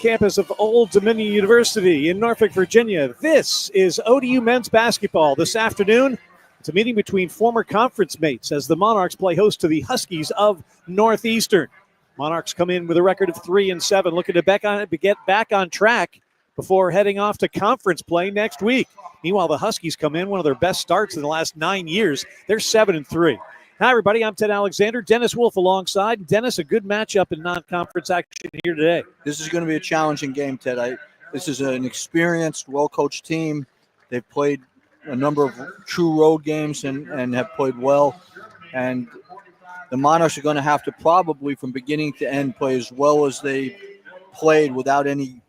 campus of Old Dominion University in Norfolk, Virginia. This is ODU men's basketball. This afternoon, it's a meeting between former conference mates as the Monarchs play host to the Huskies of Northeastern. Monarchs come in with a record of 3-7, looking to get back on track before heading off to conference play next week. Meanwhile, the Huskies come in one of their best starts in the last 9 years. They're 7-3. Hi, everybody. I'm Ted Alexander. Dennis Wolf alongside. Dennis, a good matchup in non-conference action here today. This is going to be a challenging game, Ted. This is an experienced, well-coached team. They've played a number of true road games and have played well. And the Monarchs are going to have to probably, from beginning to end, play as well as they played without any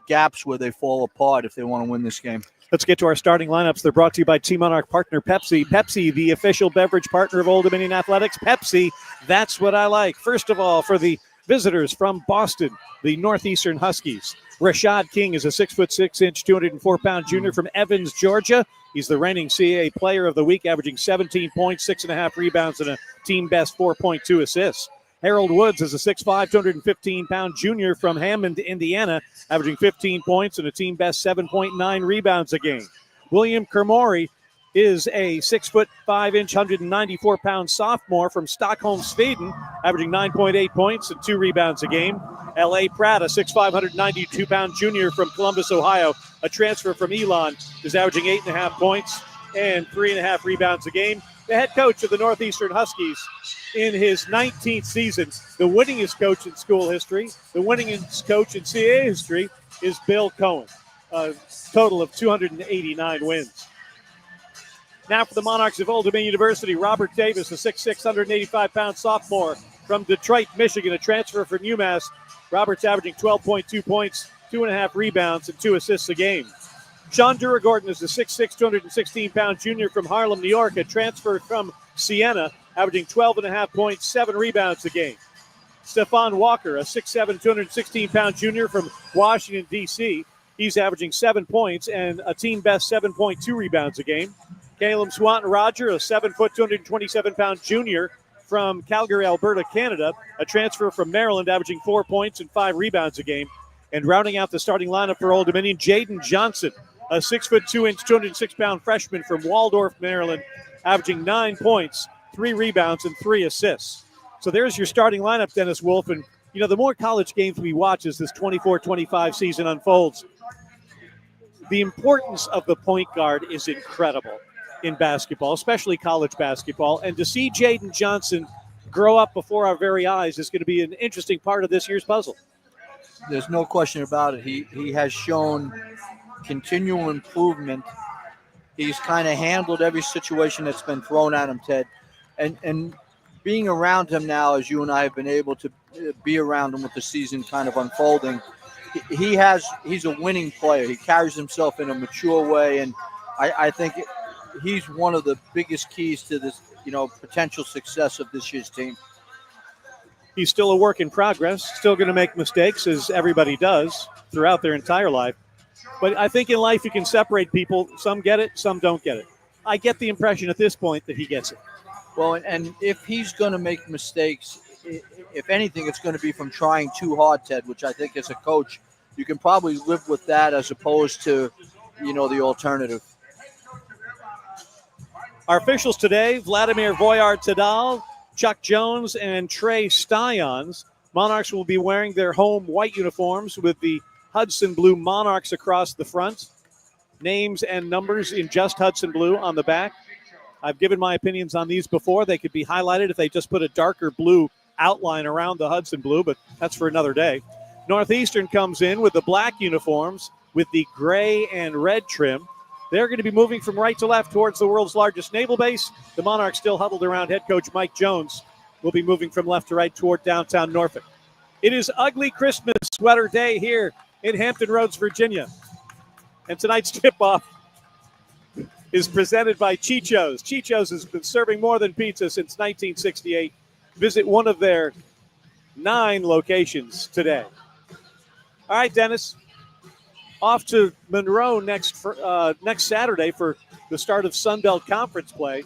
gaps where they fall apart if they want to win this game. Let's get to our starting lineups. They're brought to you by Team Monarch partner Pepsi. Pepsi, the official beverage partner of Old Dominion Athletics. Pepsi, that's what I like. First of all, for the visitors from Boston, the Northeastern Huskies, Rashad King is a 6'6", 204-pound junior from Evans, Georgia. He's the reigning CAA Player of the Week, averaging 17 points, 6.5 rebounds, and a team-best 4.2 assists. Harold Woods is a 6'5", 215-pound junior from Hammond, Indiana, averaging 15 points and a team-best 7.9 rebounds a game. William Kermori is a 6'5", 194-pound sophomore from Stockholm, Sweden, averaging 9.8 points and 2 rebounds a game. L.A. Pratt, a 6'5", 192-pound junior from Columbus, Ohio, a transfer from Elon, is averaging 8.5 points and 3.5 rebounds a game. The head coach of the Northeastern Huskies in his 19th season, the winningest coach in school history, the winningest coach in CAA history, is Bill Cohen, a total of 289 wins. Now for the Monarchs of Old Dominion University, Robert Davis, a 6'6", 185-pound sophomore from Detroit, Michigan, a transfer from UMass. Robert's averaging 12.2 points, 2.5 rebounds, and 2 assists a game. Sean Duragordon is a 6'6", 216-pound junior from Harlem, New York, a transfer from Siena, averaging 12.5 points, 7 rebounds a game. Stephon Walker, a 6'7", 216-pound junior from Washington, D.C., he's averaging 7 points and a team-best 7.2 rebounds a game. Caleb Swanton-Roger, a 7', 227-pound junior from Calgary, Alberta, Canada, a transfer from Maryland, averaging 4 points and 5 rebounds a game. And rounding out the starting lineup for Old Dominion, Jaden Johnson, a 6'2", 206-pound freshman from Waldorf, Maryland, averaging 9 points, 3 rebounds, and 3 assists. So there's your starting lineup, Dennis Wolf. And, you know, the more college games we watch as this 24-25 season unfolds, the importance of the point guard is incredible in basketball, especially college basketball. And to see Jaden Johnson grow up before our very eyes is going to be an interesting part of this year's puzzle. There's no question about it. He has shown continual improvement. He's kind of handled every situation that's been thrown at him, Ted. And being around him now, as you and I have been able to be around him with the season kind of unfolding, he's a winning player. He carries himself in a mature way, and I think he's one of the biggest keys to this, potential success of this year's team. He's still a work in progress, still going to make mistakes, as everybody does throughout their entire life. But I think in life you can separate people. Some get it, some don't get it. I get the impression at this point that he gets it. Well, and if he's going to make mistakes, if anything, it's going to be from trying too hard, Ted, which I think as a coach, you can probably live with that as opposed to, the alternative. Our officials today, Vladimir Voyard-Tadal, Chuck Jones, and Trey Styons. Monarchs will be wearing their home white uniforms with the Hudson Blue Monarchs across the front. Names and numbers in just Hudson Blue on the back. I've given my opinions on these before. They could be highlighted if they just put a darker blue outline around the Hudson Blue, but that's for another day. Northeastern comes in with the black uniforms with the gray and red trim. They're going to be moving from right to left towards the world's largest naval base. The Monarchs still huddled around head coach Mike Jones. Will be moving from left to right toward downtown Norfolk. It is ugly Christmas sweater day here in Hampton Roads, Virginia. And tonight's tip-off is presented by Chicho's. Chicho's has been serving more than pizza since 1968. Visit one of their 9 locations today. All right, Dennis. Off to Monroe next Saturday for the start of Sun Belt Conference play.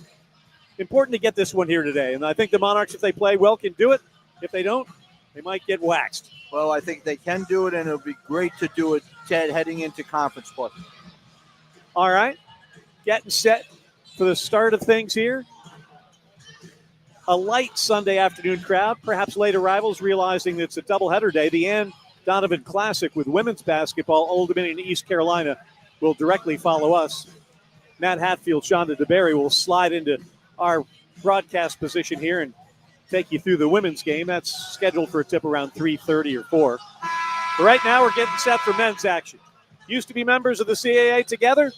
Important to get this one here today. And I think the Monarchs, if they play well, can do it. If they don't, they might get waxed. Well, I think they can do it, and it'll be great to do it, Ted, heading into conference play. All right. Getting set for the start of things here. A light Sunday afternoon crowd, perhaps late arrivals realizing that it's a doubleheader day. The Ann Donovan Classic with women's basketball, Old Dominion, East Carolina, will directly follow us. Matt Hatfield, Shonda DeBerry will slide into our broadcast position here and take you through the women's game. That's scheduled for a tip around 3:30 or 4. But right now we're getting set for men's action. Used to be members of the CAA together,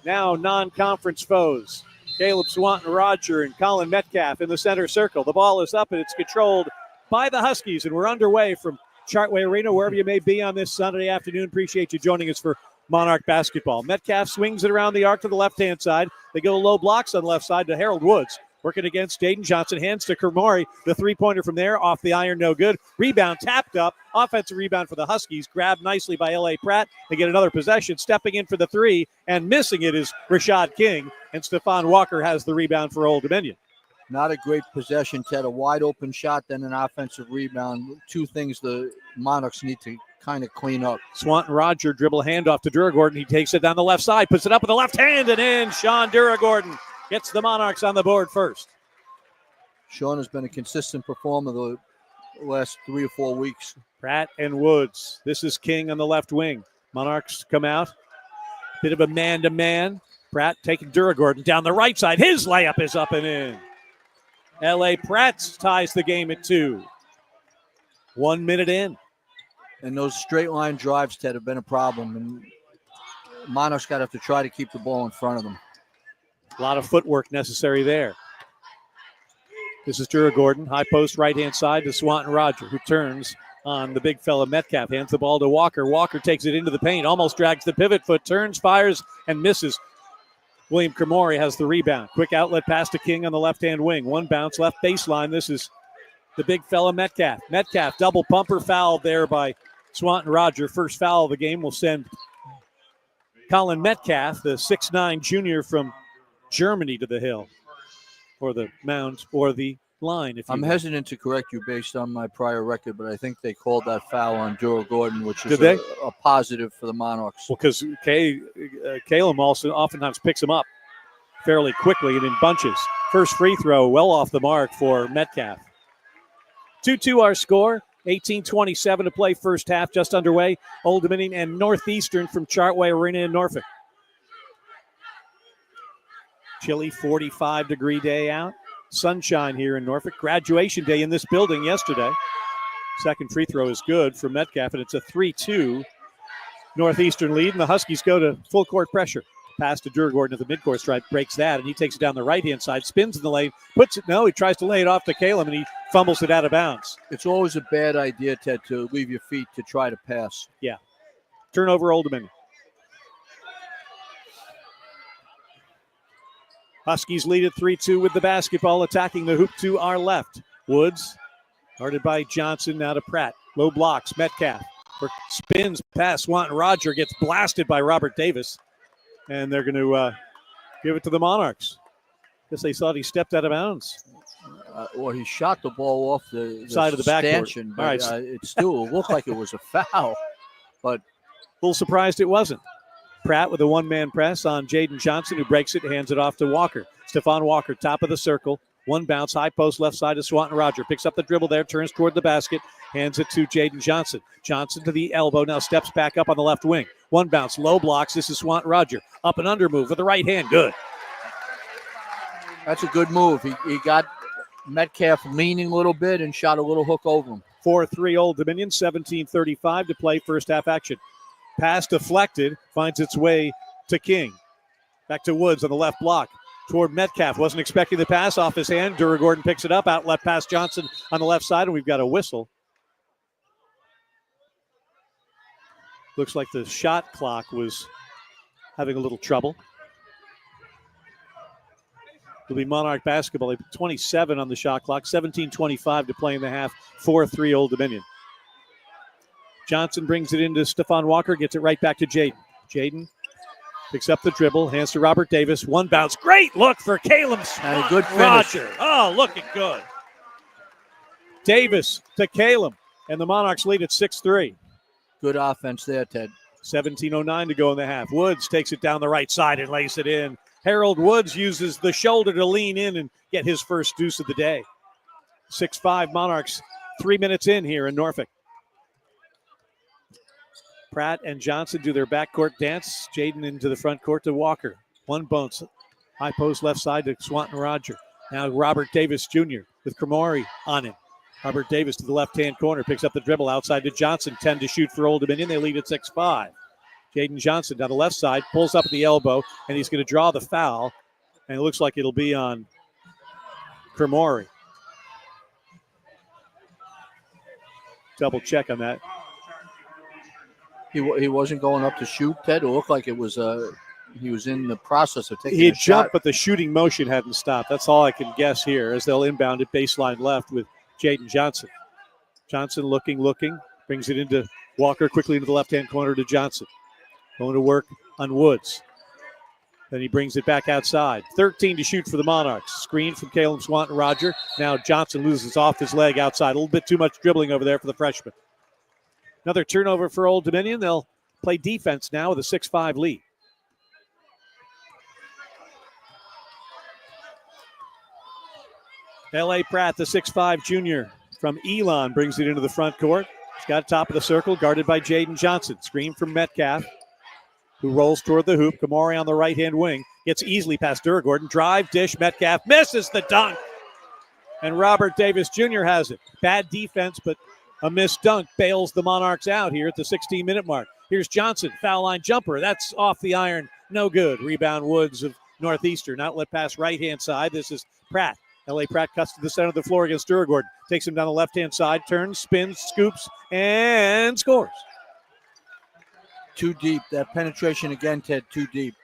now non-conference foes. Caleb Swanton-Roger and Colin Metcalf in the center circle. The ball is up and it's controlled by the Huskies, and we're underway from Chartway Arena, wherever you may be on this Sunday afternoon. Appreciate you joining us for Monarch basketball. Metcalf swings it around the arc to the left-hand side. They go low blocks on the left side to Harold Woods. Working against Jaden Johnson. Hands to Kermori. The three-pointer from there. Off the iron, no good. Rebound tapped up. Offensive rebound for the Huskies. Grabbed nicely by L.A. Pratt. They get another possession. Stepping in for the three and missing it is Rashad King. And Stephon Walker has the rebound for Old Dominion. Not a great possession, Ted. A wide-open shot, then an offensive rebound. Two things the Monarchs need to kind of clean up. Swanton-Roger dribble handoff to Duragordon. He takes it down the left side. Puts it up with the left hand and in. Sean Duragordon gets the Monarchs on the board first. Sean has been a consistent performer the last 3 or 4 weeks. Pratt and Woods. This is King on the left wing. Monarchs come out. Bit of a man-to-man. Pratt taking Duragordon down the right side. His layup is up and in. L.A. Pratt ties the game at 2. 1 minute in. And those straight line drives, Ted, have been a problem. And Monarchs got to have to try to keep the ball in front of them. A lot of footwork necessary there. This is Duragordon, high post right-hand side to Swanton-Roger, who turns on the big fella Metcalf. Hands the ball to Walker. Walker takes it into the paint, almost drags the pivot foot, turns, fires, and misses. William Kermori has the rebound. Quick outlet pass to King on the left-hand wing. One bounce, left baseline. This is the big fella Metcalf. Metcalf, double pumper, fouled there by Swanton-Roger. First foul of the game will send Colin Metcalf, the 6'9 junior from Germany, to the hill, or the mound, or the line. If I'm hesitant to correct you based on my prior record, but I think they called that foul on Duragordon, which is a positive for the Monarchs. Well, because Caleb also oftentimes picks him up fairly quickly and in bunches. First free throw, well off the mark for Metcalf. 2-2 our score. 18:27 to play first half, just underway. Old Dominion and Northeastern from Chartway Arena-Norfolk. Chilly 45-degree day out. Sunshine here in Norfolk. Graduation day in this building yesterday. Second free throw is good for Metcalf, and it's a 3-2 Northeastern lead, and the Huskies go to full court pressure. Pass to Duragordon at the midcourt stripe, breaks that, and he takes it down the right-hand side, spins in the lane, he tries to lay it off to Caleb, and he fumbles it out of bounds. It's always a bad idea, Ted, to leave your feet to try to pass. Yeah. Turnover, Old Dominion. Huskies lead at 3-2 with the basketball, attacking the hoop to our left. Woods, guarded by Johnson, now to Pratt. Low blocks, Metcalf. Spins past Swanton-Roger, gets blasted by Robert Davis. And they're going to give it to the Monarchs. Guess they thought he stepped out of bounds. Or he shot the ball off the side of the backboard. But, all right. It still looked like it was a foul. But a little surprised it wasn't. Pratt with a one-man press on Jaden Johnson, who breaks it, hands it off to Walker. Stephon Walker, top of the circle. One bounce, high post, left side to Swanton-Roger. Picks up the dribble there, turns toward the basket, hands it to Jaden Johnson. Johnson to the elbow, now steps back up on the left wing. One bounce, low blocks. This is Swanton-Roger. Up and under move with the right hand. Good. That's a good move. He got Metcalf leaning a little bit and shot a little hook over him. 4-3 Old Dominion, 17:35 to play first half action. Pass deflected, finds its way to King. Back to Woods on the left block. Toward Metcalf. Wasn't expecting the pass off his hand. Duragordon picks it up. Outlet pass Johnson on the left side, and we've got a whistle. Looks like the shot clock was having a little trouble. It'll be Monarch basketball. They put 27 on the shot clock. 17:25 to play in the half. 4-3 Old Dominion. Johnson brings it into Stephon Walker. Gets it right back to Jaden. Jaden picks up the dribble, hands to Robert Davis. One bounce. Great look for Caleb and a good finish. Roger. Oh, looking good. Davis to Caleb. And the Monarchs lead at 6-3. Good offense there, Ted. 17:09 to go in the half. Woods takes it down the right side and lays it in. Harold Woods uses the shoulder to lean in and get his first deuce of the day. 6-5 Monarchs, 3 minutes in here in Norfolk. Pratt and Johnson do their backcourt dance. Jaden into the front court to Walker. One bounce. High post left side to Swanton Roger. Now Robert Davis Jr. with Cremori on him. Robert Davis to the left-hand corner, picks up the dribble outside to Johnson. 10 to shoot for Old Dominion. They lead at 6-5. Jaden Johnson down the left side, pulls up at the elbow, and he's going to draw the foul. And it looks like it'll be on Cremori. Double check on that. He wasn't going up to shoot, Ted. It looked like it was he was in the process of taking He had a shot. jumped, but the shooting motion hadn't stopped. That's all I can guess here as they'll inbound it baseline left with Jaden Johnson. Johnson looking, brings it into Walker quickly into the left-hand corner to Johnson. Going to work on Woods. Then he brings it back outside. 13 to shoot for the Monarchs. Screen from Caleb Swanton Roger. Now Johnson loses off his leg outside. A little bit too much dribbling over there for the freshman. Another turnover for Old Dominion. They'll play defense now with a 6-5 lead. L.A. Pratt, the 6'5 junior from Elon, brings it into the front court. He's got top of the circle, guarded by Jaden Johnson. Screen from Metcalf, who rolls toward the hoop. Kamari on the right-hand wing. Gets easily past Duragordon. Drive, dish, Metcalf misses the dunk. And Robert Davis Jr. has it. Bad defense, but a missed dunk bails the Monarchs out here at the 16-minute mark. Here's Johnson, foul line jumper. That's off the iron. No good. Rebound Woods of Northeastern. Outlet pass right-hand side. This is Pratt. L.A. Pratt cuts to the center of the floor against Duragordon. Takes him down the left-hand side, turns, spins, scoops, and scores. Too deep. That penetration again, Ted, too deep.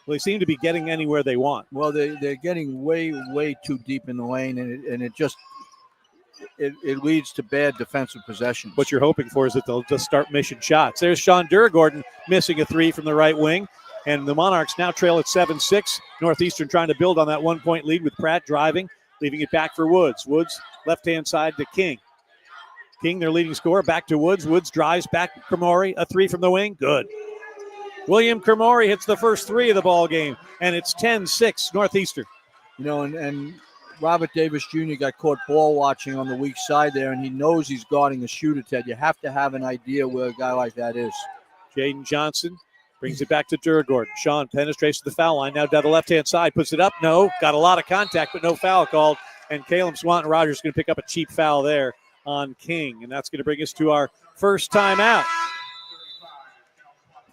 Well, they seem to be getting anywhere they want. Well, they're getting way too deep in the lane, and it leads to bad defensive possessions. What you're hoping for is that they'll just start missing shots. There's Sean Duragordon missing a three from the right wing. And the Monarchs now trail at 7-6. Northeastern trying to build on that 1-point lead with Pratt driving, leaving it back for Woods. Woods, left-hand side to King. King, their leading scorer, back to Woods. Woods drives back to Cremori. A three from the wing. Good. William Cremori hits the first three of the ball game, and it's 10-6 Northeastern. You know, and Robert Davis Jr. got caught ball watching on the weak side there, and he knows he's guarding a shooter, Ted. You have to have an idea where a guy like that is. Jaden Johnson brings it back to Duragordon. Sean penetrates to the foul line. Now down the left-hand side. Puts it up. No. Got a lot of contact, but no foul called. And Caleb Swanton Rogers is going to pick up a cheap foul there on King. And that's going to bring us to our first timeout.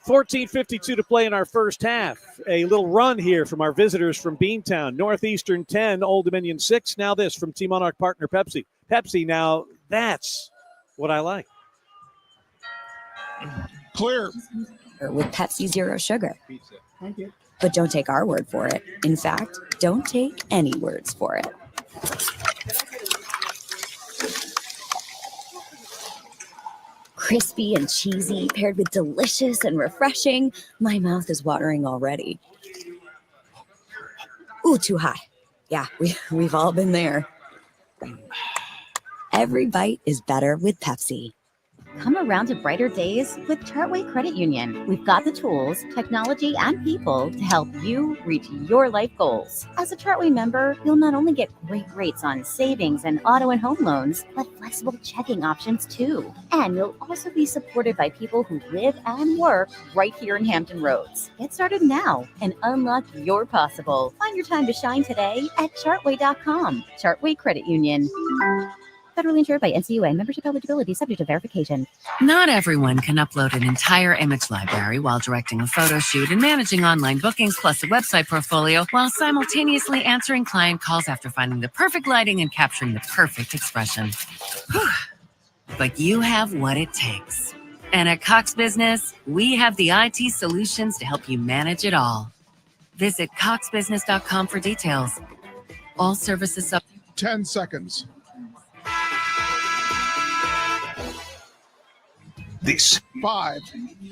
14:52 to play in our first half. A little run here from our visitors from Beantown. Northeastern 10, Old Dominion 6. Now this from Team Monarch partner Pepsi. Pepsi, now that's what I like. Clear. With Pepsi Zero Sugar. Thank you. But don't take our word for it. In fact, don't take any words for it. Crispy and cheesy, paired with delicious and refreshing. My mouth is watering already. Ooh, too high. Yeah, we've all been there. Every bite is better with Pepsi. Come around to brighter days with Chartway Credit Union. We've got the tools, technology, and people to help you reach your life goals. As a Chartway member, you'll not only get great rates on savings and auto and home loans, but flexible checking options too. And you'll also be supported by people who live and work right here in Hampton Roads. Get started now and unlock your possible. Find your time to shine today at chartway.com. Chartway Credit Union. Federally insured by NCUA. Membership eligibility subject to verification. Not everyone can upload an entire image library while directing a photo shoot and managing online bookings plus a website portfolio while simultaneously answering client calls after finding the perfect lighting and capturing the perfect expression. But you have what it takes. And at Cox Business, we have the IT solutions to help you manage it all. Visit coxbusiness.com for details. All services up 10 seconds. This 5,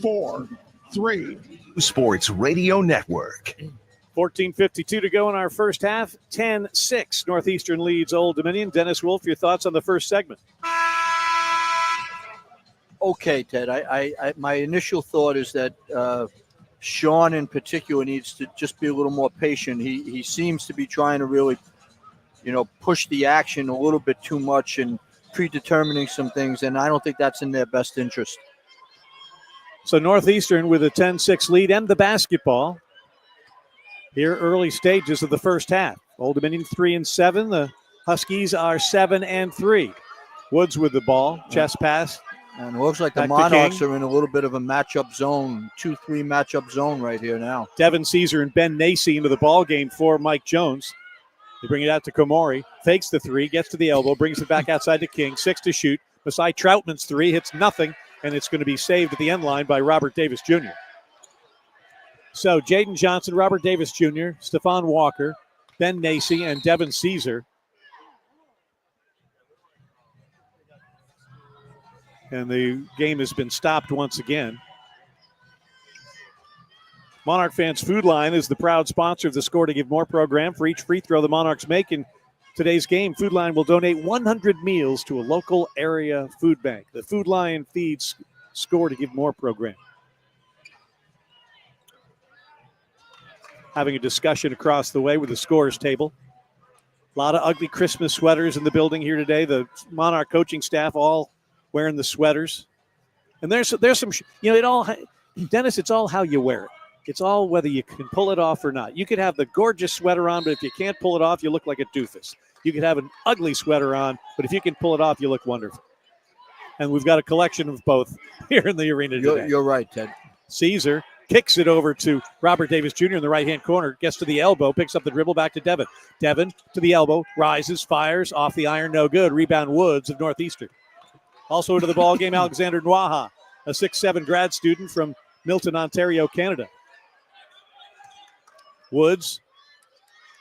4, 3. Sports Radio Network. 14:52 to go in our first half. 10-6. Northeastern leads Old Dominion. Dennis Wolf, your thoughts on the first segment? okay, Ted. My initial thought is that Sean in particular needs to just be a little more patient. He seems to be trying to really, push the action a little bit too much and predetermining some things, and I don't think that's in their best interest. So Northeastern with a 10-6 lead and the basketball here early stages of the first half. Old Dominion 3-7. The Huskies are 7-3. Woods with the ball, chest pass. And it looks like the Back to Monarchs King. are in a little bit of a matchup zone, 2-3 matchup zone right here now. Devin Caesar and Ben Nacy into the ball game for Mike Jones. They bring it out to Komori. Fakes the three, gets to the elbow, brings it back outside to King. 6 to shoot. Beside Troutman's three, hits nothing, and it's going to be saved at the end line by Robert Davis Jr. So Jaden Johnson, Robert Davis Jr., Stephon Walker, Ben Nacy, and Devin Caesar. And the game has been stopped once again. Monarch Fans Food Line is the proud sponsor of the Score to Give More program. For each free throw the Monarchs make in today's game, Food Line will donate 100 meals to a local area food bank. The Food Line feeds Score to Give More program. Having a discussion across the way with the scores table. A lot of ugly Christmas sweaters in the building here today. The Monarch coaching staff all wearing the sweaters. And there's some, it all, Dennis, it's all how you wear it. It's all whether you can pull it off or not. You could have the gorgeous sweater on, but if you can't pull it off, you look like a doofus. You could have an ugly sweater on, but if you can pull it off, you look wonderful. And we've got a collection of both here in the arena today. You're right, Ted. Caesar kicks it over to Robert Davis Jr. in the right-hand corner, gets to the elbow, picks up the dribble back to Devin. Devin to the elbow, rises, fires, off the iron, no good. Rebound Woods of Northeastern. Also into the ball game, Alexander Nwaha, a 6'7 grad student from Milton, Ontario, Canada. Woods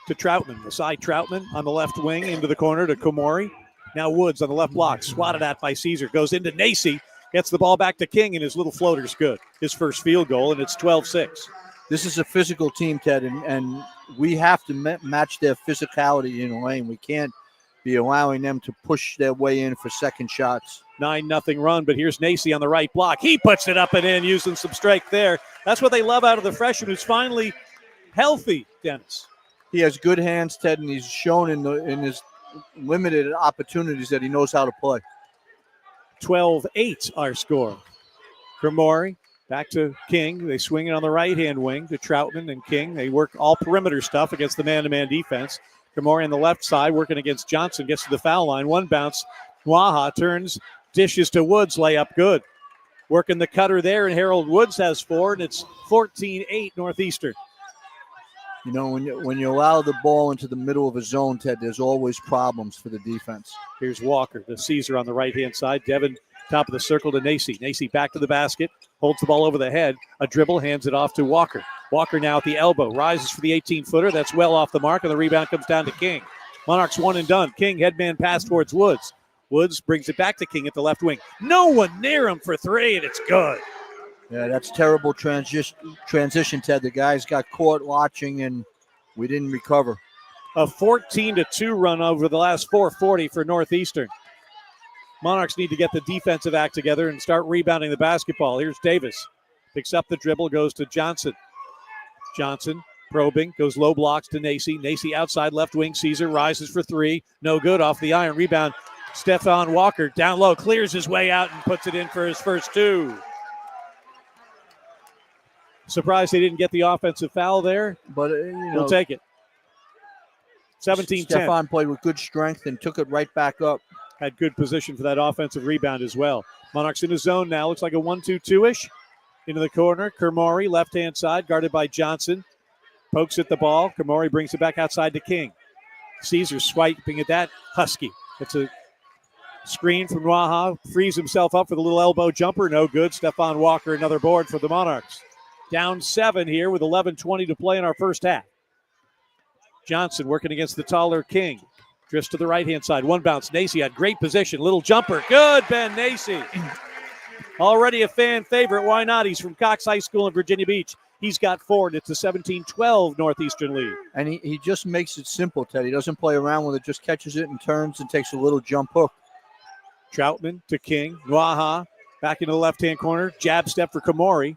to Troutman. Beside Troutman on the left wing into the corner to Komori. Now Woods on the left block, swatted at by Caesar. Goes into Nacy, gets the ball back to King, and his little floater's good. His first field goal, and it's 12-6. This is a physical team, Ted, and we have to match their physicality in the lane. We can't be allowing them to push their way in for second shots. 9-0 run, but here's Nacy on the right block. He puts it up and in, using some strength there. That's what they love out of the freshman who's finally healthy, Dennis. He has good hands, Ted, and he's shown in his limited opportunities that he knows how to play. 12-8 our score. Komori back to King. They swing it on the right-hand wing to Troutman and King. They work all perimeter stuff against the man-to-man defense. Komori on the left side working against Johnson, gets to the foul line. One bounce. Nwaha turns, dishes to Woods, layup good. Working the cutter there, and Harold Woods has 4, and it's 14-8 Northeastern. When you allow the ball into the middle of a zone, Ted, there's always problems for the defense. Here's Walker, the Caesar on the right-hand side. Devin, top of the circle to Nacy. Nacy back to the basket, holds the ball over the head. A dribble, hands it off to Walker. Walker now at the elbow, rises for the 18-footer. That's well off the mark, and the rebound comes down to King. Monarchs one and done. King, headman pass towards Woods. Woods brings it back to King at the left wing. No one near him for 3, and it's good. Yeah, that's terrible transition, Ted. The guys got caught watching, and we didn't recover. A 14-2 run over the last 4:40 for Northeastern. Monarchs need to get the defensive act together and start rebounding the basketball. Here's Davis. Picks up the dribble, goes to Johnson. Johnson probing, goes low blocks to Nacy. Nacy outside left wing. Caesar rises for 3. No good, off the iron. Rebound. Stephon Walker down low, clears his way out and puts it in for his first 2. Surprised they didn't get the offensive foul there, but we'll take it. 17-10. Stephon played with good strength and took it right back up. Had good position for that offensive rebound as well. Monarchs in his zone now. Looks like a 1-2-2-ish. Into the corner. Komori, left-hand side, guarded by Johnson. Pokes at the ball. Komori brings it back outside to King. Caesar swiping at that. Husky. It's a screen from Nwaha. Frees himself up for the little elbow jumper. No good. Stephon Walker, another board for the Monarchs. Down 7 here with 11:20 to play in our first half. Johnson working against the taller King. Drifts to the right-hand side. One bounce. Nacy had great position. Little jumper. Good, Ben Nacy. Already a fan favorite. Why not? He's from Cox High School in Virginia Beach. He's got 4, and it's a 17-12 Northeastern lead. And he just makes it simple, Ted. He doesn't play around with it. Just catches it and turns and takes a little jump hook. Troutman to King. Nwaha Back into the left-hand corner. Jab step for Komori.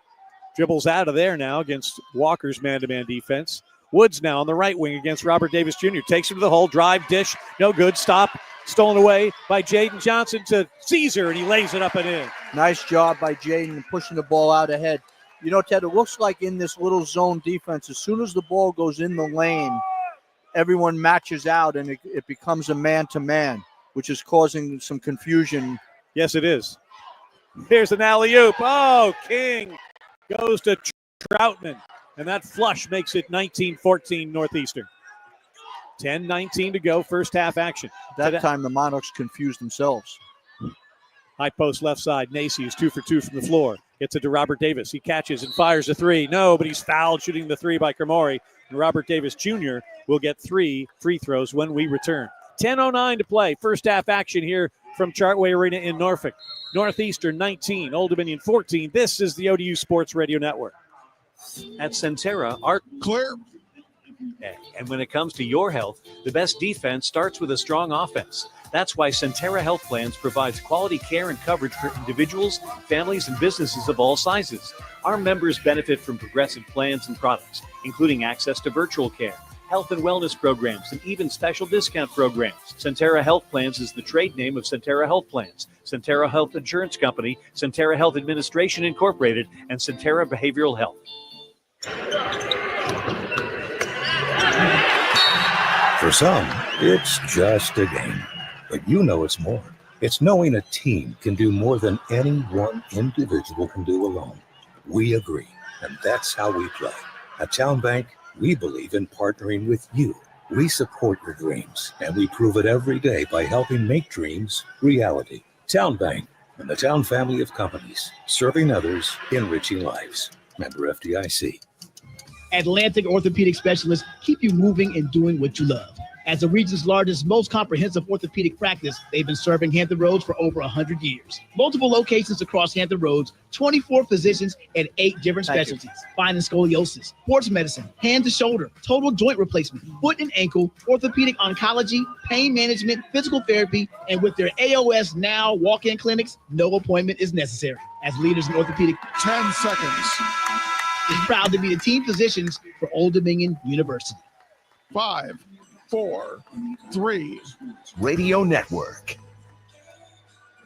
Dribbles out of there now against Walker's man-to-man defense. Woods now on the right wing against Robert Davis Jr. Takes him to the hole. Drive, dish. No good. Stop. Stolen away by Jaden Johnson to Caesar, and he lays it up and in. Nice job by Jaden pushing the ball out ahead. You know, Ted, it looks like in this little zone defense, as soon as the ball goes in the lane, everyone matches out, and it becomes a man-to-man, which is causing some confusion. Yes, it is. Here's an alley-oop. Oh, King goes to Troutman, and that flush makes it 19-14 Northeastern. 10-19 to go, first half action. That time the Monarchs confused themselves. High post left side. Nacy is 2 for 2 from the floor. Gets it to Robert Davis. He catches and fires a three. No, but he's fouled shooting the three by Komori. And Robert Davis Jr. will get 3 free throws when we return. 10:09 to play. First half action here from Chartway Arena in Norfolk. Northeastern 19, Old Dominion 14. This is the ODU Sports Radio Network. At Centera, our Clear. and when it comes to your health, the best defense starts with a strong offense. That's why Centera Health Plans provides quality care and coverage for individuals, families, and businesses of all sizes. Our members benefit from progressive plans and products, including access to virtual care, health and wellness programs, and even special discount programs. Centera Health Plans is the trade name of Centera Health Plans, Centera Health Insurance Company, Centera Health Administration Incorporated, and Centera Behavioral Health. For some, it's just a game. But you know it's more. It's knowing a team can do more than any one individual can do alone. We agree, and that's how we play. At Town Bank, we believe in partnering with you. We support your dreams, and we prove it every day by helping make dreams reality. Town Bank and the Town family of companies, serving others, enriching lives. Member FDIC. Atlantic Orthopedic Specialists keep you moving and doing what you love. As the region's largest, most comprehensive orthopedic practice, they've been serving Hampton Roads for over 100 years. Multiple locations across Hampton Roads, 24 physicians and 8 different specialties. Spine and scoliosis, sports medicine, hand to shoulder, total joint replacement, foot and ankle, orthopedic oncology, pain management, physical therapy, and with their AOS Now walk-in clinics, no appointment is necessary. As leaders in orthopedic, 10 seconds. is proud to be the team physicians for Old Dominion University. 5, 4, 3. Radio Network.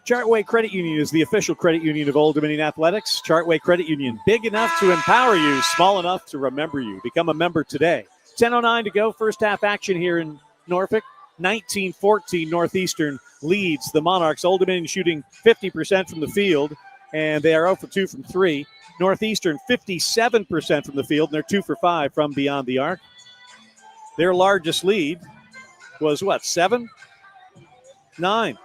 Chartway Credit Union is the official credit union of Old Dominion Athletics. Chartway Credit Union, big enough to empower you, small enough to remember you. Become a member today. 10:09 to go, first half action here in Norfolk. 19-14 Northeastern leads the Monarchs. Old Dominion shooting 50% from the field, and they are 0 for 2 from 3. Northeastern 57% from the field, and they're 2 for 5 from beyond the arc. Their largest lead was what, 7? 9.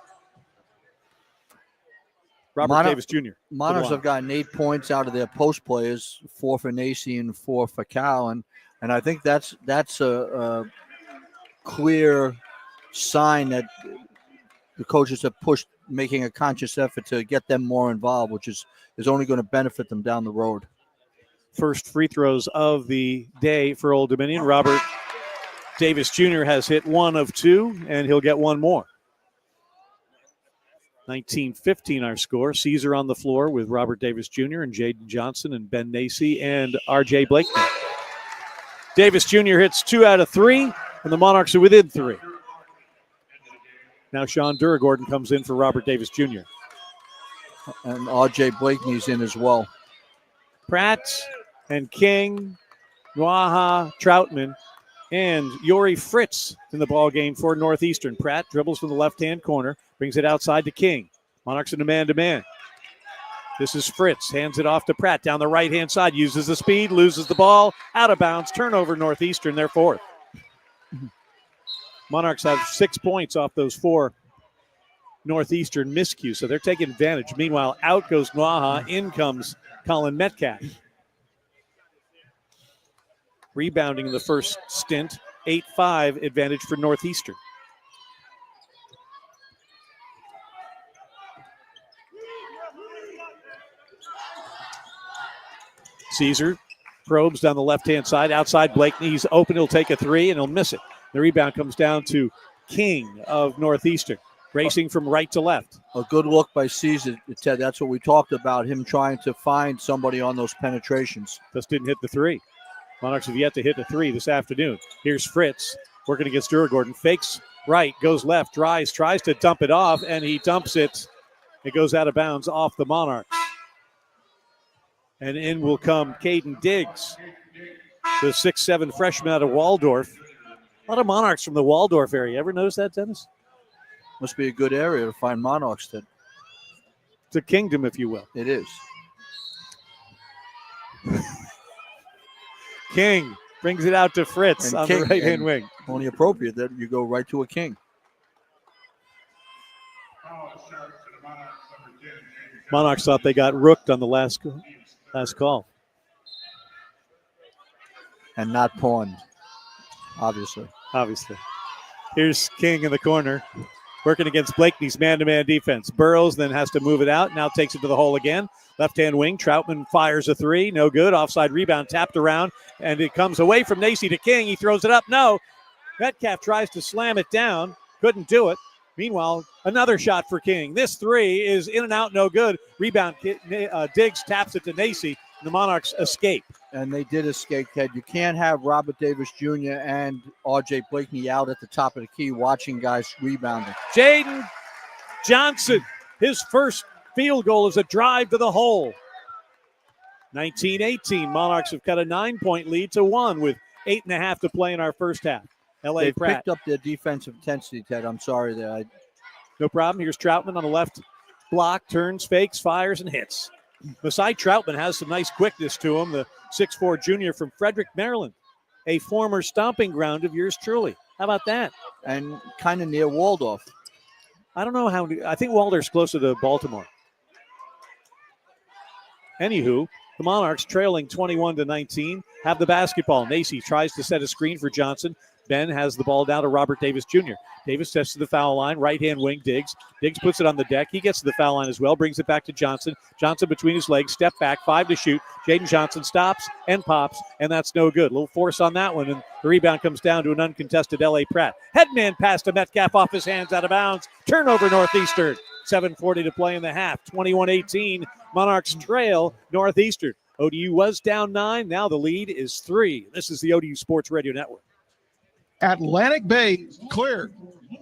Robert Davis Jr. Monarchs have gotten 8 points out of their post players, 4 for Nacy and 4 for Cal, and I think that's a clear sign that the coaches have pushed, making a conscious effort to get them more involved, which is only going to benefit them down the road. First free throws of the day for Old Dominion. Robert Davis Jr. has hit 1 of 2, and he'll get 1 more. 19-15 our score. Caesar on the floor with Robert Davis Jr. and Jaden Johnson and Ben Nacy and R.J. Blakeney. Davis Jr. hits 2 out of 3, and the Monarchs are within 3. Now Sean Duragordon comes in for Robert Davis Jr. And R.J. Blakeney's in as well. Pratt and King, Waha, Troutman, and Yori Fritz in the ball game for Northeastern. Pratt dribbles from the left-hand corner, brings it outside to King. Monarchs in a man-to-man. This is Fritz, hands it off to Pratt down the right-hand side, uses the speed, loses the ball, out of bounds, turnover Northeastern, their 4th. Monarchs have 6 points off those 4 Northeastern miscues, so they're taking advantage. Meanwhile, out goes Waha, in comes Colin Metcalf. Rebounding in the first stint, 8-5 advantage for Northeastern. Caesar probes down the left-hand side, outside Blakeney. He's open, he'll take a 3, and he'll miss it. The rebound comes down to King of Northeastern. racing from right to left. A good look by Caesar, Ted. That's what we talked about, him trying to find somebody on those penetrations. Just didn't hit the three. Monarchs have yet to hit the three this afternoon. Here's Fritz working against Gordon. Fakes right, goes left, tries to dump it off, and he dumps it. It goes out of bounds off the Monarchs. And in will come Caden Diggs, the 6'7" freshman out of Waldorf. A lot of Monarchs from the Waldorf area. Ever notice that, Dennis? Must be a good area to find Monarchs, Ted. It's a kingdom, if you will. It is. King brings it out to Fritz on the right-hand wing. Only appropriate that you go right to a King. Monarchs thought they got rooked on the last call. And not pawned, obviously. Here's King in the corner, working against Blakeney's man-to-man defense. Burrows then has to move it out, now takes it to the hole again. Left-hand wing, Troutman fires a three, no good. Offside rebound, tapped around, and it comes away from Nacy to King. He throws it up, no. Metcalf tries to slam it down, couldn't do it. Meanwhile, another shot for King. This three is in and out, no good. Rebound, Diggs taps it to Nacy. The Monarchs escape. And they did escape, Ted. You can't have Robert Davis Jr. and R.J. Blakeney out at the top of the key watching guys rebounding. Jaden Johnson, his first field goal is a drive to the hole. 19-18. Monarchs have cut a 9-point lead to 1 with 8.5 to play in our first half. They Pratt picked up their defensive intensity, Ted. I'm sorry there. No problem. Here's Troutman on the left block, turns, fakes, fires, and hits. Masai Troutman has some nice quickness to him, the 6'4" junior from Frederick, Maryland, a former stomping ground of yours truly. How about that? And kind of near Waldorf. I don't know how. I think Waldorf's closer to Baltimore. Anywho, the Monarchs trailing 21-19 have the basketball. Nacy tries to set a screen for Johnson. Ben has the ball down to Robert Davis Jr. Davis steps to the foul line, right-hand wing, Diggs. Diggs puts it on the deck. He gets to the foul line as well, brings it back to Johnson. Johnson between his legs, step back, 5 to shoot. Jaden Johnson stops and pops, and that's no good. A little force on that one, and the rebound comes down to an uncontested L.A. Pratt. Headman pass to Metcalf off his hands, out of bounds. Turnover Northeastern. 7:40 to play in the half. 21-18. Monarchs trail Northeastern. ODU was down 9. Now the lead is 3. This is the ODU Sports Radio Network. Atlantic Bay cleared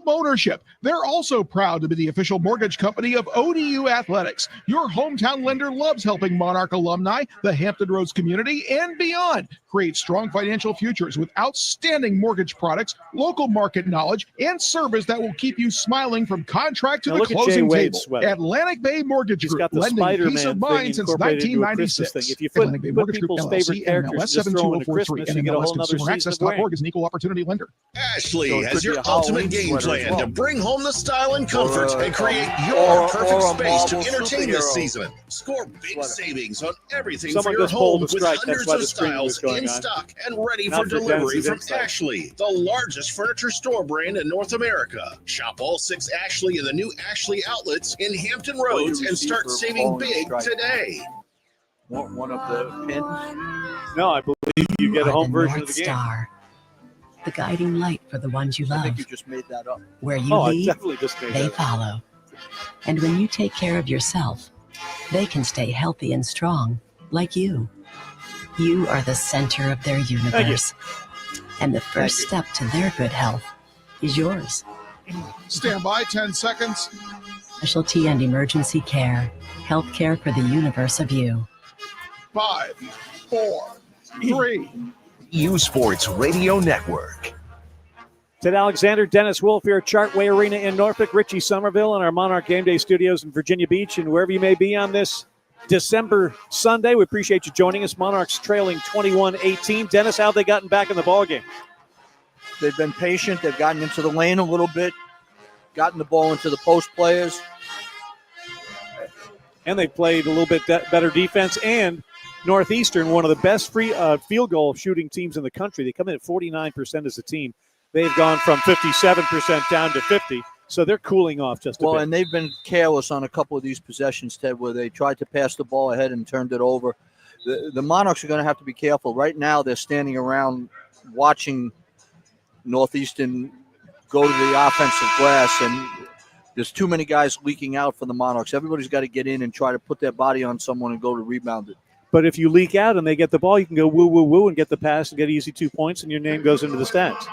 ownership. They're also proud to be the official mortgage company of ODU Athletics. Your hometown lender loves helping Monarch alumni, the Hampton Roads community, and beyond create strong financial futures with outstanding mortgage products, local market knowledge, and service that will keep you smiling from contract to the closing table. Atlantic Bay Mortgage Group, lending peace of mind since 1996. If you Atlantic Bay Mortgage Group, people's favorite LLC, characters NMLS just throw in a 72043, Christmas, you get a whole nother NMLSConsumerAccess.org is an equal opportunity lender. Ashley has your ultimate game plan to bring home the style and comfort and create your perfect space to entertain this season. Score big savings on everything for your home with hundreds of styles in stock and ready for delivery from Ashley, the largest furniture store brand in North America. Shop all 6 Ashley in the new Ashley outlets in Hampton Roads and start saving big today. One of the pins? No, I believe you get a home version of the game. Star, the guiding light for the ones you love. I think you just made that up. Where you lead, they that follow. And when you take care of yourself, they can stay healthy and strong, like you. You are the center of their universe. And the first step to their good health is yours. Stand by, 10 seconds. Specialty and emergency care. Health care for the universe of you. 5, 4, 3. U Sports Radio Network. Ted Alexander, Dennis Wolf here at Chartway Arena in Norfolk, Richie Somerville in our Monarch Game Day studios in Virginia Beach, and wherever you may be on this December Sunday, we appreciate you joining us. Monarchs trailing 21-18. Dennis, how have they gotten back in the ballgame? They've been patient. They've gotten into the lane a little bit, gotten the ball into the post players. And they played a little bit better defense. And Northeastern, one of the best field goal shooting teams in the country. They come in at 49% as a team. They've gone from 57% down to 50%, so they're cooling off just a bit. Well, and they've been careless on a couple of these possessions, Ted, where they tried to pass the ball ahead and turned it over. The Monarchs are going to have to be careful. Right now, they're standing around watching Northeastern go to the offensive glass, and There's too many guys leaking out for the Monarchs. Everybody's got to get in and try to put their body on someone and go to rebound it. But if you leak out and they get the ball, you can go woo, woo, woo and get the pass and get easy 2 points, and your name goes into the stats.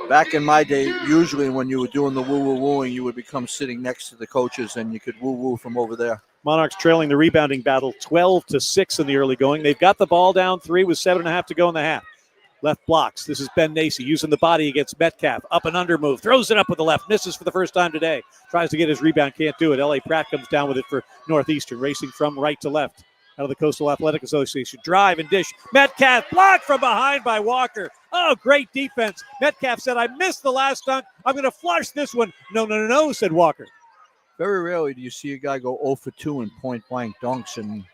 Back in my day, usually when you were doing the woo, woo, wooing, you would become sitting next to the coaches and you could woo, woo from over there. Monarchs trailing the rebounding battle 12-6 in the early going. They've got the ball down 3 with 7.5 to go in the half. Left blocks. This is Ben Nacy using the body against Metcalf. Up and under move. Throws it up with the left. Misses for the first time today. Tries to get his rebound. Can't do it. L.A. Pratt comes down with it for Northeastern. Racing from right to left. Out of the Coastal Athletic Association. Drive and dish. Metcalf blocked from behind by Walker. Oh, great defense. Metcalf said, I missed the last dunk. I'm going to flush this one. No, said Walker. Very rarely do you see a guy go 0 for 2 in point-blank dunks. And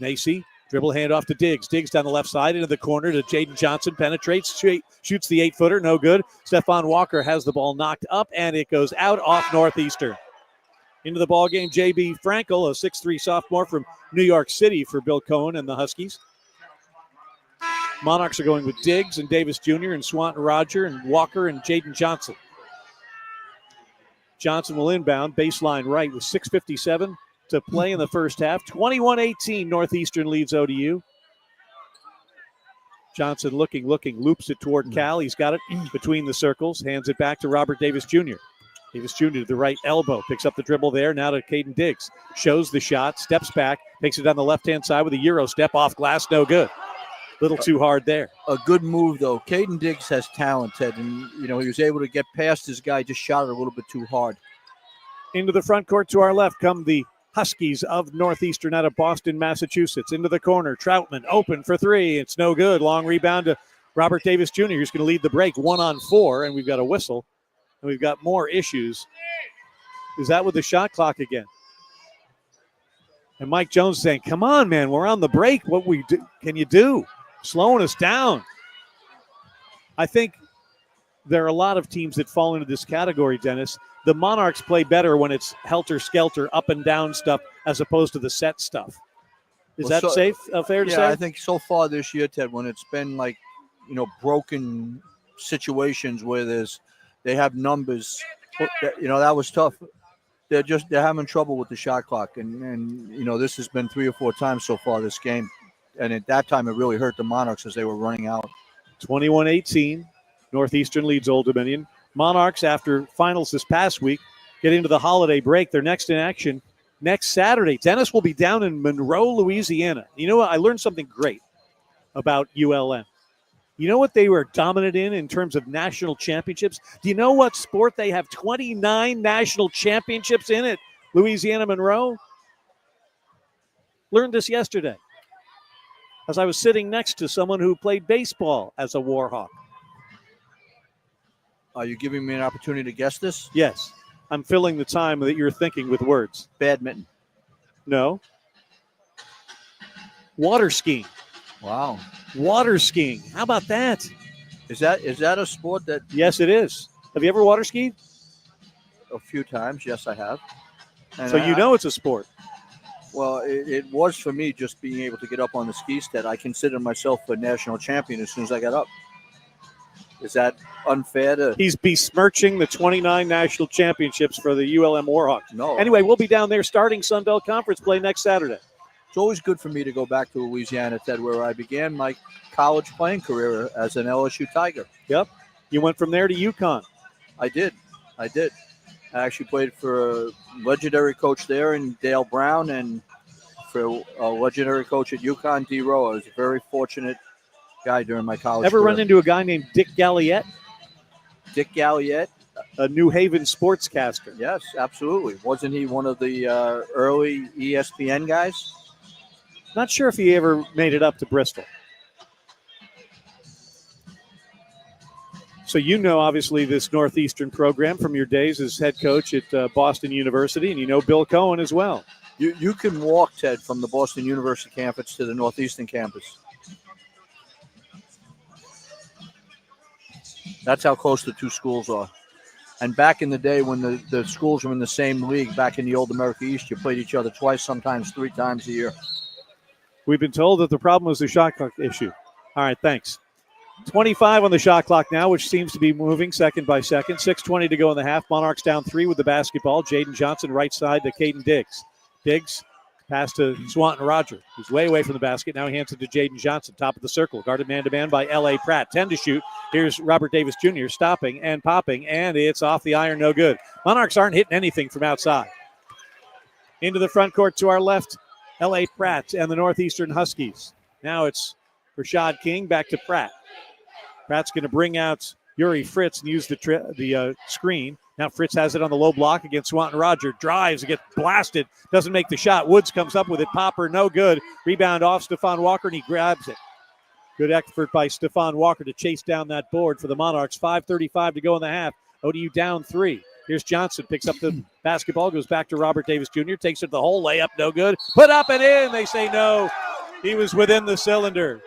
Nacy. Dribble handoff to Diggs. Diggs down the left side into the corner to Jaden Johnson. Penetrates, shoots the 8-footer. No good. Stephon Walker has the ball knocked up, and it goes out off Northeastern. Into the ball game, J.B. Frankel, a 6'3 sophomore from New York City for Bill Cohen and the Huskies. Monarchs are going with Diggs and Davis Jr. and Swanton Roger and Walker and Jaden Johnson. Johnson will inbound, baseline right with 6:57 to play in the first half. 21-18, Northeastern leads ODU. Johnson looking, loops it toward Cal. He's got it between the circles, hands it back to Robert Davis Jr. Davis Jr. to the right elbow, picks up the dribble there, now to Caden Diggs. Shows the shot, steps back, takes it down the left-hand side with a Euro step off glass, no good. Little too hard there. A good move, though. Caden Diggs has talent, Ted, and, he was able to get past his guy, just shot it a little bit too hard. Into the front court to our left come the Huskies of Northeastern out of Boston, Massachusetts. Into the corner, Troutman open for 3. It's no good. Long rebound to Robert Davis Jr. who's going to lead the break 1-on-4, and we've got a whistle, and we've got more issues. Is that with the shot clock again? And Mike Jones saying, come on, man, we're on the break. What can you do? Slowing us down. I think there are a lot of teams that fall into this category, Dennis. The Monarchs play better when it's helter-skelter, up and down stuff, as opposed to the set stuff. Is that fair to say? Yeah, I think so far this year, Ted, when it's been like, broken situations where they have numbers, that was tough. They're having trouble with the shot clock. And this has been 3 or 4 times so far this game. And at that time, it really hurt the Monarchs as they were running out. 21-18. Northeastern leads Old Dominion. Monarchs, after finals this past week, get into the holiday break. They're next in action next Saturday. Dennis will be down in Monroe, Louisiana. You know what? I learned something great about ULM. You know what they were dominant in terms of national championships? Do you know what sport they have 29 national championships in at Louisiana Monroe? Learned this yesterday as I was sitting next to someone who played baseball as a Warhawk. Are you giving me an opportunity to guess this? Yes. I'm filling the time that you're thinking with words. Badminton. No. Water skiing. Wow. Water skiing. How about that? Is that a sport that... Yes, it is. Have you ever water skied? A few times. Yes, I have. And so you know it's a sport. Well, it was for me just being able to get up on the ski stead. I consider myself a national champion as soon as I got up. Is that unfair to... He's besmirching the 29 national championships for the ULM Warhawks. No. Anyway, we'll be down there starting Sun Belt Conference play next Saturday. It's always good for me to go back to Louisiana, Ted, where I began my college playing career as an LSU Tiger. Yep. You went from there to UConn. I did. I actually played for a legendary coach there in Dale Brown and for a legendary coach at UConn, D. Rowe. I was a very fortunate guy during my college Ever career. run into a guy named Dick Galliette? Dick Galliette? A New Haven sportscaster. Yes, absolutely. Wasn't he one of the early ESPN guys? Not sure if he ever made it up to Bristol. So you know, obviously, this Northeastern program from your days as head coach at Boston University, and you know Bill Cohen as well. You can walk, Ted, from the Boston University campus to the Northeastern campus. That's how close the two schools are. And back in the day when the schools were in the same league, back in the old America East, you played each other twice, sometimes 3 times a year. We've been told that the problem was the shot clock issue. All right, thanks. 25 on the shot clock now, which seems to be moving second by second. 6:20 to go in the half. Monarchs down 3 with the basketball. Jaden Johnson right side to Caden Diggs. Diggs pass to Swanton Roger, who's way away from the basket. Now he hands it to Jaden Johnson, top of the circle. Guarded man-to-man by L.A. Pratt. 10 to shoot. Here's Robert Davis Jr. stopping and popping, and it's off the iron, no good. Monarchs aren't hitting anything from outside. Into the front court to our left, L.A. Pratt and the Northeastern Huskies. Now it's Rashad King back to Pratt. Pratt's going to bring out Yuri Fritz and use the screen. Now Fritz has it on the low block against Swanton Roger. Drives, gets blasted, doesn't make the shot. Woods comes up with it. Popper, no good. Rebound off Stephon Walker, and he grabs it. Good effort by Stephon Walker to chase down that board for the Monarchs. 5:35 to go in the half. ODU down 3. Here's Johnson, picks up the basketball, goes back to Robert Davis Jr., takes it to the hole, layup, no good. Put up and in, they say no. He was within the cylinder.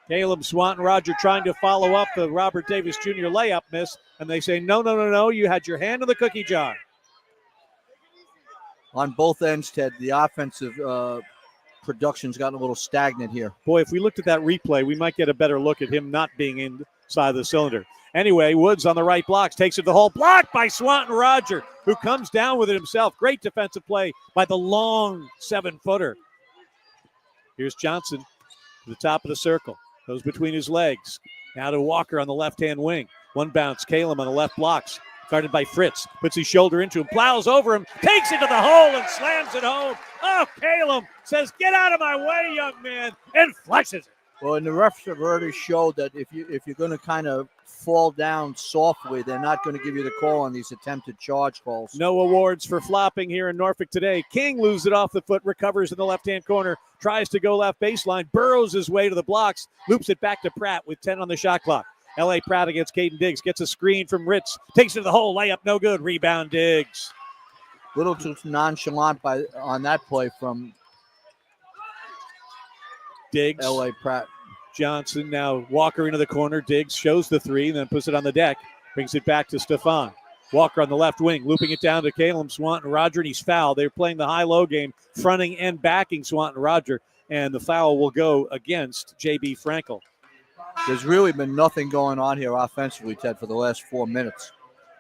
Caleb Swanton Roger trying to follow up the Robert Davis Jr. layup miss, and they say, no, you had your hand in the cookie jar. On both ends, Ted, the offensive production's gotten a little stagnant here. Boy, if we looked at that replay, we might get a better look at him not being inside the cylinder. Anyway, Woods on the right blocks, takes it to the hole, blocked by Swanton Roger, who comes down with it himself. Great defensive play by the long 7-footer. Here's Johnson to the top of the circle. Goes between his legs. Now to Walker on the left-hand wing. One bounce, Caleb on the left blocks. Guarded by Fritz. Puts his shoulder into him, plows over him, takes it to the hole and slams it home. Oh, Caleb says, get out of my way, young man, and flushes it. Well, and the refs have already showed that if you're going to kind of fall down softly, they're not going to give you the call on these attempted charge calls. No awards for flopping here in Norfolk today. King loses it off the foot, recovers in the left-hand corner, tries to go left baseline, burrows his way to the blocks, loops it back to Pratt with 10 on the shot clock. L.A. Pratt against Caden Diggs, gets a screen from Ritz, takes it to the hole, layup, no good, rebound Diggs. Little too nonchalant on that play from Diggs. L.A. Pratt. Johnson now Walker into the corner. Diggs shows the 3, then puts it on the deck. Brings it back to Stephon. Walker on the left wing, looping it down to Caleb Swanton Roger, and he's fouled. They're playing the high-low game, fronting and backing Swanton Roger, and the foul will go against J.B. Frankel. There's really been nothing going on here offensively, Ted, for the last 4 minutes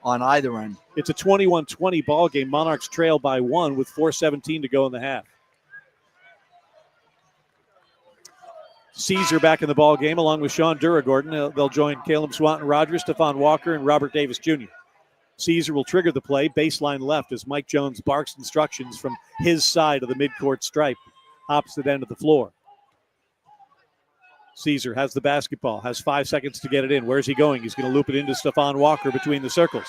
on either end. It's a 21-20 ball game. Monarchs trail by 1 with 4:17 to go in the half. Caesar back in the ball game along with Sean Duragordon. They'll join Caleb Swanton Rogers, Stephon Walker, and Robert Davis Jr. Caesar will trigger the play, baseline left as Mike Jones barks instructions from his side of the midcourt stripe, opposite end of the floor. Caesar has the basketball, has 5 seconds to get it in. Where's he going? He's going to loop it into Stephon Walker between the circles.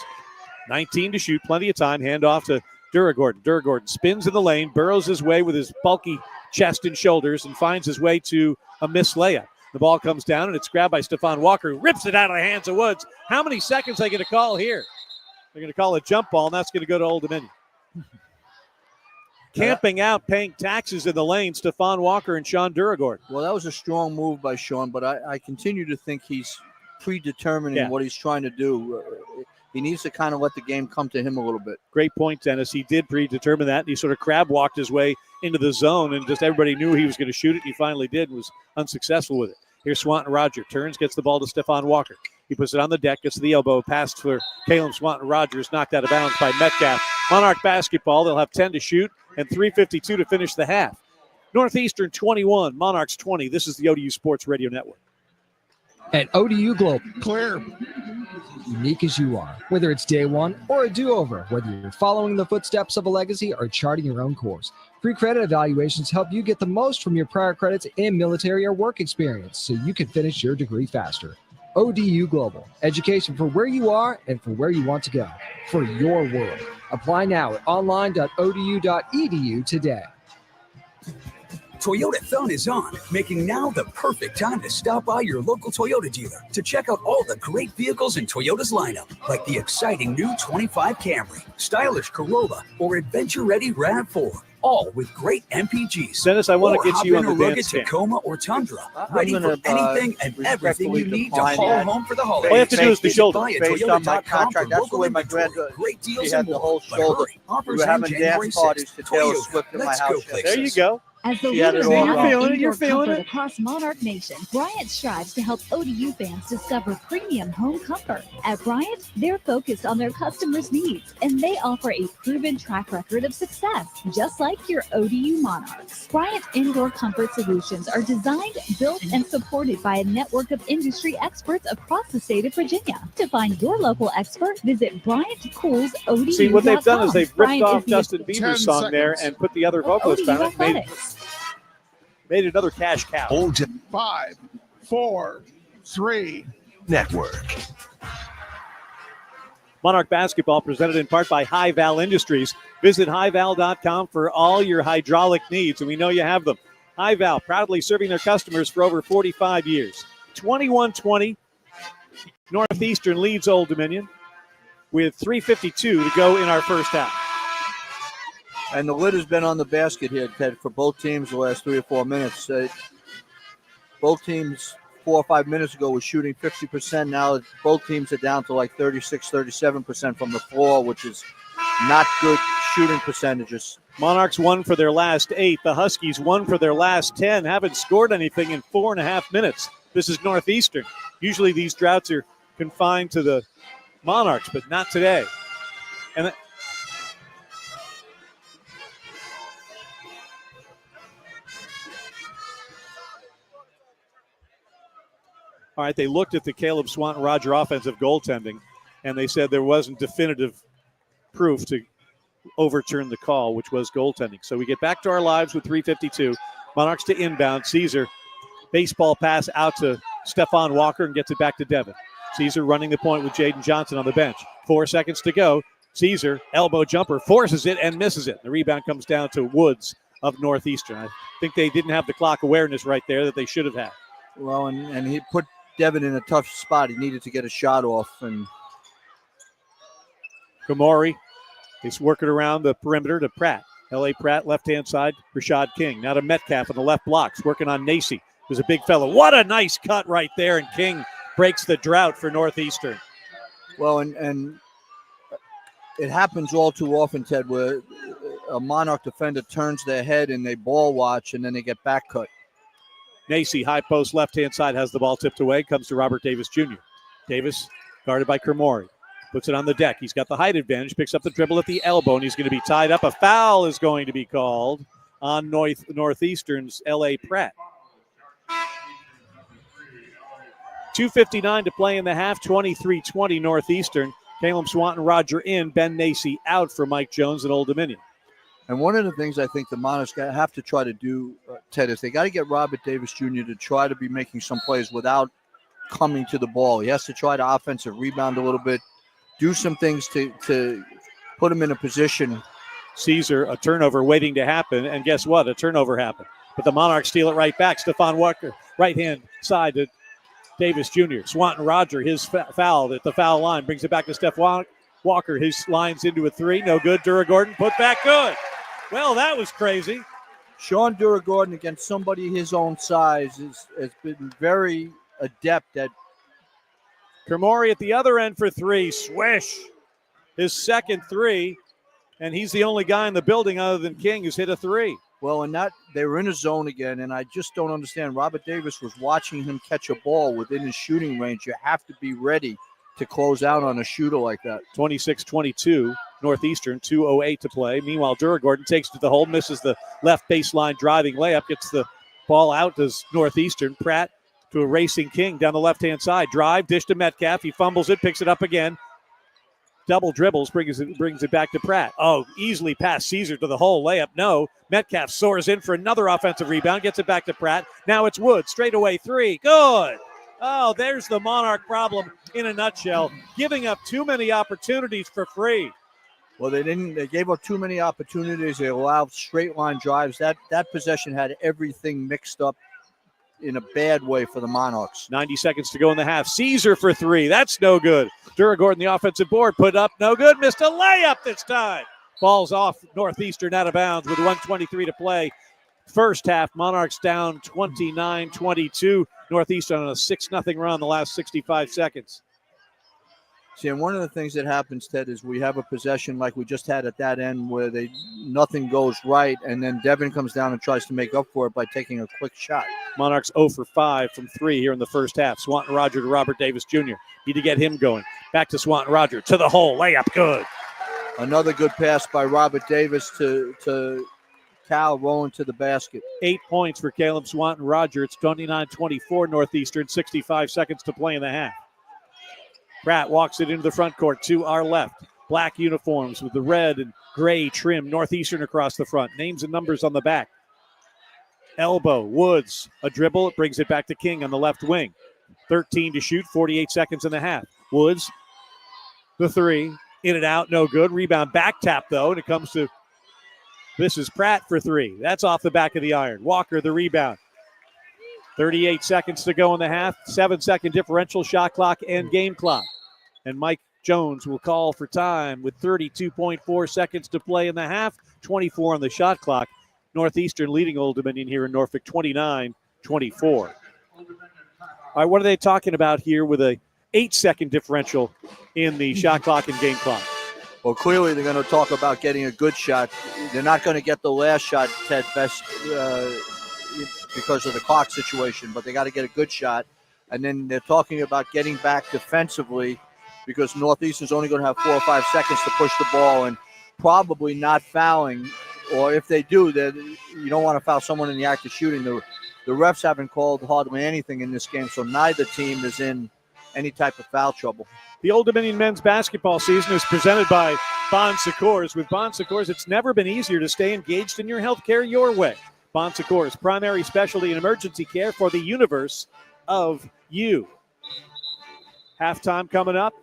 19 to shoot, plenty of time. Hand off to Duragordon. Duragordon spins in the lane, burrows his way with his bulky chest and shoulders, and finds his way to a missed layup. The ball comes down, and it's grabbed by Stephon Walker, who rips it out of the hands of Woods. How many seconds are they going to call here? They're going to call a jump ball, and that's going to go to Old Dominion. Camping out, paying taxes in the lane, Stephon Walker and Sean Duragordon. Well, that was a strong move by Sean, but I continue to think he's predetermining what he's trying to do. He needs to kind of let the game come to him a little bit. Great point, Dennis. He did predetermine that, and he sort of crab walked his way into the zone, and just everybody knew he was going to shoot it. He finally did and was unsuccessful with it. Here's Swanton Roger. Turns, gets the ball to Stephon Walker. He puts it on the deck, gets to the elbow, passed for Caleb Swanton Rogers, knocked out of bounds by Metcalf. Monarch basketball, they'll have 10 to shoot and 3:52 to finish the half. Northeastern 21, Monarchs 20. This is the ODU Sports Radio Network. At ODU Global, Clear. Unique as you are, whether it's day one or a do-over, whether you're following the footsteps of a legacy or charting your own course. Free credit evaluations help you get the most from your prior credits and military or work experience so you can finish your degree faster. ODU Global, education for where you are and for where you want to go, for your world. Apply now at online.odu.edu today. Toyota Thon is on, making now the perfect time to stop by your local Toyota dealer to check out all the great vehicles in Toyota's lineup, like the exciting new 25 Camry, stylish Corolla, or adventure-ready RAV4, all with great MPGs. Dennis, I want to get you on the dance cam. Tacoma or Tundra, ready for anything and everything you need to haul home for the holidays. All you have to do is the shoulder. Based on my contract, that's the way my granddaughter, she had the whole shoulder. We were having dance parties to Taylor Swift in my house. There you go. As the She had leader it all in wrong. indoor You're feeling comfort it. across Monarch Nation, Bryant strives to help ODU fans discover premium home comfort. At Bryant, they're focused on their customers' needs, and they offer a proven track record of success, just like your ODU Monarchs. Bryant Indoor Comfort Solutions are designed, built, and supported by a network of industry experts across the state of Virginia. To find your local expert, visit BryantCoolsODU.com. See, what they've done is they've ripped Bryant off is the Justin Bieber's song there and put the other vocalist ODU on it. Athletics. Made another cash cow. ODU 5, 4, 3. Network. Monarch basketball presented in part by High Val Industries. Visit highval.com for all your hydraulic needs, and we know you have them. High Val, proudly serving their customers for over 45 years. 21-20, Northeastern leads Old Dominion with 3:52 to go in our first half. And the lid has been on the basket here, Ted, for both teams the last 3 or 4 minutes. Both teams 4 or 5 minutes ago were shooting 50%. Now both teams are down to like 36, 37% from the floor, which is not good shooting percentages. Monarchs won for their last 8. The Huskies won for their last 10. Haven't scored anything in 4.5 minutes. This is Northeastern. Usually these droughts are confined to the Monarchs, but not today. And all right, they looked at the Caleb Swanton-Roger offensive goaltending, and they said there wasn't definitive proof to overturn the call, which was goaltending. So we get back to our lives with 3:52. Monarchs to inbound. Caesar, baseball pass out to Stephon Walker and gets it back to Devin. Caesar running the point with Jaden Johnson on the bench. 4 seconds to go. Caesar, elbow jumper, forces it and misses it. The rebound comes down to Woods of Northeastern. I think they didn't have the clock awareness right there that they should have had. Well, and he put Devin in a tough spot. He needed to get a shot off. And Kamori is working around the perimeter to Pratt. L.A. Pratt, left-hand side, Rashad King. Now to Metcalf on the left blocks, working on Nacy, who's a big fellow. What a nice cut right there, and King breaks the drought for Northeastern. Well, and it happens all too often, Ted, where a Monarch defender turns their head and they ball watch, and then they get back cut. Nacy, high post, left-hand side, has the ball tipped away, comes to Robert Davis Jr. Davis, guarded by Kermori, puts it on the deck. He's got the height advantage, picks up the dribble at the elbow, and he's going to be tied up. A foul is going to be called on Northeastern's L.A. Pratt. 2:59 to play in the half, 23-20 Northeastern. Caleb Swanton-Roger in, Ben Nacy out for Mike Jones and Old Dominion. And one of the things I think the Monarchs have to try to do, Ted, is they got to get Robert Davis Jr. to try to be making some plays without coming to the ball. He has to try to offensive rebound a little bit, do some things to put him in a position. Caesar, a turnover waiting to happen, and guess what? A turnover happened. But the Monarchs steal it right back. Stephon Walker, right-hand side to Davis Jr. Swanton-Roger, his foul at the foul line, brings it back to Stephon Walker. His lines into a 3, no good. Dura-Gordon, put back good. Well, that was crazy. Sean Dura-Gordon against somebody his own size has been very adept at. Kermori at the other end for 3. Swish. His second 3, and he's the only guy in the building other than King who's hit a 3. Well, and that they were in a zone again, and I just don't understand. Robert Davis was watching him catch a ball within his shooting range. You have to be ready to close out on a shooter like that. 26-22. Northeastern, 2:08 to play. Meanwhile, Dura-Gordon takes to the hole, misses the left baseline driving layup, gets the ball out to Northeastern. Pratt to a racing King down the left-hand side. Drive, dish to Metcalf. He fumbles it, picks it up again. Double dribbles, brings it back to Pratt. Oh, easily past Caesar to the hole. Layup, no. Metcalf soars in for another offensive rebound, gets it back to Pratt. Now it's Wood, straight away 3. Good. Oh, there's the Monarch problem in a nutshell. Giving up too many opportunities for free. Well, they didn't. They gave up too many opportunities. They allowed straight line drives. That possession had everything mixed up in a bad way for the Monarchs. 90 seconds to go in the half. Caesar for 3. That's no good. Dura-Gordon, the offensive board, put up, no good. Missed a layup this time. Ball's off Northeastern out of bounds with 1:23 to play. First half, Monarchs down 29-22. Northeastern on a 6-0 run the last 65 seconds. See, and one of the things that happens, Ted, is we have a possession like we just had at that end where nothing goes right, and then Devin comes down and tries to make up for it by taking a quick shot. Monarchs 0 for 5 from 3 here in the first half. Swanton Roger to Robert Davis Jr. Need to get him going. Back to Swanton Roger to the hole. Layup good. Another good pass by Robert Davis to Cal rolling to the basket. 8 points for Caleb Swanton Roger. It's 29-24 Northeastern. 65 seconds to play in the half. Pratt walks it into the front court to our left. Black uniforms with the red and gray trim. Northeastern across the front. Names and numbers on the back. Elbow, Woods, a dribble. It brings it back to King on the left wing. 13 to shoot, 48 seconds in the half. Woods, the three, in and out, no good. Rebound back tap, though, and it comes to, this is Pratt for three. That's off the back of the iron. Walker, the rebound. 38 seconds to go in the half. 7-second differential, shot clock and game clock. And Mike Jones will call for time with 32.4 seconds to play in the half. 24 on the shot clock. Northeastern leading Old Dominion here in Norfolk, 29-24. All right, what are they talking about here with a 8-second differential in the shot clock and game clock? Well, clearly they're going to talk about getting a good shot. They're not going to get the last shot, Ted, best because of the clock situation, but they got to get a good shot. And then they're talking about getting back defensively because Northeastern's only going to have 4 or 5 seconds to push the ball and probably not fouling. Or if they do, then you don't want to foul someone in the act of shooting. The refs haven't called hardly anything in this game, so neither team is in any type of foul trouble. The Old Dominion men's basketball season is presented by Bon Secours. With Bon Secours, it's never been easier to stay engaged in your health care your way. Bon Secours, primary specialty in emergency care for the universe of you. Halftime coming up.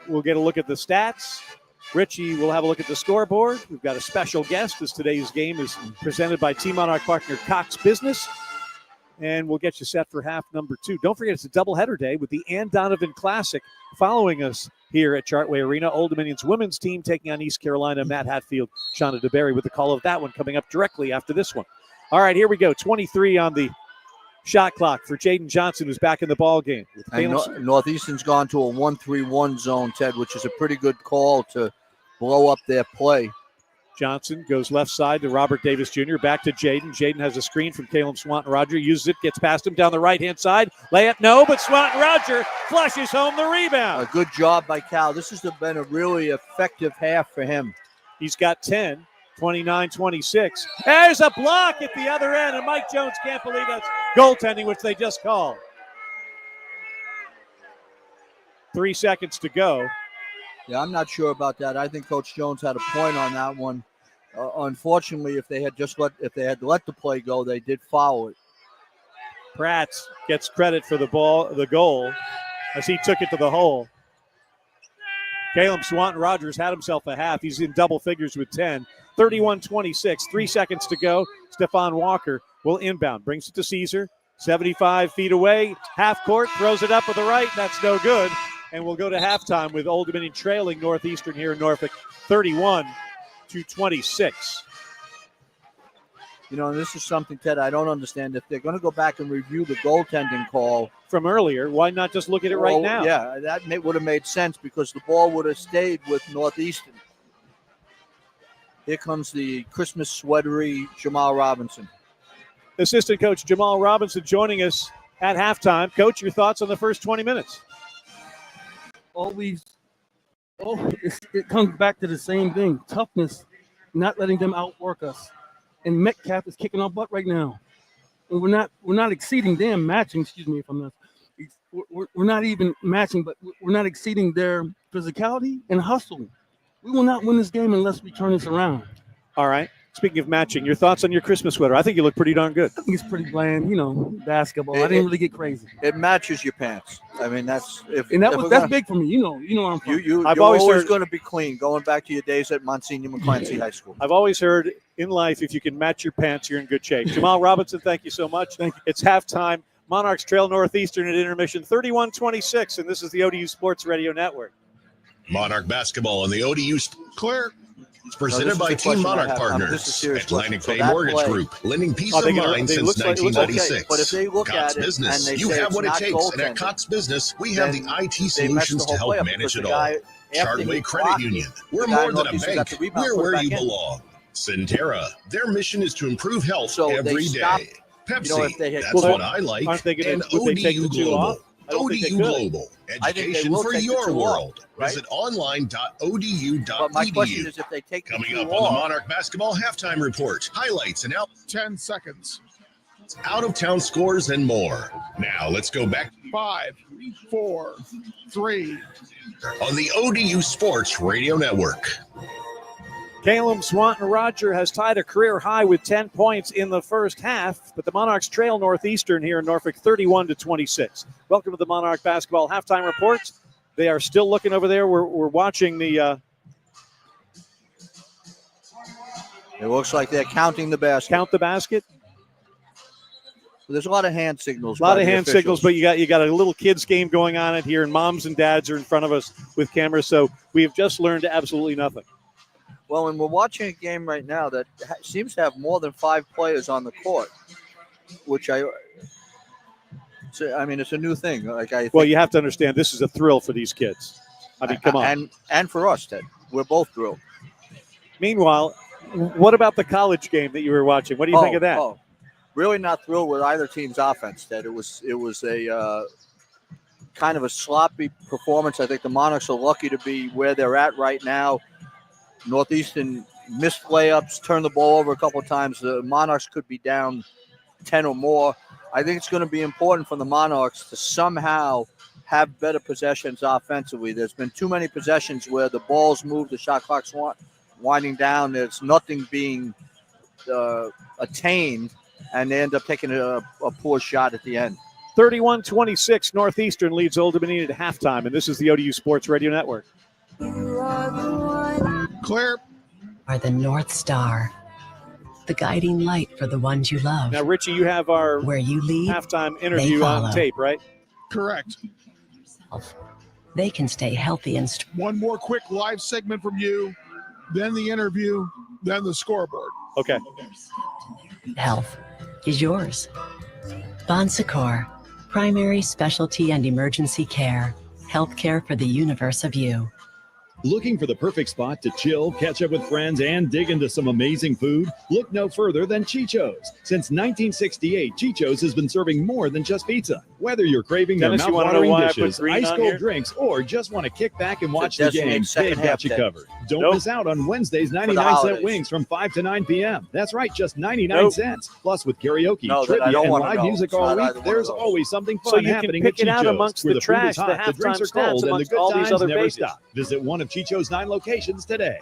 We'll get a look at the stats. Richie will have a look at the scoreboard. We've got a special guest as today's game is presented by Team Monarch partner Cox Business. And we'll get you set for half number 2. Don't forget, it's a doubleheader day with the Ann Donovan Classic following us here at Chartway Arena. Old Dominion's women's team taking on East Carolina. Matt Hatfield, Shauna DeBerry with the call of that one coming up directly after this one. All right, here we go. 23 on the shot clock for Jaden Johnson, who's back in the ball game. Northeastern's gone to a 1-3-1 zone, Ted, which is a pretty good call to blow up their play. Johnson goes left side to Robert Davis Jr. Back to Jaden. Jaden has a screen from Caleb Swanton Roger. Uses it, gets past him down the right-hand side. Layup, no, but Swanton Roger flushes home the rebound. A good job by Cal. This has been a really effective half for him. He's got 10, 29-26. There's a block at the other end, and Mike Jones can't believe that's goaltending, which they just called. 3 seconds to go. Yeah, I'm not sure about that. I think Coach Jones had a point on that one. Unfortunately, if they had let the play go, they did foul it. Pratt gets credit for the goal, as he took it to the hole. Caleb Swanton Rogers had himself a half. He's in double figures with 10. 31-26, 3 seconds to go. Stephon Walker will inbound, brings it to Caesar. 75 feet away, half court, throws it up with the right. That's no good. And we'll go to halftime with Old Dominion trailing Northeastern here in Norfolk, 31-26. You know, this is something, Ted, I don't understand. If they're going to go back and review the goaltending call from earlier, why not just look at it right now? Yeah, that would have made sense because the ball would have stayed with Northeastern. Here comes the Christmas sweatery Jamal Robinson. Assistant coach Jamal Robinson joining us at halftime. Coach, your thoughts on the first 20 minutes? It comes back to the same thing. Toughness, not letting them outwork us. And Metcalf is kicking our butt right now. And we're not exceeding them, matching, excuse me if I'm not. We're not even matching, but we're not exceeding their physicality and hustle. We will not win this game unless we turn this around. All right. Speaking of matching, your thoughts on your Christmas sweater? I think you look pretty darn good. I think it's pretty bland, basketball. I didn't really get crazy. It matches your pants. I mean, that's big for me. You know where I'm from. You're always going to be clean. Going back to your days at Monsignor McClancy High School. I've always heard in life, if you can match your pants, you're in good shape. Jamal Robinson, thank you so much. Thank you. It's halftime. Monarchs trail Northeastern at intermission, 31-26, and this is the ODU Sports Radio Network. Monarch basketball on the ODU. Clear. It's presented by Team Monarch Partners, Atlantic Bay Mortgage Group, lending peace of mind since 1996. But if they look Cox at it Business, and they you say have it's what it not takes, and at goaltending, Cox Business, we have the IT they messed solutions the to whole help play up manage because it the all. guy, after he Chartway Credit blocked Union, it, we're the guy more in than a Northeastern got bank. the rebound, We're put it where back you in. belong. Centera, their mission is to improve health So they every stopped, day. Pepsi, you know, if they had that's closed- what I like. Aren't they gonna- And would they take ODU the two Global. off? I don't think they ODU could. Global. I think they Education will for take the your two world. off, right? Visit online.odu.edu. But my question is, if they take the Coming two up on the off, Monarch Basketball Halftime Report, highlights and 10 seconds. out-of-town scores and more. Now let's go back 5, 4, 3. on the ODU Sports Radio Network. Caleb Swanton-Roger has tied a career high with 10 points in the first half, but the Monarchs trail Northeastern here in Norfolk 31-26. Welcome to the Monarch Basketball Halftime Report. They are still looking over there. We're watching the... it looks like they're counting the basket. Count the basket. There's a lot of hand signals. A lot by of the hand officials. signals, but you got a little kids game going on here, and moms and dads are in front of us with cameras, so we have just learned absolutely nothing. Well, and we're watching a game right now that seems to have more than 5 players on the court, which I mean, it's a new thing. Like I think, Well, you have to understand, this is a thrill for these kids. I mean, come on. And for us, Ted, we're both thrilled. Meanwhile, what about the college game that you were watching? What do you think of that? Oh, really not thrilled with either team's offense. Ted, it was a kind of a sloppy performance. I think the Monarchs are lucky to be where they're at right now. Northeastern missed layups, turned the ball over a couple of times. The Monarchs could be down 10 or more. I think it's going to be important for the Monarchs to somehow have better possessions offensively. There's been too many possessions where the ball's moved, the shot clock's winding down. There's nothing being attained, and they end up taking a poor shot at the end. 31-26, Northeastern leads Old Dominion at halftime, and this is the ODU Sports Radio Network. Clear. Are the North Star, the guiding light for the ones you love. Now, Richie, you have our Where you lead, halftime interview on tape, right? Correct. they can stay healthy and One more quick live segment from you, then the interview, then the scoreboard. Okay. health is yours. Bon Secours, primary specialty and emergency care. Healthcare for the universe of you. Looking for the perfect spot to chill, catch up with friends, and dig into some amazing food? Look no further than Chicho's. Since 1968, Chicho's has been serving more than just pizza. Whether you're craving their Dennis, you wanna know mouth-watering why I put dishes, green on ice-cold here? drinks, or just want to kick back and watch the designated game, second they've half got you day. covered. Don't Nope. miss out on Wednesday's the 99-cent holidays. wings from 5 to 9 p.m. That's right, just 99 Nope. cents. Plus, with karaoke, No, then I trivia, don't and wanna live know. music It's all not week, either one of there's those. always something So fun you can happening pick at it out Chicho's, amongst where the the food trash, is the hot, the drinks halftime are stats cold, and the amongst good all these times other never bases. stop. Visit one of Chicho's 9 locations today.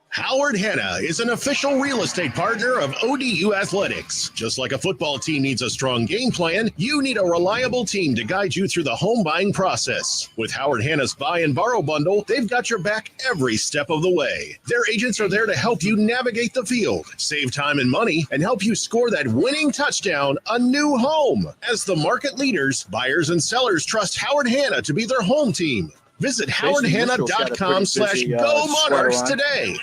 Howard Hanna is an official real estate partner of ODU Athletics. Just like a football team needs a strong game plan, you need a reliable team to guide you through the home buying process. With Howard Hanna's Buy and Borrow Bundle, they've got your back every step of the way. Their agents are there to help you navigate the field, save time and money, and help you score that winning touchdown, a new home. As the market leaders, buyers and sellers trust Howard Hanna to be their home team. Visit howardhanna.com/go Monarchs today.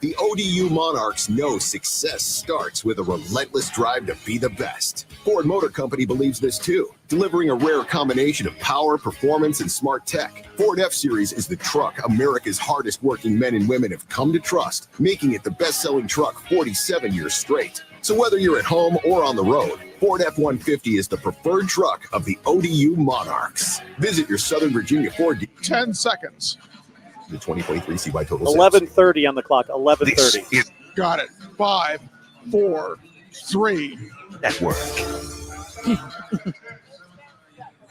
The ODU Monarchs know success starts with a relentless drive to be the best. Ford Motor Company believes this too, delivering a rare combination of power, performance, and smart tech. Ford F-Series is the truck America's hardest working men and women have come to trust, making it the best-selling truck 47 years straight. So whether you're at home or on the road, Ford F-150 is the preferred truck of the ODU Monarchs. Visit your Southern Virginia Ford dealer. 10 seconds. The 2023 CY total 11:30 on the clock. 11:30. Got it. 5, 4, 3. Network.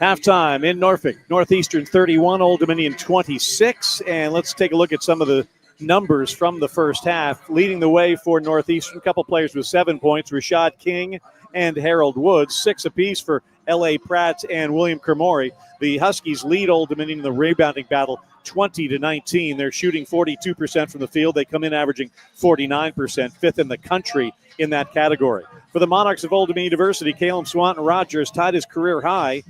Halftime in Norfolk. Northeastern 31, Old Dominion 26. And let's take a look at some of the numbers from the first half. Leading the way for Northeastern, a couple players with 7 points, Rashad King and Harold Woods, 6 apiece for L.A. Pratt and William Kermori. The Huskies lead Old Dominion in the rebounding battle 20-19. They're shooting 42% from the field. They come in averaging 49%, fifth in the country in that category. For the Monarchs of Old Dominion University, Caleb Swanton-Rogers tied his career high,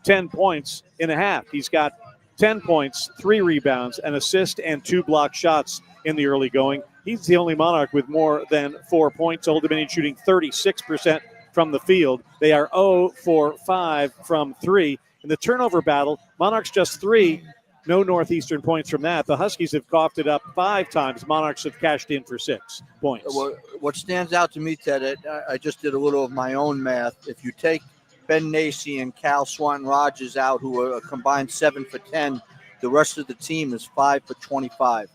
10 points in a half. He's got 10 points, 3 rebounds, an assist, and 2 blocked shots in the early going. He's the only Monarch with more than 4 points. Old Dominion shooting 36% from the field. They are 0 for 5 from 3. In the turnover battle, Monarchs just 3. No Northeastern points from that. The Huskies have coughed it up 5 times. Monarchs have cashed in for 6 points. What stands out to me, Ted, I just did a little of my own math. If you take Ben Nacy and Cal Swanton-Rogers out, who are a combined 7 for 10, the rest of the team is 5 for 25.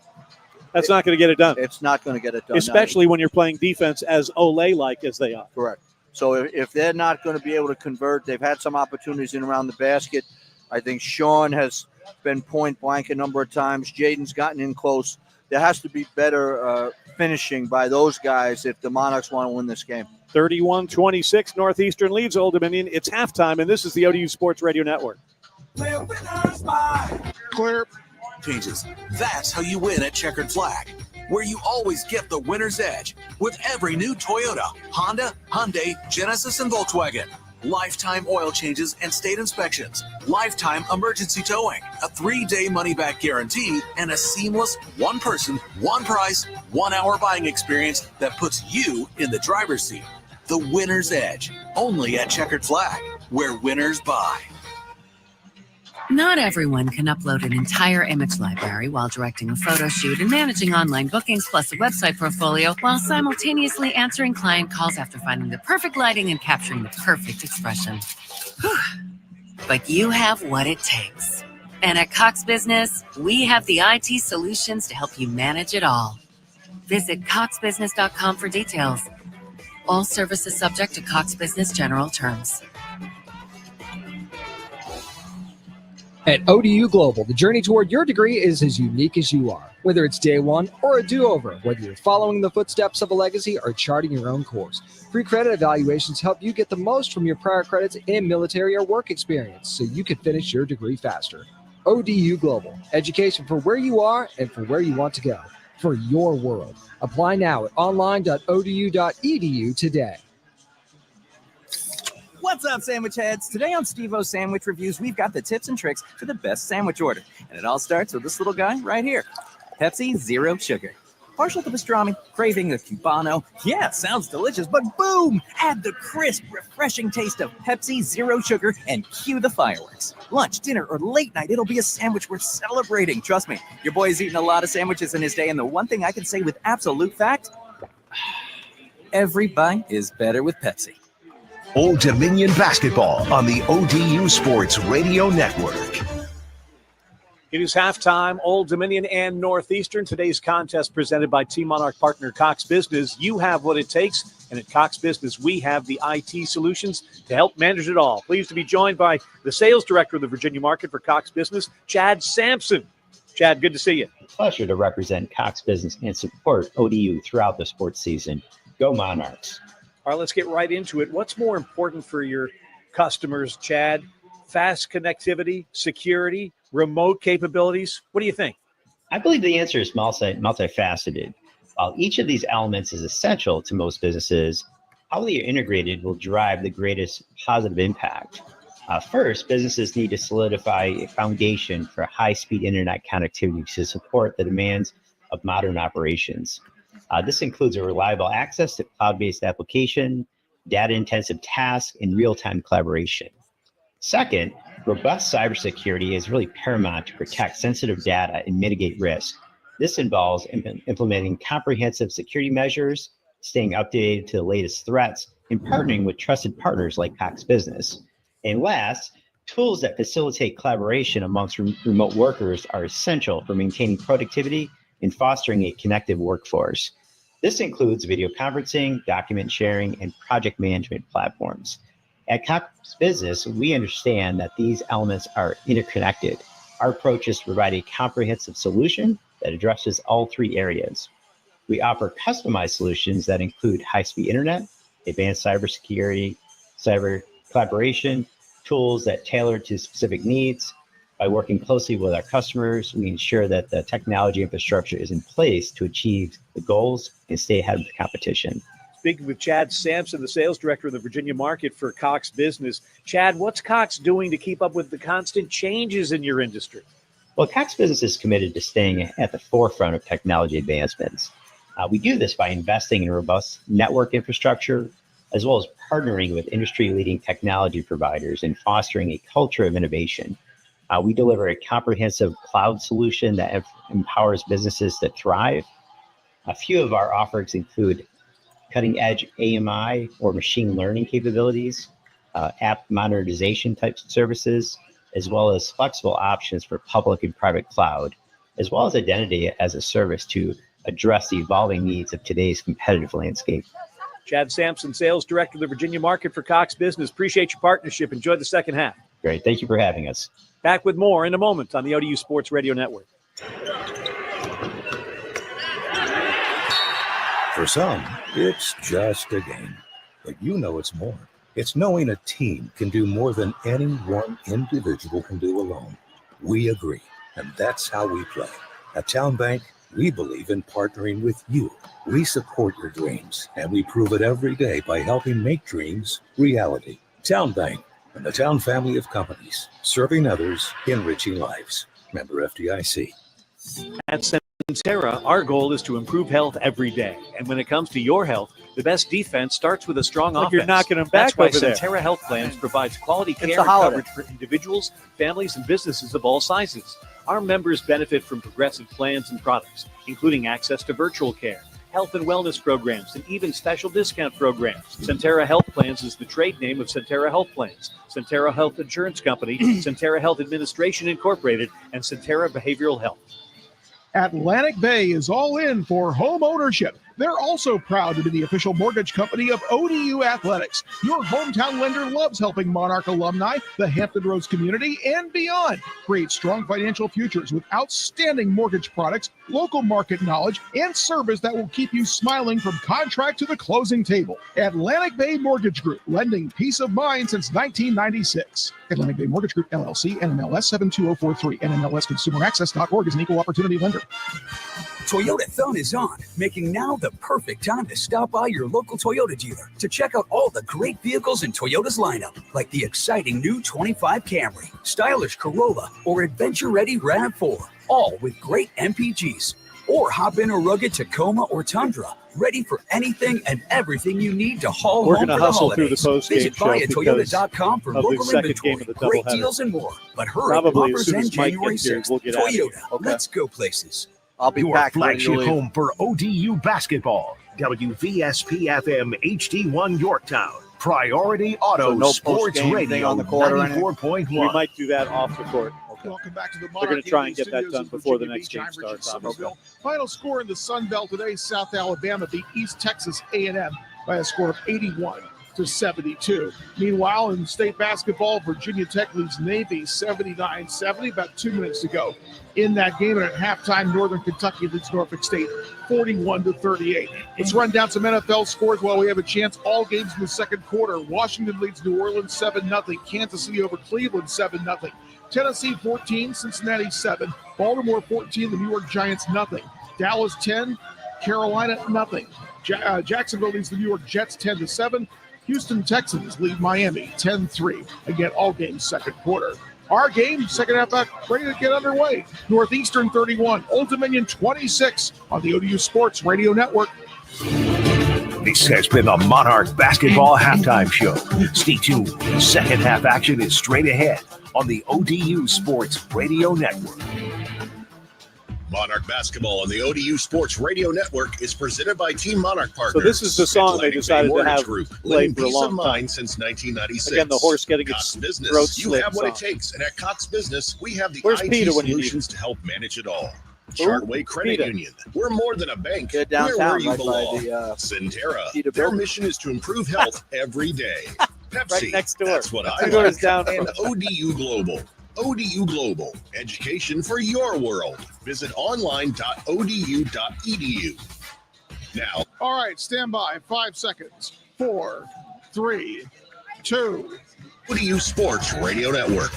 That's not going to get it done. It's not going to get it done. Especially when you're playing defense as Ole-like as they are. Correct. So if they're not going to be able to convert, they've had some opportunities in around the basket. I think Sean has been point blank a number of times. Jaden's gotten in close. There has to be better finishing by those guys if the Monarchs want to win this game. 31-26, Northeastern leads Old Dominion. It's halftime, and this is the ODU Sports Radio Network. Clear. Changes. That's how you win at Checkered Flag, where you always get the winner's edge with every new Toyota, Honda, Hyundai, Genesis, and Volkswagen. Lifetime oil changes and state inspections, lifetime emergency towing, a 3-day money-back guarantee, and a seamless one-person, one-price, 1-hour buying experience that puts you in the driver's seat. The winner's edge, only at Checkered Flag, where winners buy. Not everyone can upload an entire image library while directing a photo shoot and managing online bookings plus a website portfolio while simultaneously answering client calls after finding the perfect lighting and capturing the perfect expression. Whew. But you have what it takes. And at Cox Business, we have the IT solutions to help you manage it all. Visit coxbusiness.com for details. All services subject to Cox Business general terms. At ODU Global, the journey toward your degree is as unique as you are. Whether it's day one or a do-over, whether you're following the footsteps of a legacy or charting your own course, free credit evaluations help you get the most from your prior credits and military or work experience so you can finish your degree faster. ODU Global, education for where you are and for where you want to go, for your world. Apply now at online.odu.edu today. What's up, sandwich heads? Today on Steve-O's Sandwich Reviews, we've got the tips and tricks for the best sandwich order. And it all starts with this little guy right here. Pepsi Zero Sugar. Partial to pastrami, craving a Cubano. Yeah, sounds delicious, but boom! Add the crisp, refreshing taste of Pepsi Zero Sugar and cue the fireworks. Lunch, dinner, or late night, it'll be a sandwich worth celebrating. Trust me, your boy's eaten a lot of sandwiches in his day, and the one thing I can say with absolute fact, every bite is better with Pepsi. Old Dominion basketball on the ODU Sports Radio Network. It is halftime, Old Dominion and Northeastern. Today's contest presented by Team Monarch partner Cox Business. You have what it takes, and at Cox Business, we have the IT solutions to help manage it all. Pleased to be joined by the sales director of the Virginia market for Cox Business, Chad Sampson. Chad, good to see you. Pleasure to represent Cox Business and support ODU throughout the sports season. Go Monarchs. All right, let's get right into it. What's more important for your customers, Chad? Fast connectivity, security, remote capabilities? What do you think? I believe the answer is multifaceted. While each of these elements is essential to most businesses, how they are integrated will drive the greatest positive impact. First, businesses need to solidify a foundation for high-speed internet connectivity to support the demands of modern operations. This includes a reliable access to cloud-based application, data-intensive tasks, and real-time collaboration. Second, robust cybersecurity is really paramount to protect sensitive data and mitigate risk. This involves implementing comprehensive security measures, staying updated to the latest threats, and partnering with trusted partners like Cox Business. And last, tools that facilitate collaboration amongst remote workers are essential for maintaining productivity and fostering a connected workforce. This includes video conferencing, document sharing, and project management platforms. At Cox Business, we understand that these elements are interconnected. Our approach is to provide a comprehensive solution that addresses all three areas. We offer customized solutions that include high-speed internet, advanced cybersecurity, cyber collaboration, tools that tailor to specific needs. By working closely with our customers, we ensure that the technology infrastructure is in place to achieve the goals and stay ahead of the competition. Speaking with Chad Sampson, the sales director of the Virginia market for Cox Business. Chad, what's Cox doing to keep up with the constant changes in your industry? Well, Cox Business is committed to staying at the forefront of technology advancements. We do this by investing in robust network infrastructure, as well as partnering with industry-leading technology providers and fostering a culture of innovation. We deliver a comprehensive cloud solution that empowers businesses to thrive. A few of our offerings include cutting-edge AMI or machine learning capabilities, app modernization types of services, as well as flexible options for public and private cloud, as well as identity as a service to address the evolving needs of today's competitive landscape. Chad Sampson, Sales Director of the Virginia Market for Cox Business. Appreciate your partnership. Enjoy the second half. Great. Thank you for having us. Back with more in a moment on the ODU Sports Radio Network. For some, it's just a game. But you know it's more. It's knowing a team can do more than any one individual can do alone. We agree, and that's how we play. At Town Bank, we believe in partnering with you. We support your dreams, and we prove it every day by helping make dreams reality. Town Bank and the Town family of companies, serving others, enriching lives. Member FDIC. At Centera, our goal is to improve health every day. And when it comes to your health, the best defense starts with a strong offense. You're knocking them back. That's why over Centera there. Health Plans provides quality care and coverage for individuals, families, and businesses of all sizes. Our members benefit from progressive plans and products, including access to virtual care, health and wellness programs, and even special discount programs. Centera Health Plans is the trade name of Centera Health Plans, Centera Health Insurance Company, Centera Health Administration Incorporated, and Centera Behavioral Health. Atlantic Bay is all in for home ownership. They're also proud to be the official mortgage company of ODU Athletics. Your hometown lender loves helping Monarch alumni, the Hampton Roads community, and beyond. Create strong financial futures with outstanding mortgage products, local market knowledge, and service that will keep you smiling from contract to the closing table. Atlantic Bay Mortgage Group, lending peace of mind since 1996. Atlantic Bay Mortgage Group, LLC, NMLS 72043, NMLSConsumerAccess.org is an equal opportunity lender. Toyotathon is on, making now the perfect time to stop by your local Toyota dealer to check out all the great vehicles in Toyota's lineup, like the exciting new 25 Camry, stylish Corolla, or adventure-ready RAV4, all with great MPGs. Or hop in a rugged Tacoma or Tundra, ready for anything and everything you need to haul We're home going for to the hustle through the holidays. post-game Visit show because buyatoyota.com for of the local second inventory, game of the great doubleheader. deals, and more. But hurry, Probably as offers soon as end Mike January gets here, 6th. we'll get out of here. Toyota, Okay. let's go places. I'll be Your back. flagship home for ODU basketball. WVSP FM HD1 Yorktown. Priority Auto So no Sports post-game Radio thing on the court or anything? 94.1. We might do that off the court. Welcome back to the We're going to try and get that done before the next game Virginia starts. Beach, Somerville. Final score in the Sun Belt today: South Alabama beat East Texas A&M by a score of 81-72. Meanwhile, in state basketball, Virginia Tech leads Navy 79-70. About 2 minutes to go in that game, and at halftime, Northern Kentucky leads Norfolk State 41-38. Let's run down some NFL scores while we have a chance. All games in the second quarter. Washington leads New Orleans 7-0. Kansas City over Cleveland 7-0. Tennessee 14, Cincinnati 7. Baltimore 14, the New York Giants nothing. Dallas 10, Carolina nothing. Jacksonville leads the New York Jets 10-7. Houston Texans lead Miami 10-3. Again, all games second quarter. Our game, second half ready to get underway. Northeastern 31, Old Dominion 26 on the ODU Sports Radio Network. This has been the Monarch Basketball Halftime Show. Stay tuned. Second half action is straight ahead on the ODU Sports Radio Network. Monarch Basketball on the ODU Sports Radio Network is presented by Team Monarch Partners. So this is the song they decided to have Group, played for a peace long of mind time. since 1996. Again, the horse getting Cox its Business. throat You slit have what it song. takes, and at Cox Business, we have the Where's IT Peter when you need solutions to help manage it all. Who? Chartway Credit Peter. Union. We're more than a bank. Good We're downtown, where you right by belong. the, Centera. Peter Their building. mission is to improve health every day. Pepsi. Right next door. That's what I Two doors like. down. And ODU Global. ODU Global. Education for your world. Visit online.odu.edu. Now, All right, stand by. 5 seconds. 4, 3, 2. ODU Sports Radio Network.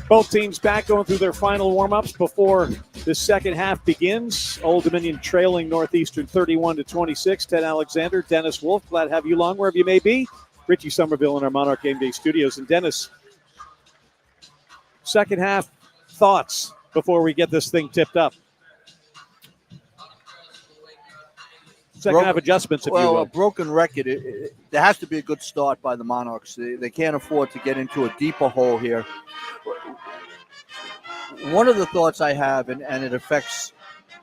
Both teams back going through their final warm-ups before the second half begins. Old Dominion trailing Northeastern 31-26. Ted Alexander, Dennis Wolf, glad to have you along wherever you may be. Richie Somerville in our Monarch Game Day studios. And Dennis, second half thoughts before we get this thing tipped up. Second half adjustments, if you will. A broken record. There has to be a good start by the Monarchs. They can't afford to get into a deeper hole here. One of the thoughts I have, and it affects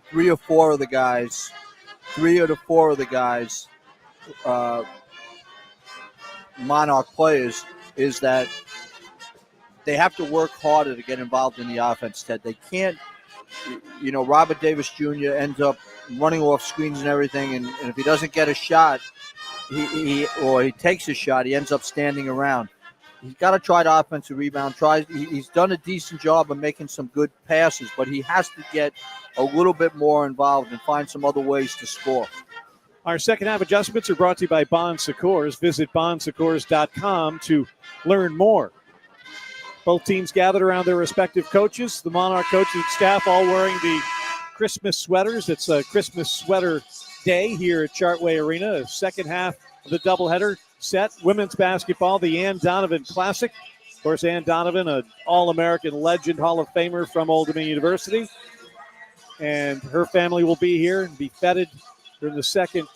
3 or 4 of the guys, Monarch players, is that they have to work harder to get involved in the offense, Ted. They can't, Robert Davis Jr. ends up running off screens and everything, and if he doesn't get a shot, he takes a shot, he ends up standing around. He's got to try the offensive rebound. He's done a decent job of making some good passes, but he has to get a little bit more involved and find some other ways to score. Our second half adjustments are brought to you by Bon Secours. Visit bonsecours.com to learn more. Both teams gathered around their respective coaches. The Monarch coaching staff all wearing the Christmas sweaters. It's a Christmas sweater day here at Chartway Arena. A second half of the doubleheader set. Women's basketball, the Ann Donovan Classic. Of course, Ann Donovan, an All-American legend, Hall of Famer from Old Dominion University. And her family will be here and be feted during the second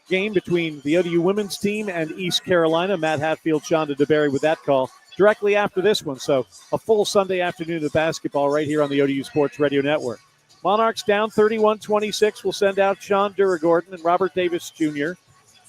game between the ODU women's team and East Carolina. Matt Hatfield, Shonda DeBerry with that call directly after this one. So a full Sunday afternoon of basketball right here on the ODU Sports Radio Network. Monarchs down 31-26. We'll send out Sean Duragordon and Robert Davis Jr.,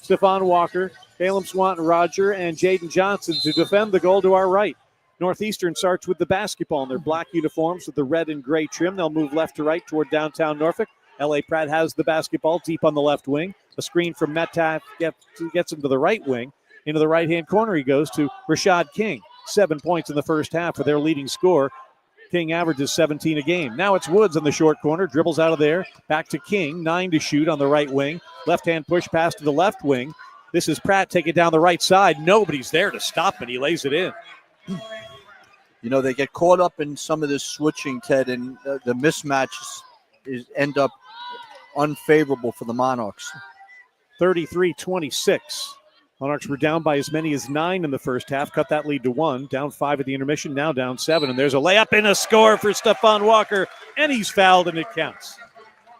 Stephon Walker, Caleb Swanton-Roger, and Jaden Johnson to defend the goal to our right. Northeastern starts with the basketball in their black uniforms with the red and gray trim. They'll move left to right toward downtown Norfolk. L.A. Pratt has the basketball deep on the left wing. A screen from Metcalf gets him to the right wing. Into the right-hand corner he goes to Rashad King. 7 points in the first half for their leading scorer. King averages 17 a game. Now it's Woods in the short corner. Dribbles out of there. Back to King. 9 to shoot on the right wing. Left-hand push pass to the left wing. This is Pratt taking it down the right side. Nobody's there to stop it. He lays it in. They get caught up in some of this switching, Ted, and the mismatches end up unfavorable for the Monarchs. 33-26. Monarchs were down by as many as 9 in the first half. Cut that lead to 1. Down 5 at the intermission. Now down 7. And there's a layup and a score for Stephon Walker. And he's fouled, and it counts.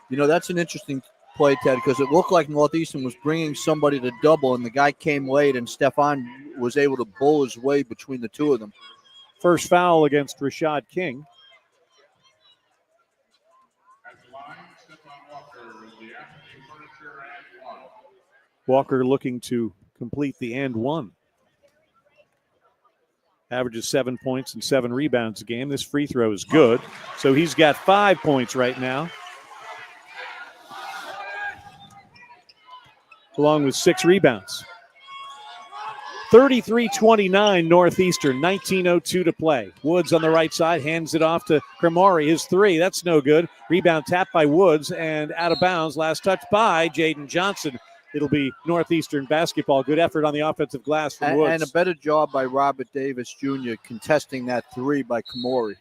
That's an interesting play, Ted, because it looked like Northeastern was bringing somebody to double, and the guy came late, and Stephon was able to bull his way between the two of them. First foul against Rashad King. Walker looking to complete the and one. Averages 7 points and 7 rebounds a game. This free throw is good. So he's got 5 points right now, along with 6 rebounds. 33-29 Northeastern, 19:02 to play. Woods on the right side, hands it off to Cremori. His 3, that's no good. Rebound tapped by Woods and out of bounds. Last touch by Jaden Johnson. It'll be Northeastern basketball. Good effort on the offensive glass from Woods. And a better job by Robert Davis Jr. contesting that 3 by Cremori.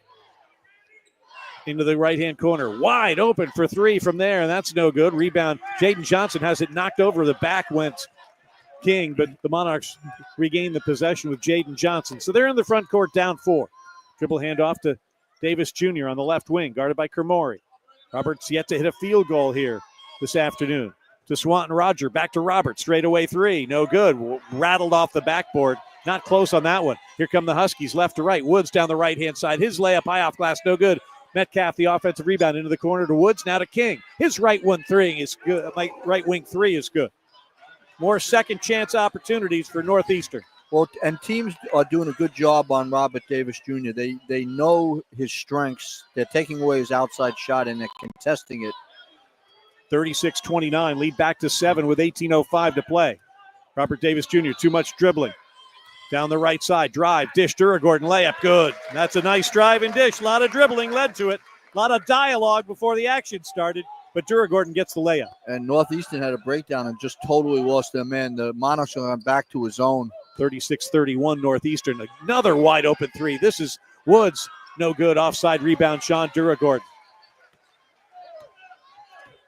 Into the right-hand corner. Wide open for 3 from there, and that's no good. Rebound. Jaden Johnson has it knocked over. The back went King, but the Monarchs regain the possession with Jaden Johnson. So they're in the front court down 4. Dribble handoff to Davis Jr. on the left wing, guarded by Cremori. Roberts yet to hit a field goal here this afternoon. To Swanton-Roger, back to Roberts. Straightaway 3, no good. Rattled off the backboard. Not close on that one. Here come the Huskies left to right. Woods down the right-hand side. His layup high off glass, no good. Metcalf, the offensive rebound into the corner to Woods. Now to King. His right wing 3 is good. Right wing 3 is good. More second chance opportunities for Northeastern. Well, and teams are doing a good job on Robert Davis Jr. They know his strengths. They're taking away his outside shot and they're contesting it. 36-29, lead back to 7 with 18:05 to play. Robert Davis Jr., too much dribbling. Down the right side, drive, dish, Duragordon, layup, good. That's a nice drive and dish. A lot of dribbling led to it. A lot of dialogue before the action started, but Duragordon gets the layup. And Northeastern had a breakdown and just totally lost their man. The Monarchs are back to his own. 36-31 Northeastern. Another wide open 3. This is Woods. No good. Offside rebound, Sean Duragordon.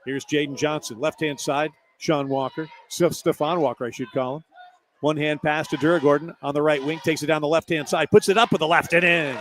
Here's Jaden Johnson, left-hand side. Sean Walker, Stephon Walker, I should call him. One-hand pass to Duragordon on the right wing, takes it down the left-hand side, puts it up with the left and in.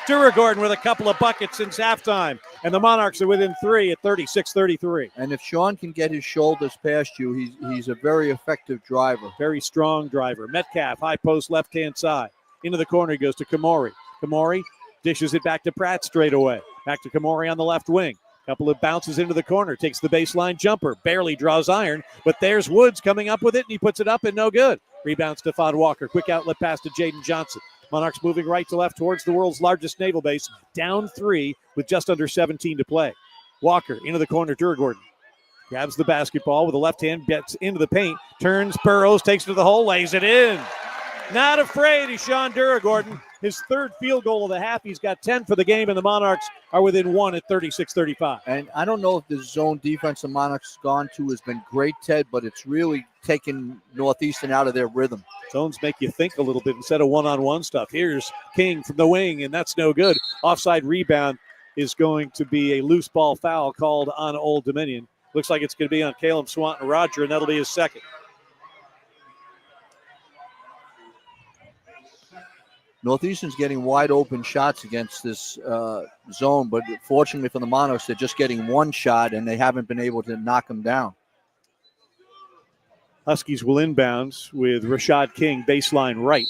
Duragordon with a couple of buckets since halftime. And the Monarchs are within 3 at 36-33. And if Sean can get his shoulders past you, he's a very effective driver. Very strong driver. Metcalf, high post, left-hand side. Into the corner, he goes to Kamori. Kamori dishes it back to Pratt straight away. Back to Kamori on the left wing. Couple of bounces into the corner. Takes the baseline jumper. Barely draws iron, but there's Woods coming up with it, and he puts it up and no good. Rebound, Stephon Walker. Quick outlet pass to Jaden Johnson. Monarchs moving right to left towards the world's largest naval base. Down 3 with just under 17 to play. Walker into the corner. Duragordon grabs the basketball with the left hand, gets into the paint, turns, burrows, takes it to the hole, lays it in. Not afraid is Sean Duragordon. His third field goal of the half. He's got 10 for the game, and the Monarchs are within 1 at 36-35. And I don't know if the zone defense the Monarchs gone to has been great, Ted, but it's really taken Northeastern out of their rhythm. Zones make you think a little bit instead of one-on-one stuff. Here's King from the wing, and that's no good. Offside rebound is going to be a loose ball foul called on Old Dominion. Looks like it's going to be on Caleb Swanton-Roger, and that'll be his second. Northeastern's getting wide open shots against this zone, but fortunately for the Monarchs, they're just getting one shot, and they haven't been able to knock them down. Huskies will inbounds with Rashad King, baseline right.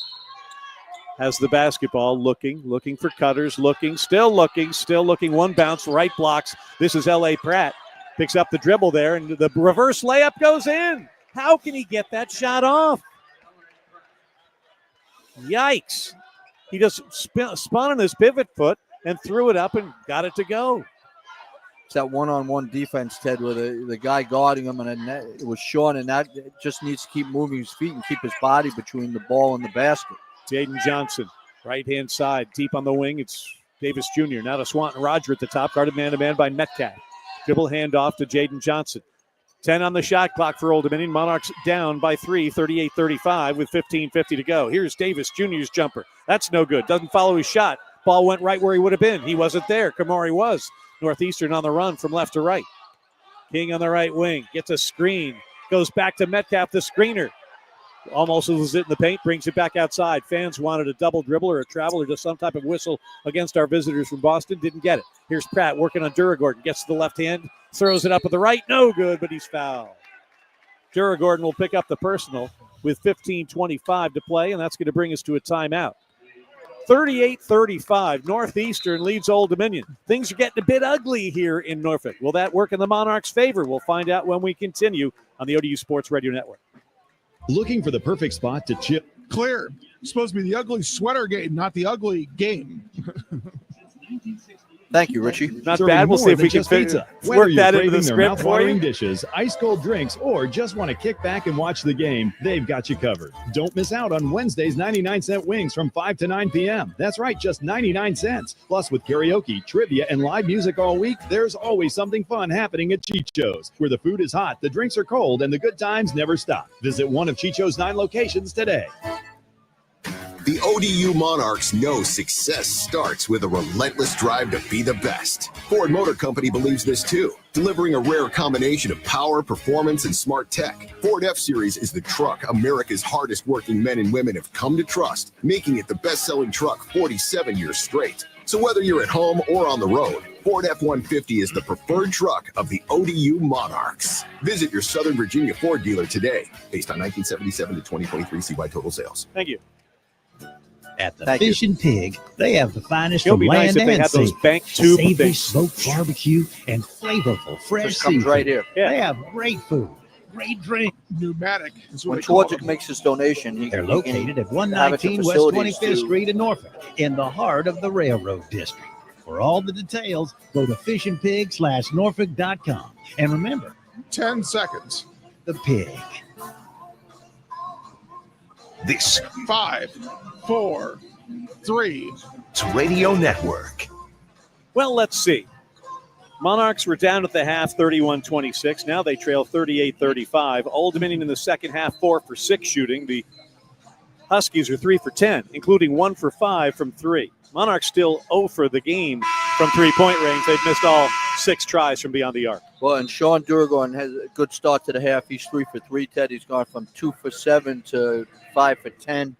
Has the basketball, looking for cutters, still looking. One bounce, right blocks. This is L.A. Pratt. Picks up the dribble there, and the reverse layup goes in. How can he get that shot off? Yikes. He just spun on his pivot foot and threw it up and got it to go. It's that one-on-one defense, Ted, with the guy guarding him, and it was Sean, and that just needs to keep moving his feet and keep his body between the ball and the basket. Jaden Johnson, right-hand side, deep on the wing. It's Davis Jr. Now to Swanton-Roger at the top, guarded man-to-man by Metcalf. Dribble handoff to Jaden Johnson. 10 on the shot clock for Old Dominion. Monarchs down by 3, 38-35 with 15:50 to go. Here's Davis Jr.'s jumper. That's no good. Doesn't follow his shot. Ball went right where he would have been. He wasn't there. Kamori was. Northeastern on the run from left to right. King on the right wing. Gets a screen. Goes back to Metcalf, the screener. Almost loses it in the paint. Brings it back outside. Fans wanted a double dribble or a travel or just some type of whistle against our visitors from Boston. Didn't get it. Here's Pratt working on Duragordon. Gets to the left hand. Throws it up with the right. No good, but he's fouled. Duragordon will pick up the personal with 15:25 to play, and that's going to bring us to a timeout. 38-35. Northeastern leads Old Dominion. Things are getting a bit ugly here in Norfolk. Will that work in the Monarchs' favor? We'll find out when we continue on the ODU Sports Radio Network. Looking for the perfect spot to chip? Clear. It's supposed to be the ugly sweater game, not the ugly game. Thank you, Richie. Not bad. We'll see if we can work that into the script for you. Dishes, ice cold drinks, or just want to kick back and watch the game, they've got you covered. Don't miss out on Wednesday's 99-cent wings from 5 to 9 p.m. That's right, just 99 cents. Plus, with karaoke, trivia, and live music all week, there's always something fun happening at Chicho's, where the food is hot, the drinks are cold, and the good times never stop. Visit one of Chicho's 9 locations today. The ODU Monarchs know success starts with a relentless drive to be the best. Ford Motor Company believes this too, delivering a rare combination of power, performance, and smart tech. Ford F-Series is the truck America's hardest working men and women have come to trust, making it the best-selling truck 47 years straight. So whether you're at home or on the road, Ford F-150 is the preferred truck of the ODU Monarchs. Visit your Southern Virginia Ford dealer today, based on 1977 to 2023 CY total sales. Thank you. At the Fish and Pig, they have the finest It'll from be land nice if they and had sea. those bank tube Savory things. smoked barbecue and flavorful fresh Just comes seafood. right here. They have great food, great drink. Pneumatic. When Georgia makes his donation, They're located at 119 West 25th Street in Norfolk, in the heart of the Railroad District. For all the details, go to fishandpig.norfolk.com. And remember, 10 seconds. The pig. This 5, 4, 3. is Radio Network. Well, let's see. Monarchs were down at the half, 31-26. Now they trail 38-35. Old Dominion in the second half, 4 for 6 shooting. The Huskies are 3 for 10, including 1 for 5 from 3. Monarchs still 0 for the game from three-point range. They've missed all 6 tries from beyond the arc. Well, and Sean Duragordon has a good start to the half. He's 3 for 3, Ted. He's gone from 2 for 7 to 5 for 10.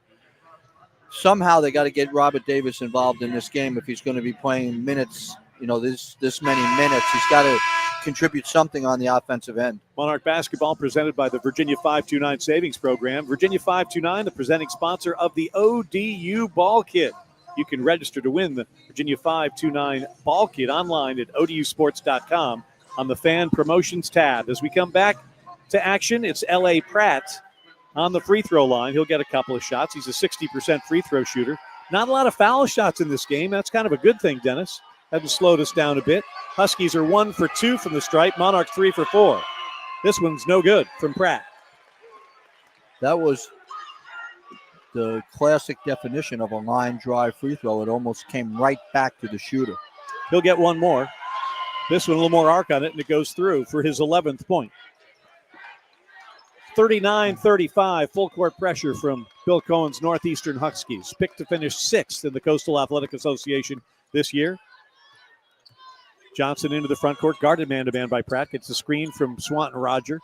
somehow they got to get Robert Davis involved in this game if he's going to be playing minutes. This many minutes, he's got to contribute something on the offensive end. Monarch basketball presented by the Virginia 529 Savings Program. Virginia 529, the presenting sponsor of the ODU Ball Kit. You can register to win the Virginia 529 Ball Kit online at odusports.com on the Fan Promotions tab. As we come back to action, it's L.A. Pratt on the free throw line. He'll get a couple of shots. He's a 60% free throw shooter. Not a lot of foul shots in this game. That's kind of a good thing, Dennis. Had to slow us down a bit. Huskies are 1 for 2 from the stripe. Monarchs 3 for 4. This one's no good from Pratt. That was the classic definition of a line drive free throw. It almost came right back to the shooter. He'll get one more. This one a little more arc on it, and it goes through for his 11th point. 39-35, full court pressure from Bill Cohen's Northeastern Huskies. Picked to finish 6th in the Coastal Athletic Association this year. Johnson into the front court, guarded man-to-man by Pratt. Gets the screen from Swanton Roger,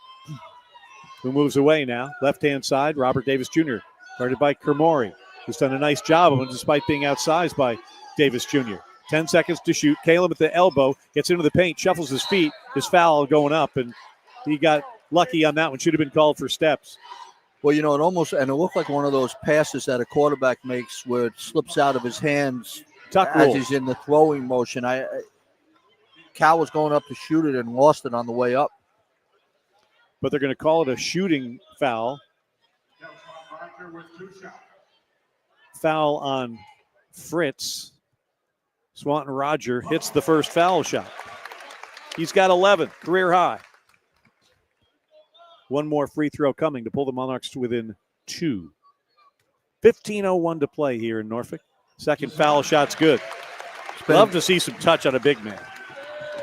who moves away now. Left-hand side, Robert Davis Jr., guarded by Kermori, who's done a nice job of him despite being outsized by Davis Jr. 10 seconds to shoot. Caleb at the elbow, gets into the paint, shuffles his feet. His foul going up, and he got lucky on that one. Should have been called for steps. Well, it looked like one of those passes that a quarterback makes where it slips out of his hands as he's in the throwing motion. Cal was going up to shoot it and lost it on the way up. But they're going to call it a shooting foul. Foul on Fritz. Swanton Roger hits the first foul shot. He's got 11, career high. One more free throw coming to pull the Monarchs to within 2. 15:01 to play here in Norfolk. Second foul shot's good. Love to see some touch on a big man.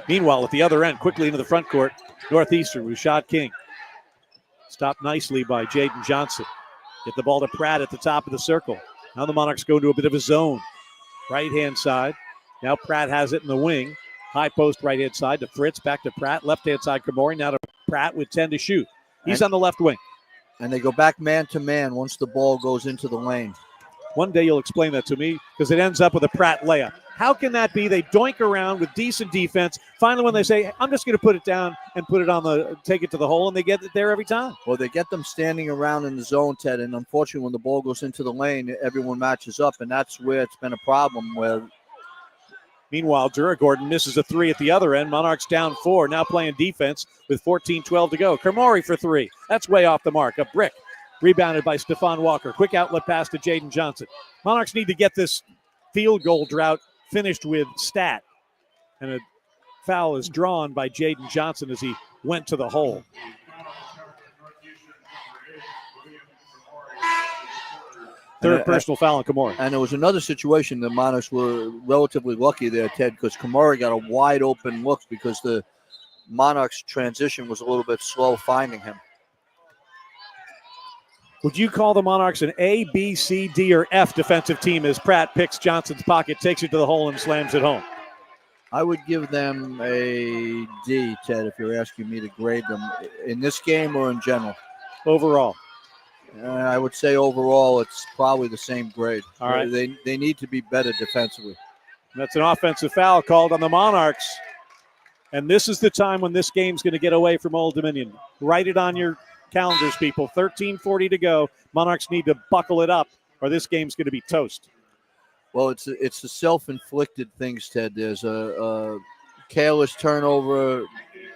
Meanwhile, at the other end, quickly into the front court, Northeastern with Shot King. Stopped nicely by Jaden Johnson. Get the ball to Pratt at the top of the circle. Now the Monarchs go into a bit of a zone. Right-hand side. Now Pratt has it in the wing. High post right-hand side to Fritz. Back to Pratt. Left-hand side, Kamori. Now to Pratt with 10 to shoot. He's on the left wing. And they go back man-to-man once the ball goes into the lane. One day you'll explain that to me because it ends up with a Pratt layup. How can that be? They doink around with decent defense. Finally, when they say, I'm just going to put it down and take it to the hole, and they get it there every time. Well, they get them standing around in the zone, Ted, and unfortunately, when the ball goes into the lane, everyone matches up, and that's where it's been a problem. Meanwhile, Duragordon misses a 3 at the other end. Monarchs down 4, now playing defense with 14-12 to go. Kermori for 3. That's way off the mark. A brick. Rebounded by Stephon Walker. Quick outlet pass to Jaden Johnson. Monarchs need to get this field goal drought finished with stat. And a foul is drawn by Jaden Johnson as he went to the hole. Third personal foul on Kamori. And there was another situation the Monarchs were relatively lucky there, Ted, because Kamori got a wide open look because the Monarchs transition was a little bit slow finding him. Would you call the Monarchs an A, B, C, D, or F defensive team as Pratt picks Johnson's pocket, takes it to the hole, and slams it home? I would give them a D, Ted, if you're asking me to grade them. In this game or in general? Overall. I would say overall it's probably the same grade. All right. They need to be better defensively. That's an offensive foul called on the Monarchs. And this is the time when this game's going to get away from Old Dominion. Write it on your calendars, people. 13:40 to go. Monarchs need to buckle it up or this game's going to be toast. Well, it's the self-inflicted things, Ted. There's a careless turnover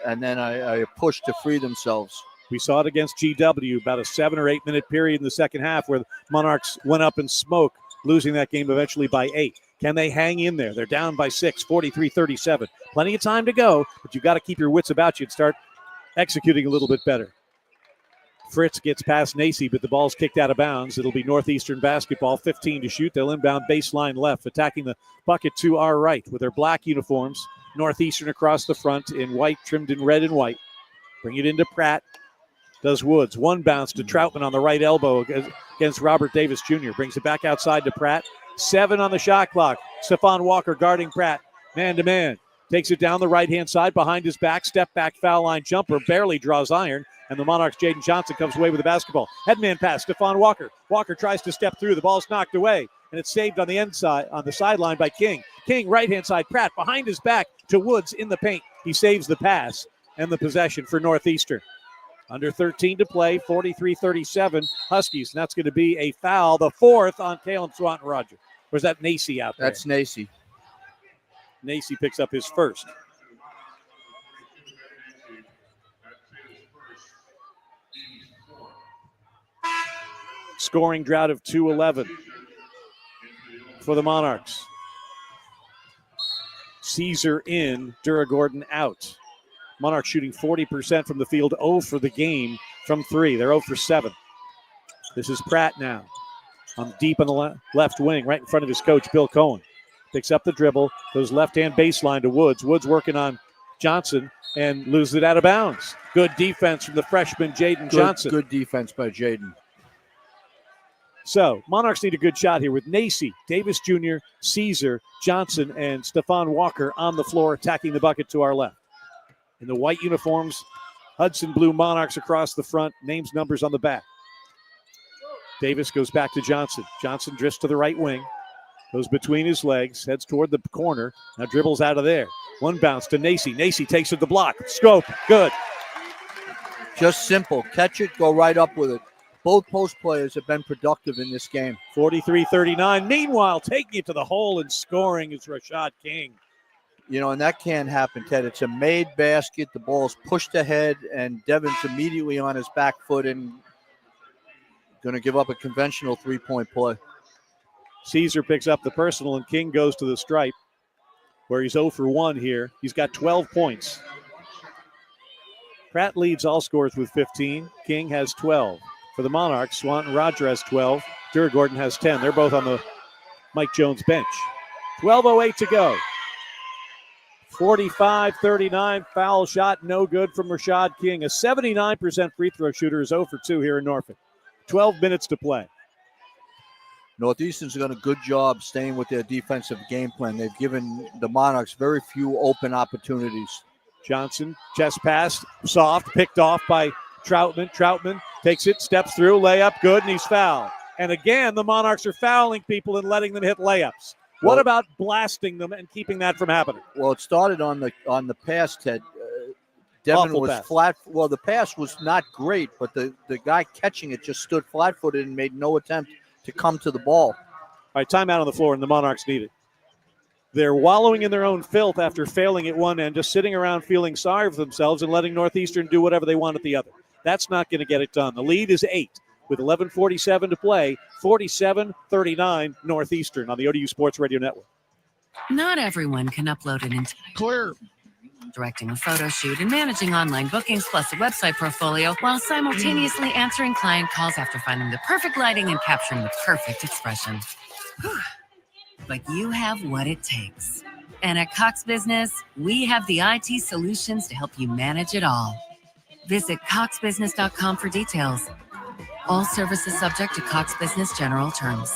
and then a push to free themselves. We saw it against GW, about a 7 or 8 minute period in the second half where the Monarchs went up in smoke, losing that game eventually by 8. Can they hang in there? They're down by 6, 43-37. Plenty of time to go, but you've got to keep your wits about you and start executing a little bit better. Fritz gets past Nacy, but the ball's kicked out of bounds. It'll be Northeastern basketball, 15 to shoot. They'll inbound baseline left, attacking the bucket to our right with their black uniforms. Northeastern across the front in white, trimmed in red and white. Bring it into Pratt. Does Woods. One bounce to Troutman on the right elbow against Robert Davis Jr. Brings it back outside to Pratt. 7 on the shot clock. Stephon Walker guarding Pratt. Man-to-man. Takes it down the right-hand side behind his back. Step back foul line jumper. Barely draws iron. And the Monarchs' Jaden Johnson comes away with the basketball. Headman pass, Stephon Walker. Walker tries to step through. The ball's knocked away. and it's saved on the inside, on the sideline by King. King, right-hand side, Pratt behind his back to Woods in the paint. He saves the pass and the possession for Northeastern. Under 13 to play, 43-37 Huskies. And that's going to be a foul, the fourth on Kalen Swanton-Roger. Or is that Nacy out there? That's Nacy. Nacy picks up his first. Scoring drought of 2-11 for the Monarchs. Caesar in, Duragordon out. Monarchs shooting 40% from the field, 0 for the game from 3. They're 0 for 7. This is Pratt now. Deep on the left wing, right in front of his coach, Bill Cohen. Picks up the dribble, goes left-hand baseline to Woods. Woods working on Johnson and loses it out of bounds. Good defense from the freshman, Jaden Johnson. Good defense by Jaden. So, Monarchs need a good shot here with Nacy, Davis Jr., Caesar, Johnson, and Stephon Walker on the floor attacking the bucket to our left. In the white uniforms, Hudson Blue Monarchs across the front, names, numbers on the back. Davis goes back to Johnson. Johnson drifts to the right wing, goes between his legs, heads toward the corner, now dribbles out of there. One bounce to Nacy. Nacy takes it to the block. Scope, good. Just simple. Catch it, go right up with it. Both post players have been productive in this game. 43-39. Meanwhile, taking it to the hole and scoring is Rashad King. You know, and that can happen, Ted. It's a made basket. The ball's pushed ahead, and Devin's immediately on his back foot and going to give up a conventional three-point play. Caesar picks up the personal, and King goes to the stripe, where he's 0 for 1 here. He's got 12 points. Pratt leads all scorers with 15. King has 12. For the Monarchs, Swanton-Roger has 12. Duragordon has 10. They're both on the Mike Jones bench. 12:08 to go. 45-39, foul shot, no good from Rashad King. A 79% free throw shooter is 0 for 2 here in Norfolk. 12 minutes to play. Northeastern's done a good job staying with their defensive game plan. They've given the Monarchs very few open opportunities. Johnson, chest pass, soft, picked off by Troutman. Troutman takes it, steps through, layup, good, and he's fouled. And again, the Monarchs are fouling people and letting them hit layups. What about blasting them and keeping that from happening? Well, it started on the pass, Ted. Devin Awful was pass. flat. Well, the pass was not great, but the guy catching it just stood flat-footed and made no attempt to come to the ball. All right, timeout on the floor, and the Monarchs need it. They're wallowing in their own filth after failing at one end, just sitting around feeling sorry for themselves and letting Northeastern do whatever they want at the other. That's not going to get it done. The lead is 8 with 11:47 to play, 47-39 Northeastern on the ODU Sports Radio Network. Not everyone can upload an entire Clear. Directing a photo shoot and managing online bookings plus a website portfolio while simultaneously answering client calls after finding the perfect lighting and capturing the perfect expression. But you have what it takes. And at Cox Business, we have the IT solutions to help you manage it all. Visit coxbusiness.com for details. All services subject to Cox Business general terms.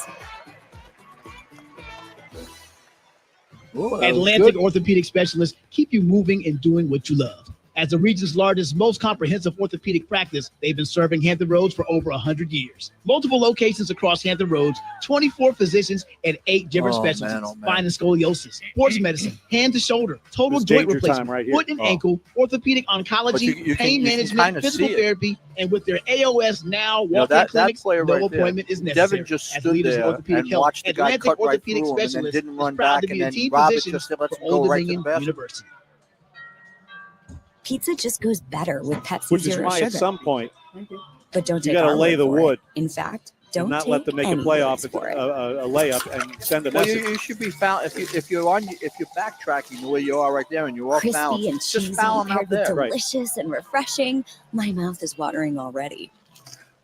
Atlantic orthopedic specialists keep you moving and doing what you love. As the region's largest, most comprehensive orthopedic practice, they've been serving Hampton Roads for over 100 years. Multiple locations across Hampton Roads, 24 physicians, and 8 different specialties. Spine and scoliosis, sports medicine, hand to shoulder, total joint replacement, right foot and ankle, orthopedic oncology, pain management, physical therapy, and with their AOS Now walk-in clinics, no appointment is necessary. Devin just As stood leaders of there orthopedic and health, watched the guy Atlantic cut right orthopedic through him and then specialists didn't run is proud back, to be and a then team Robert physician just lets for him Old go right to the Dominion basket. University. Pizza just goes better with Pepsi Which is Zero why Sugar. at some point But don't you take got to our lay word the for it. wood. In fact, and don't not take let them make a any playoff, words for it. a layup, and send a Well, message. you should be foul if you're backtracking the way you are right there and you're off Crispy balance. and Just cheesy, foul him out paired with there. delicious and refreshing. My mouth is watering already.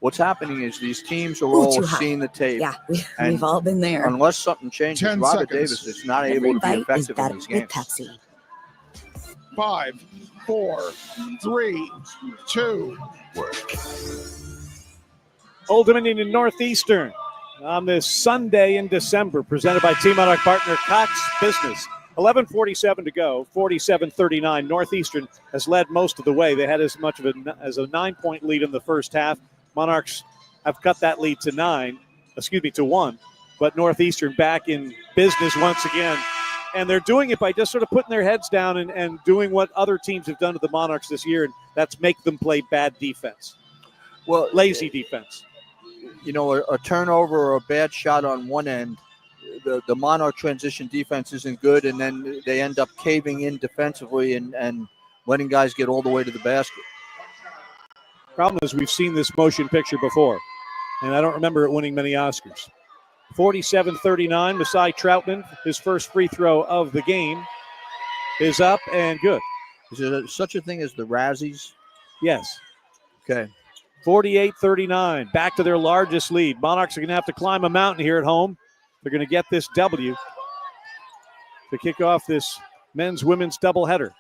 What's happening is these teams are Ooh, all too hot. seeing the tape. Yeah, and we've all been there. Unless something changes, 10 Robert seconds. Davis is not Every able to be bite is effective in better these with games. Pepsi. 5, 4, 3, 2. Old Dominion and Northeastern on this Sunday in December, presented by Team Monarch partner Cox Business. 11:47 to go, 47-39. Northeastern has led most of the way. They had as much of a 9-point lead in the first half. Monarchs have cut that lead to 1. but Northeastern back in business once again. And they're doing it by just sort of putting their heads down and doing what other teams have done to the Monarchs this year, and that's make them play bad defense. Well, lazy defense. You know, a turnover or a bad shot on one end, the Monarch transition defense isn't good, and then they end up caving in defensively and letting guys get all the way to the basket. Problem is we've seen this motion picture before, and I don't remember it winning many Oscars. 47-39, Masai Troutman, his first free throw of the game, is up and good. Is there such a thing as the Razzies? Yes. Okay. 48-39, back to their largest lead. Monarchs are going to have to climb a mountain here at home. They're going to get this W to kick off this men's-women's doubleheader.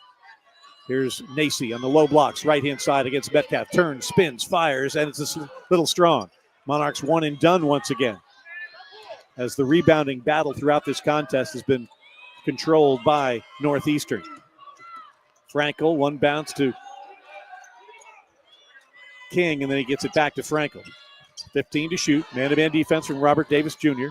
Here's Nacy on the low blocks, right-hand side against Metcalf. Turns, spins, fires, and it's a little strong. Monarchs one and done once again, as the rebounding battle throughout this contest has been controlled by Northeastern. Frankel, one bounce to King, and then he gets it back to Frankel. 15 to shoot. Man-to-man defense from Robert Davis Jr.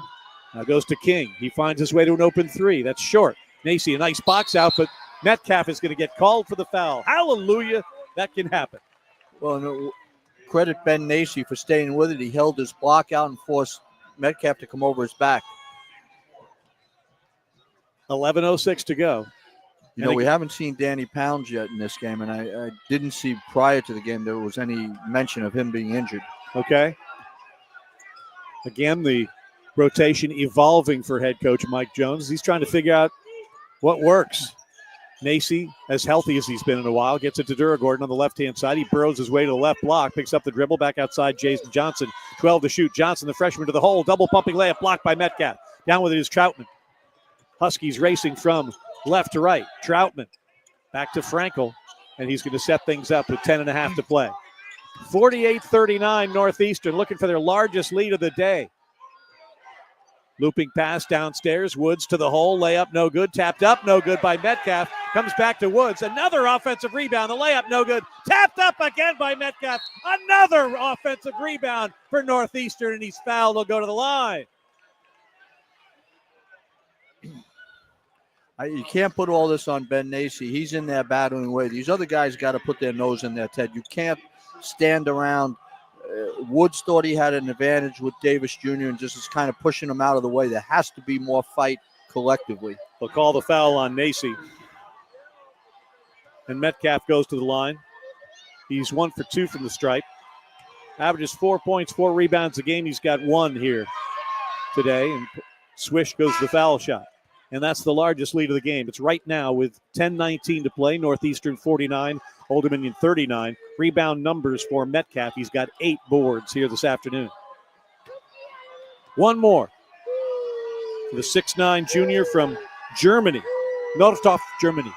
Now goes to King. He finds his way to an open three. That's short. Nacy, a nice box out, but Metcalf is going to get called for the foul. Hallelujah. That can happen. Well, no, credit Ben Nacy for staying with it. He held his block out and forced Metcalf to come over his back. 11:06 to go. You know, we haven't seen Danny Pounds yet in this game, and I didn't see prior to the game there was any mention of him being injured. Okay. Again, the rotation evolving for head coach Mike Jones. He's trying to figure out what works. Nacy, as healthy as he's been in a while, gets it to Duragordon on the left-hand side. He burrows his way to the left block, picks up the dribble, back outside Jason Johnson. 12 to shoot. Johnson, the freshman, to the hole. Double pumping layup blocked by Metcalf. Down with it is Troutman. Huskies racing from left to right. Troutman back to Frankel, and he's going to set things up with 10.5 to play. 48-39 Northeastern, looking for their largest lead of the day. Looping pass downstairs. Woods to the hole. Layup no good. Tapped up no good by Metcalf. Comes back to Woods. Another offensive rebound. The layup no good. Tapped up again by Metcalf. Another offensive rebound for Northeastern, and he's fouled. He'll go to the line. You can't put all this on Ben Nacy. He's in there battling away. These other guys got to put their nose in there, Ted. You can't stand around. Woods thought he had an advantage with Davis Jr. and just is kind of pushing him out of the way. There has to be more fight collectively. They'll call the foul on Nacy. And Metcalf goes to the line. He's 1 for 2 from the stripe. Averages 4 points, 4 rebounds a game. He's got 1 here today. And Swish goes to the foul shot. And that's the largest lead of the game. It's right now with 10:19 to play. Northeastern 49, Old Dominion 39. Rebound numbers for Metcalf. He's got 8 boards here this afternoon. One more for the 6'9 junior from Germany. Nordorf, Germany.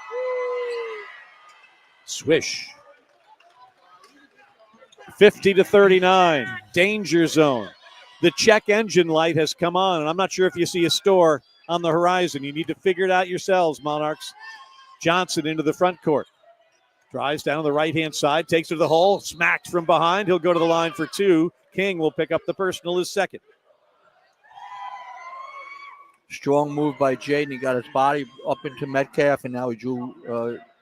Swish. 50-39. Danger zone. The check engine light has come on, and I'm not sure if you see a store on the horizon. You need to figure it out yourselves, Monarchs. Johnson into the front court. Drives down the right-hand side, takes it to the hole, smacked from behind. He'll go to the line for 2. King will pick up the personal, his second. Strong move by Jaden. He got his body up into Metcalf, and now he drew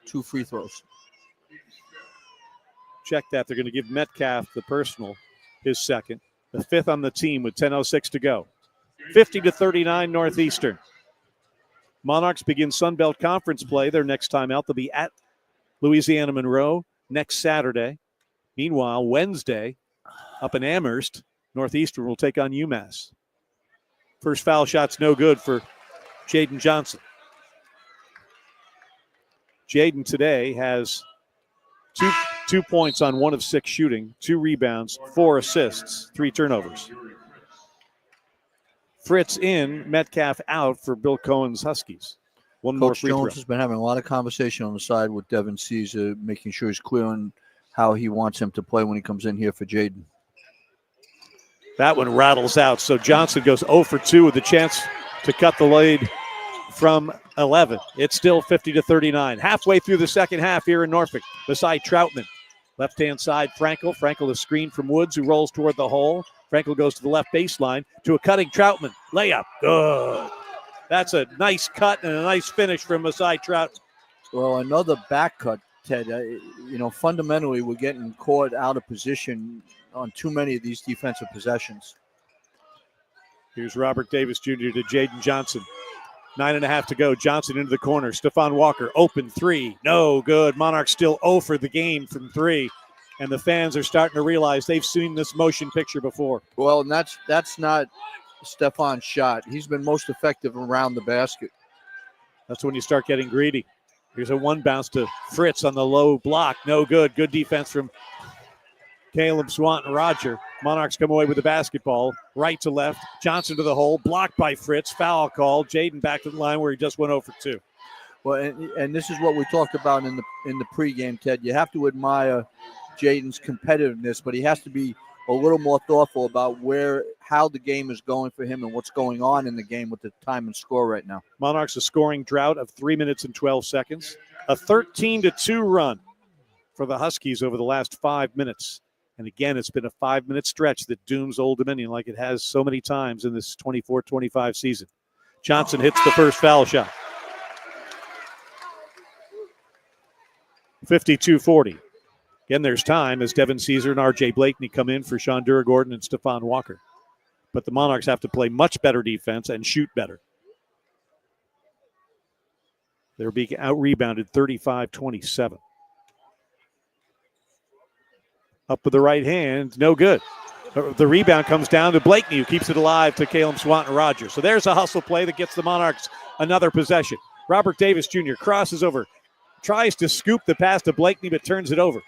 2 free throws. Check that. They're going to give Metcalf the personal, his second. The 5th on the team with 10:06 to go. 50-39 Northeastern. Monarchs begin Sun Belt Conference play their next time out. They'll be at Louisiana Monroe next Saturday. Meanwhile, Wednesday, up in Amherst, Northeastern will take on UMass. First foul shot's no good for Jaden Johnson. Jaden today has two points on 1 of 6 shooting, 2 rebounds, 4 assists, 3 turnovers. Fritz in, Metcalf out for Bill Cohen's Huskies. One more Coach free Jones throw. has been having a lot of conversation on the side with Devin Caesar, making sure he's clear on how he wants him to play when he comes in here for Jaden. That one rattles out. So Johnson goes 0 for 2 with the chance to cut the lead from 11. It's still 50-39. Halfway through the second half here in Norfolk. Beside Troutman. Left-hand side, Frankel. Frankel is screened from Woods, who rolls toward the hole. Frankel goes to the left baseline to a cutting Troutman. Layup. Good. That's a nice cut and a nice finish from Masai Troutman. Well, another back cut, Ted. Fundamentally, we're getting caught out of position on too many of these defensive possessions. Here's Robert Davis Jr. to Jaden Johnson. 9.5 to go. Johnson into the corner. Stephon Walker, open three. No good. Monarchs still 0 for the game from 3. And the fans are starting to realize they've seen this motion picture before. Well, and that's not Stephon's shot. He's been most effective around the basket. That's when you start getting greedy. Here's a one bounce to Fritz on the low block. No good. Good defense from Caleb Swanton Roger. Monarchs come away with the basketball. Right to left. Johnson to the hole. Blocked by Fritz. Foul call. Jaden back to the line where he just went 0 for 2. Well, and this is what we talked about in the pregame, Ted. You have to admire Jaden's competitiveness, but he has to be a little more thoughtful about how the game is going for him and what's going on in the game with the time and score right now. Monarchs a scoring drought of 3 minutes and 12 seconds. A 13-2 run for the Huskies over the last 5 minutes. And again, it's been a 5-minute stretch that dooms Old Dominion like it has so many times in this 24-25 season. Johnson hits the first foul shot. 52-40. Again, there's time as Devin Caesar and R.J. Blakeney come in for Sean Duragordon and Stephon Walker. But the Monarchs have to play much better defense and shoot better. They're being out-rebounded 35-27. Up with the right hand, no good. The rebound comes down to Blakeney, who keeps it alive to Caleb Swanton Rogers. So there's a hustle play that gets the Monarchs another possession. Robert Davis Jr. crosses over, tries to scoop the pass to Blakeney, but turns it over.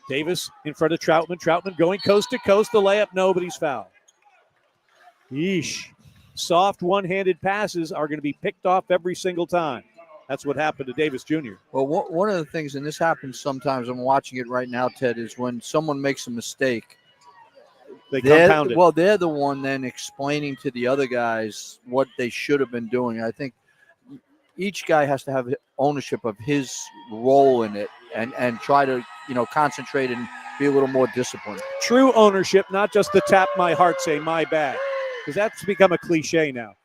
Davis in front of Troutman. Troutman going coast to coast. The layup, no, but he's fouled. Yeesh. Soft one-handed passes are going to be picked off every single time. That's what happened to Davis Jr. Well, one of the things, and this happens sometimes, I'm watching it right now, Ted, is when someone makes a mistake, they compound it. Well, they're the one then explaining to the other guys what they should have been doing. I think each guy has to have ownership of his role in it and try to, concentrate and be a little more disciplined. True ownership, not just the tap my heart, say my bad. Because that's become a cliche now.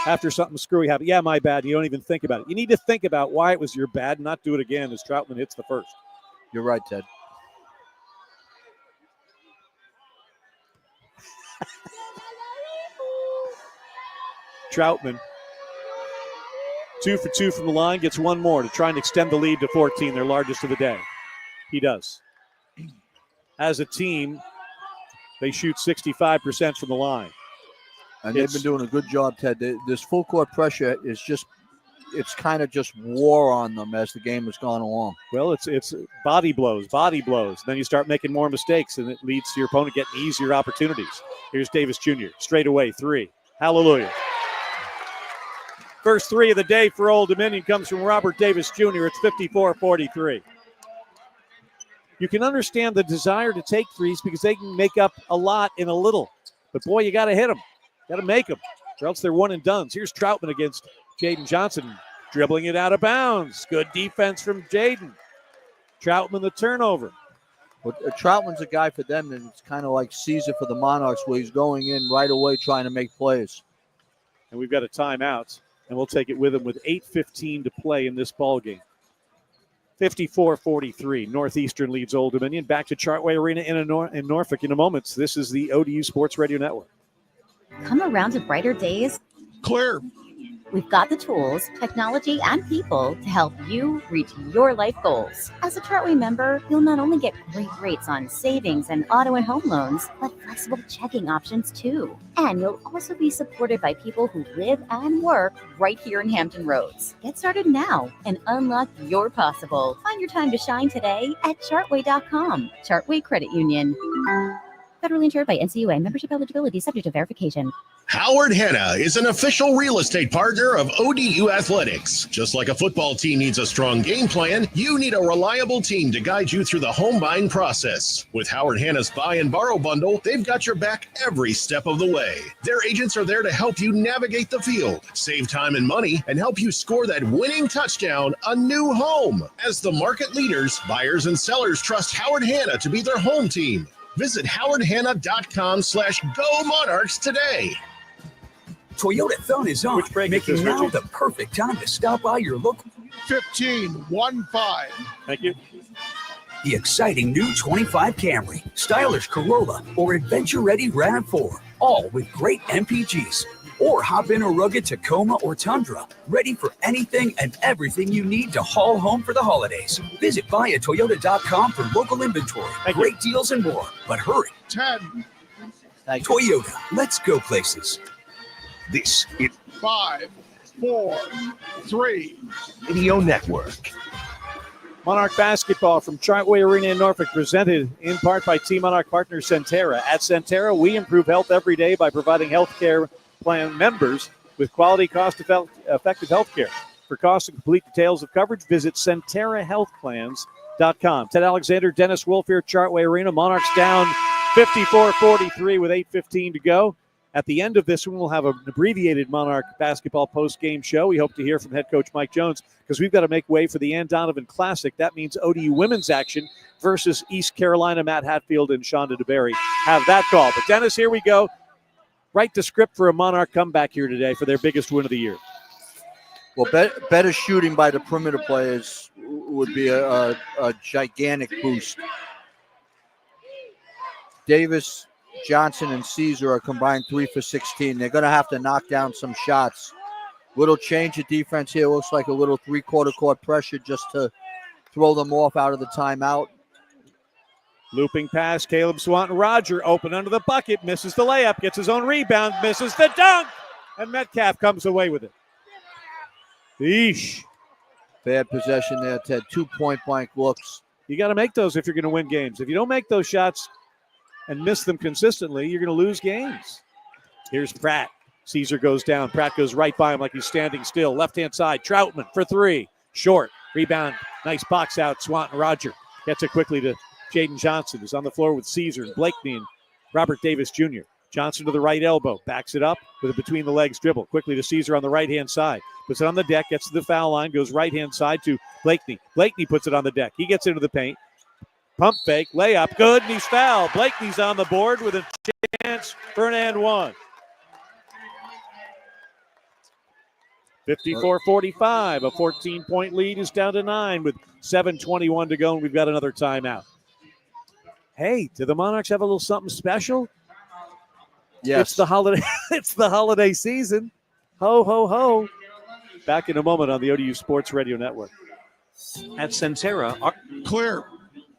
After something screwy happens, yeah, my bad. You don't even think about it. You need to think about why it was your bad and not do it again as Troutman hits the first. You're right, Ted. Troutman, 2 for 2 from the line, gets one more to try and extend the lead to 14, their largest of the day. He does. As a team, they shoot 65% from the line. And they've been doing a good job, Ted. This full court pressure is it's kind of just war on them as the game has gone along. Well, it's body blows. Then you start making more mistakes, and it leads to your opponent getting easier opportunities. Here's Davis Jr. Straight away, 3. Hallelujah. First 3 of the day for Old Dominion comes from Robert Davis Jr. It's 54-43. You can understand the desire to take threes because they can make up a lot in a little. But, boy, you got to hit them. Got to make them, or else they're one and dones. Here's Troutman against Jaden Johnson, dribbling it out of bounds. Good defense from Jaden. Troutman the turnover. Well, Troutman's a guy for them, and it's kind of like Caesar for the Monarchs, where he's going in right away trying to make plays. And we've got a timeout, and we'll take it with him with 8:15 to play in this ball game. 54-43. Northeastern leads Old Dominion. Back to Chartway Arena in Norfolk in a moment. This is the ODU Sports Radio Network. Come around to brighter days. Clear. We've got the tools, technology, and people to help you reach your life goals. As a Chartway member, you'll not only get great rates on savings and auto and home loans, but flexible checking options too. And you'll also be supported by people who live and work right here in Hampton Roads. Get started now and unlock your possible. Find your time to shine today at Chartway.com. Chartway Credit Union. Federally insured by NCUA. Membership eligibility subject to verification. Howard Hanna is an official real estate partner of ODU Athletics. Just like a football team needs a strong game plan, you need a reliable team to guide you through the home buying process. With Howard Hanna's Buy and Borrow Bundle, they've got your back every step of the way. Their agents are there to help you navigate the field, save time and money, and help you score that winning touchdown, a new home. As the market leaders, buyers and sellers trust Howard Hanna to be their home team. Visit howardhanna.com/Go Monarchs today. Toyota Thon is on, making now the perfect time to stop by your local 15-1-5. Thank you. The exciting new 25 Camry, stylish Corolla, or adventure-ready RAV4, all with great MPGs. Or hop in a rugged Tacoma or Tundra, ready for anything and everything you need to haul home for the holidays. Visit buyatoyota.com for local inventory, great deals, and more. But hurry. 10. Toyota, let's go places. This is 5, 4, 3. Radio Network. Monarch basketball from Chartway Arena-Norfolk, presented in part by Team Monarch partner Centera. At Centera, we improve health every day by providing health care plan members with quality, cost-effective health care. For cost and complete details of coverage, visit CenteraHealthPlans.com. Ted Alexander, Dennis Wolf here at Chartway Arena. Monarchs down 54-43 with 8:15 to go. At the end of this one, we'll have an abbreviated Monarch basketball post-game show. We hope to hear from head coach Mike Jones because we've got to make way for the Ann Donovan Classic. That means ODU women's action versus East Carolina. Matt Hatfield and Shonda DeBerry have that call. But, Dennis, here we go. Write the script for a Monarch comeback here today for their biggest win of the year. Well, better shooting by the perimeter players would be a gigantic boost. Davis, Johnson, and Caesar are combined 3 for 16. They're going to have to knock down some shots. Little change of defense here. Looks like a little three-quarter court pressure just to throw them off out of the timeout. Looping pass, Caleb Swanton. Roger open under the bucket, misses the layup, gets his own rebound, misses the dunk, and Metcalf comes away with it. Eesh. Bad possession there, Ted. 2 point-blank looks. You got to make those if you're going to win games. If you don't make those shots and miss them consistently, you're going to lose games. Here's Pratt. Caesar goes down. Pratt goes right by him like he's standing still. Left-hand side, Troutman for three. Short. Rebound. Nice box out. Swanton Roger gets it quickly to Jaden Johnson, who's on the floor with Caesar and Blakeney and Robert Davis Jr. Johnson to the right elbow. Backs it up with a between-the-legs dribble. Quickly to Caesar on the right-hand side. Puts it on the deck. Gets to the foul line. Goes right-hand side to Blakeney. Blakeney puts it on the deck. He gets into the paint. Pump fake, layup, good, and he's fouled. Blakeney's on the board with a chance for an and one. 54-45, a 14-point lead is down to 9 with 7:21 to go, and we've got another timeout. Hey, do the Monarchs have a little something special? Yes. It's the holiday. It's the holiday season. Ho, ho, ho. Back in a moment on the ODU Sports Radio Network. At Centera, Clear.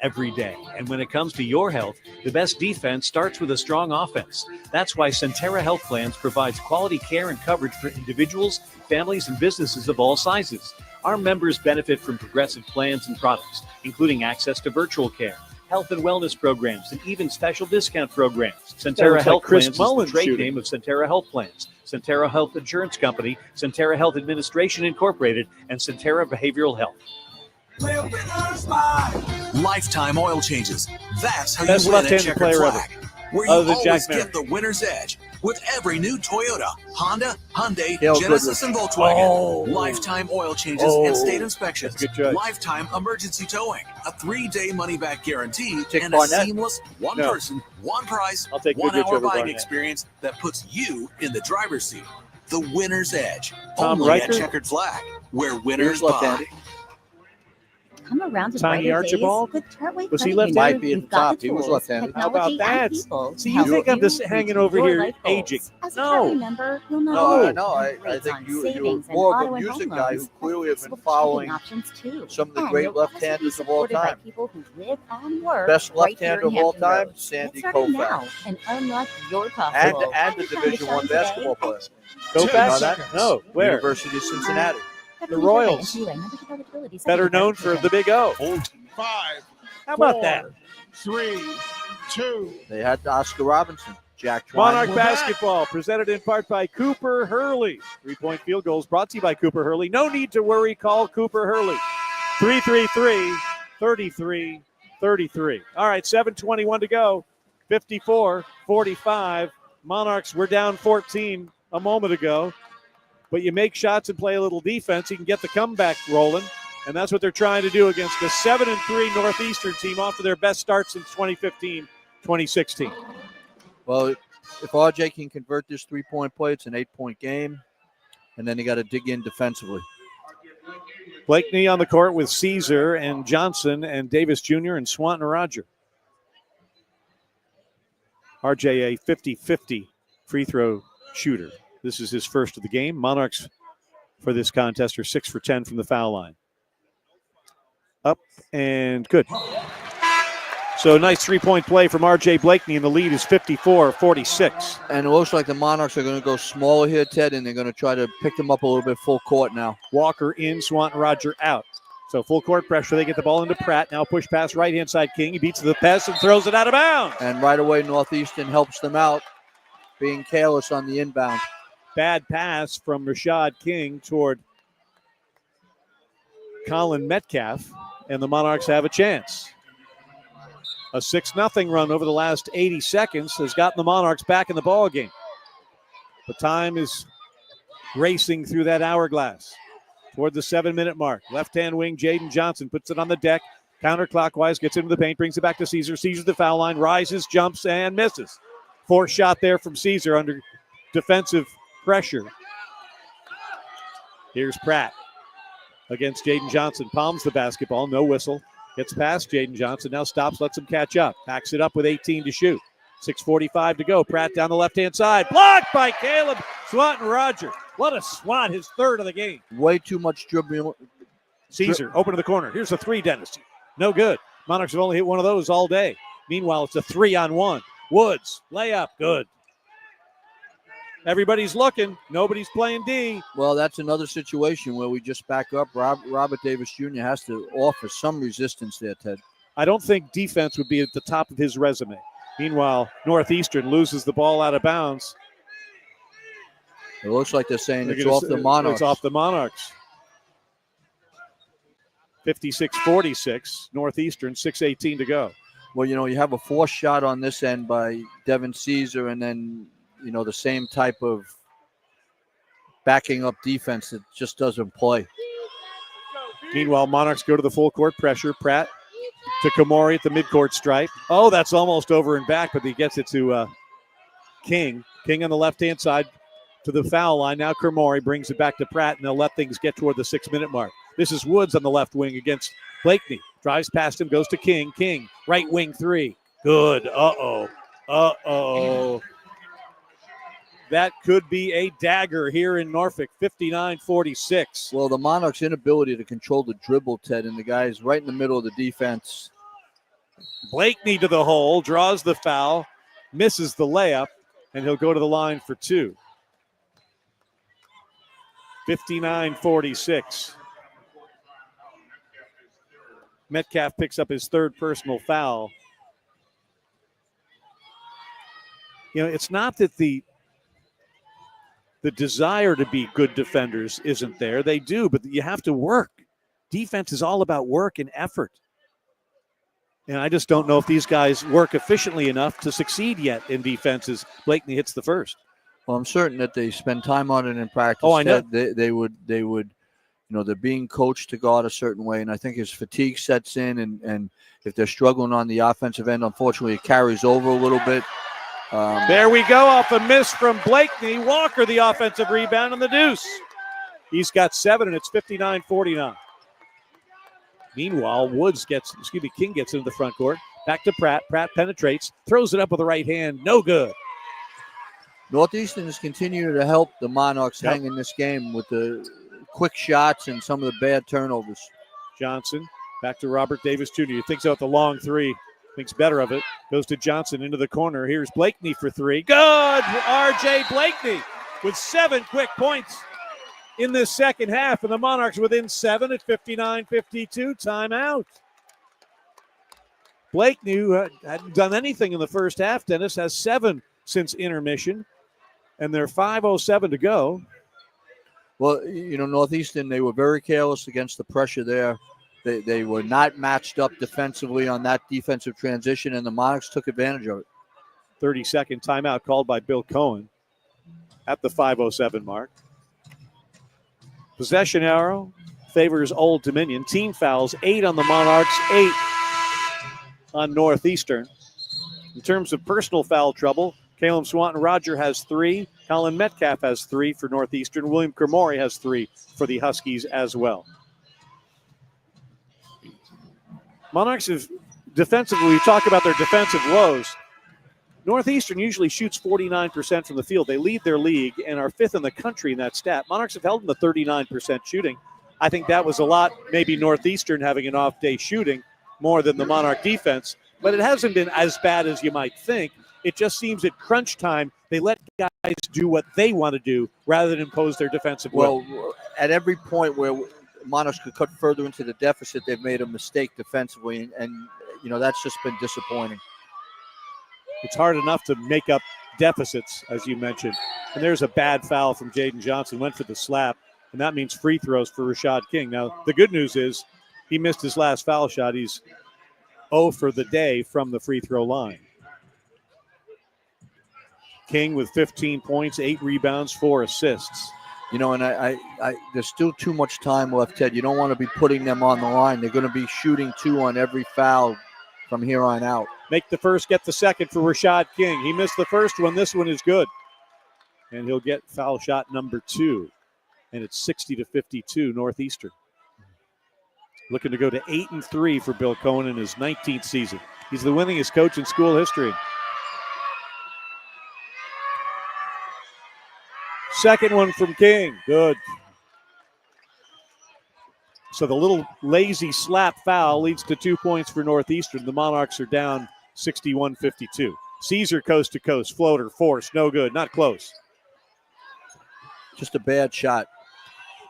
Every day. And when it comes to your health, the best defense starts with a strong offense. That's why Centera Health Plans provides quality care and coverage for individuals, families, and businesses of all sizes. Our members benefit from progressive plans and products, including access to virtual care, health and wellness programs, and even special discount programs. Centera Health Plans is the trade name of Centera Health Plans, Centera Health Insurance Company, Centera Health Administration Incorporated, and Centera Behavioral Health. Lifetime oil changes. That's how Best you win at left-handed Checkered player Flag, ever, where you other than always Jack get the winner's edge with every new Toyota, Honda, Hyundai, Dale Genesis, Goodrich. and Volkswagen. Oh. Lifetime oil changes Oh. and state inspections. That's a good choice. Lifetime emergency towing, a 3-day money-back guarantee, Take and a Barnett. seamless one No. person, one price, I'll take 1 Goodrich hour over buying Barnett. experience that puts you in the driver's seat. The winner's edge. Tom Only Riker? at Checkered Flag, where winners Here's buy. left-handed. Come around to Tiny brighter Archibald? days with Chartway Was he Credit left-handed? Union. Might be at We've the got top. the He was tools, left-handed. How about technology, that? and people See, to you help think I'm just reach hanging over your here life aging. goals. As a No. Chartway member, you'll not No, only I know. get I rates think on you're savings and more of auto a and music home guy loans, who clearly has been flexible following trading options too. some of the And great you'll also be left-handers of all supported by time. people who live and work Best right here left-hander in of all Hampton time, Roads. Sandy Get started now Koufax. and unlock your And possible. the Find Division I today basketball player. Go Two back. seconds. No, where? University of Cincinnati. The Royals. Better known for the Big O. 5. How about 4, that? 3, 2. They had Oscar Robinson. Jack Twine. Monarch basketball presented in part by Cooper Hurley. 3-point field goals brought to you by Cooper Hurley. No need to worry. Call Cooper Hurley. 333-33-33. All right, 7:21 to go. 54-45. Monarchs were down 14 a moment ago. But you make shots and play a little defense, you can get the comeback rolling. And that's what they're trying to do against the 7-3 Northeastern team off of their best start since 2015-2016. Well, if RJ can convert this 3-point play, it's an 8-point game. And then they got to dig in defensively. Blakeney on the court with Caesar and Johnson and Davis Jr. and Swanton Roger. RJ a 50-50 free throw shooter. This is his first of the game. Monarchs for this contest are 6 for 10 from the foul line. Up and good. So nice 3-point play from R.J. Blakeney, and the lead is 54-46. And it looks like the Monarchs are going to go smaller here, Ted, and they're going to try to pick them up a little bit full court now. Walker in, Swanton Roger out. So full court pressure. They get the ball into Pratt. Now push pass right-hand side King. He beats the pass and throws it out of bounds. And right away, Northeastern helps them out, being careless on the inbound. Bad pass from Rashad King toward Colin Metcalf, and the Monarchs have a chance. A 6-0 run over the last 80 seconds has gotten the Monarchs back in the ball game. The time is racing through that hourglass toward the 7-minute mark. Left-hand wing, Jaden Johnson puts it on the deck. Counterclockwise, gets into the paint, brings it back to Caesar. Caesar the foul line, rises, jumps, and misses. Forced shot there from Caesar under defensive pressure. Here's Pratt against Jaden Johnson. Palms the basketball, no whistle. Gets past Jaden Johnson, now stops, lets him catch up. Backs it up with 18 to shoot. 6:45 to go. Pratt down the left-hand side. Blocked by Caleb Swanton Roger. What a swat, his third of the game. Way too much dribbling. Caesar, open to the corner. Here's a three, Dennis. No good. Monarchs have only hit one of those all day. Meanwhile, it's a 3-on-1. Woods, layup, good. Everybody's looking. Nobody's playing D. Well, that's another situation where we just back up. Robert Davis Jr. has to offer some resistance there, Ted. I don't think defense would be at the top of his resume. Meanwhile, Northeastern loses the ball out of bounds. It looks like they're saying it's off the Monarchs. It's off the Monarchs. 56-46, Northeastern, 6:18 to go. Well, you have a forced shot on this end by Devin Caesar, and then, the same type of backing up defense that just doesn't play. Meanwhile, Monarchs go to the full court pressure. Pratt to Kamori at the midcourt stripe. Oh, that's almost over and back, but he gets it to King. King on the left-hand side to the foul line. Now Kamori brings it back to Pratt, and they'll let things get toward the 6-minute mark. This is Woods on the left wing against Blakeney. Drives past him, goes to King. King, right wing three. Good. Uh-oh. That could be a dagger here in Norfolk, 59-46. Well, the Monarchs' inability to control the dribble, Ted, and the guys right in the middle of the defense. Blakeney to the hole, draws the foul, misses the layup, and he'll go to the line for two. 59-46. Metcalf picks up his third personal foul. It's not that the desire to be good defenders isn't there. They do, but you have to work. Defense is all about work and effort. And I just don't know if these guys work efficiently enough to succeed yet in defenses. Blakeney hits the first. Well, I'm certain that they spend time on it in practice. Oh, I know. They would, they're being coached to go out a certain way. And I think as fatigue sets in and if they're struggling on the offensive end, unfortunately, it carries over a little bit. There we go, off a miss from Blakeney. Walker, the offensive rebound, and the deuce. He's got 7, and it's 59-49. Meanwhile, King gets into the front court. Back to Pratt. Pratt penetrates, throws it up with the right hand. No good. Northeastern is continuing to help the Monarchs hang in this game with the quick shots and some of the bad turnovers. Johnson, back to Robert Davis Jr. He thinks out the long three. Thinks better of it. Goes to Johnson into the corner. Here's Blakeney for three. Good! R.J. Blakeney with 7 quick points in this second half. And the Monarchs within 7 at 59-52. Timeout. Blakeney, who hadn't done anything in the first half, Dennis, has 7 since intermission, and they're 5:07 to go. Well, Northeastern, they were very careless against the pressure there. They were not matched up defensively on that defensive transition, and the Monarchs took advantage of it. 30-second timeout called by Bill Cohen at the 5:07 mark. Possession arrow favors Old Dominion. Team fouls, 8 on the Monarchs, 8 on Northeastern. In terms of personal foul trouble, Caleb Swanton-Roger has 3. Colin Metcalf has 3 for Northeastern. William Cremori has 3 for the Huskies as well. Monarchs have defensively, we talk about their defensive woes. Northeastern usually shoots 49% from the field. They lead their league and are 5th in the country in that stat. Monarchs have held them to 39% shooting. I think that was a lot, maybe Northeastern having an off day shooting more than the Monarch defense, but it hasn't been as bad as you might think. It just seems at crunch time, they let guys do what they want to do rather than impose their defensive will. Well, at every point where Monarchs could cut further into the deficit, they've made a mistake defensively, and that's just been disappointing. It's hard enough to make up deficits, as you mentioned. And there's a bad foul from Jaden Johnson, went for the slap, and that means free throws for Rashad King. Now, the good news is he missed his last foul shot. He's 0 for the day from the free throw line. King with 15 points, 8 rebounds, 4 assists. And I there's still too much time left, Ted. You don't want to be putting them on the line. They're going to be shooting 2 on every foul from here on out. Make the first, get the second for Rashad King. He missed the first one. This one is good. And he'll get foul shot number 2. And it's 60-52 Northeastern. Looking to go to 8-3 for Bill Cohen in his 19th season. He's the winningest coach in school history. Second one from King. Good. So the little lazy slap foul leads to 2 points for Northeastern. The Monarchs are down 61-52. Caesar coast to coast. Floater, force, no good. Not close. Just a bad shot.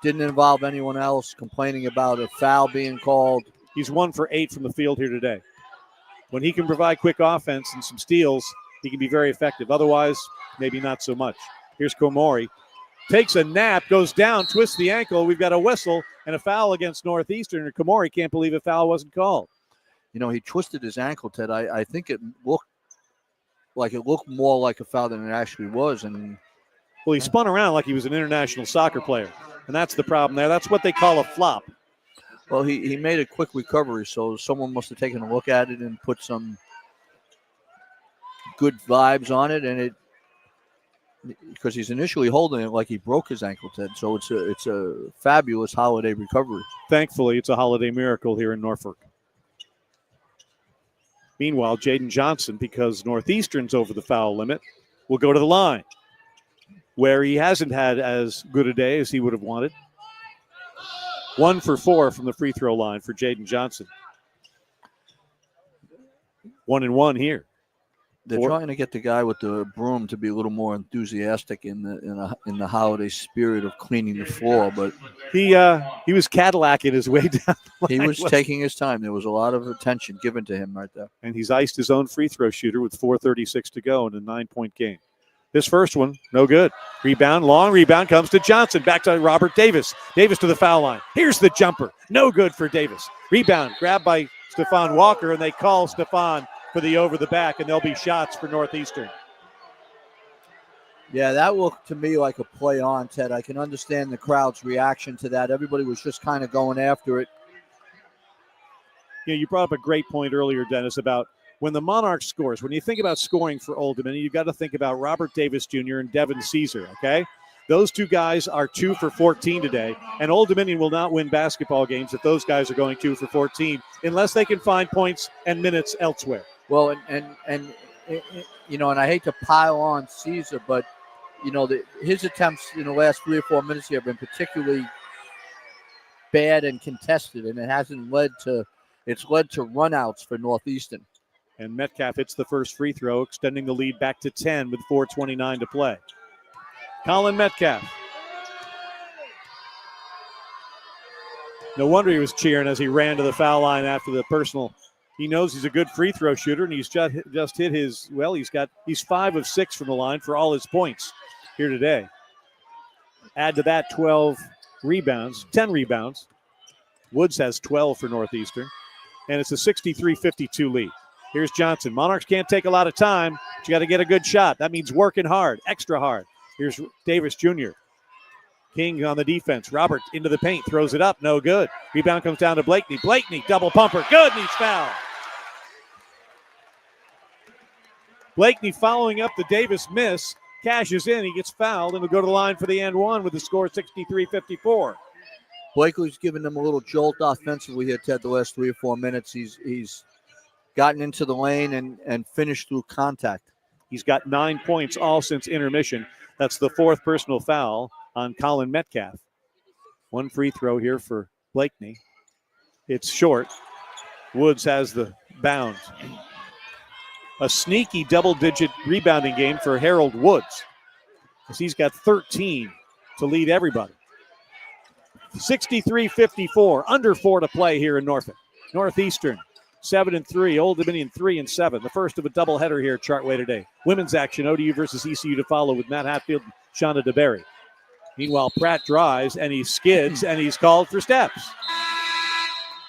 Didn't involve anyone else. Complaining about a foul being called. He's 1 for 8 from the field here today. When he can provide quick offense and some steals, he can be very effective. Otherwise, maybe not so much. Here's Komori. Takes a nap, goes down, twists the ankle. We've got a whistle and a foul against Northeastern. And Komori can't believe a foul wasn't called. He twisted his ankle, Ted. I think it looked more like a foul than it actually was. And well, he spun around like he was an international soccer player. And that's the problem there. That's what they call a flop. Well, he made a quick recovery, so someone must have taken a look at it and put some good vibes on it, and because he's initially holding it like he broke his ankle, Ted. So it's a fabulous holiday recovery. Thankfully, it's a holiday miracle here in Norfolk. Meanwhile, Jaden Johnson, because Northeastern's over the foul limit, will go to the line, where he hasn't had as good a day as he would have wanted. 1 for 4 from the free throw line for Jaden Johnson. 1-1 here. They're trying to get the guy with the broom to be a little more enthusiastic in the holiday spirit of cleaning the floor, but he was Cadillacing his way down. He was taking his time. There was a lot of attention given to him right there, and he's iced his own free throw shooter with 4:36 to go in a 9-point game. This first one, no good. Rebound, long rebound comes to Johnson. Back to Robert Davis. Davis to the foul line. Here's the jumper. No good for Davis. Rebound grabbed by Stephon Walker, and they call Stephon for the over the back, and there'll be shots for Northeastern. Yeah, that looked to me like a play on, Ted. I can understand the crowd's reaction to that. Everybody was just kind of going after it. You brought up a great point earlier, Dennis, about when the Monarch scores. When you think about scoring for Old Dominion, you've got to think about Robert Davis Jr. and Devin Caesar, okay? Those two guys are 2 for 14 today, and Old Dominion will not win basketball games if those guys are going 2 for 14 unless they can find points and minutes elsewhere. Well, and I hate to pile on Caesar, but, his attempts in the last 3 or 4 minutes here have been particularly bad and contested, and it's led to runouts for Northeastern. And Metcalf hits the first free throw, extending the lead back to 10 with 4:29 to play. Colin Metcalf. No wonder he was cheering as he ran to the foul line after the personal. He knows he's a good free throw shooter, and he's just hit his, he's 5 of 6 from the line for all his points here today. Add to that 10 rebounds. Woods has 12 for Northeastern, and it's a 63-52 lead. Here's Johnson. Monarchs can't take a lot of time, but you got to get a good shot. That means working hard, extra hard. Here's Davis Jr. King on the defense. Robert into the paint, throws it up, no good. Rebound comes down to Blakeney. Blakeney, double pumper, good, and he's fouled. Blakeney following up the Davis miss, cashes in, he gets fouled, and will go to the line for the and one with the score 63-54. Blakely's given them a little jolt offensively here, Ted, the last 3 or 4 minutes. He's gotten into the lane and finished through contact. He's got 9 points all since intermission. That's the 4th personal foul on Colin Metcalf. 1 free throw here for Blakeney. It's short. Woods has the bounds. A sneaky double-digit rebounding game for Harold Woods, because he's got 13 to lead everybody. 63-54, under 4 to play here in Norfolk. Northeastern 7-3, Old Dominion 3-7. The first of a doubleheader here at Chartway today. Women's action, ODU versus ECU to follow with Matt Hatfield and Shauna DeBerry. Meanwhile, Pratt drives and he skids and he's called for steps.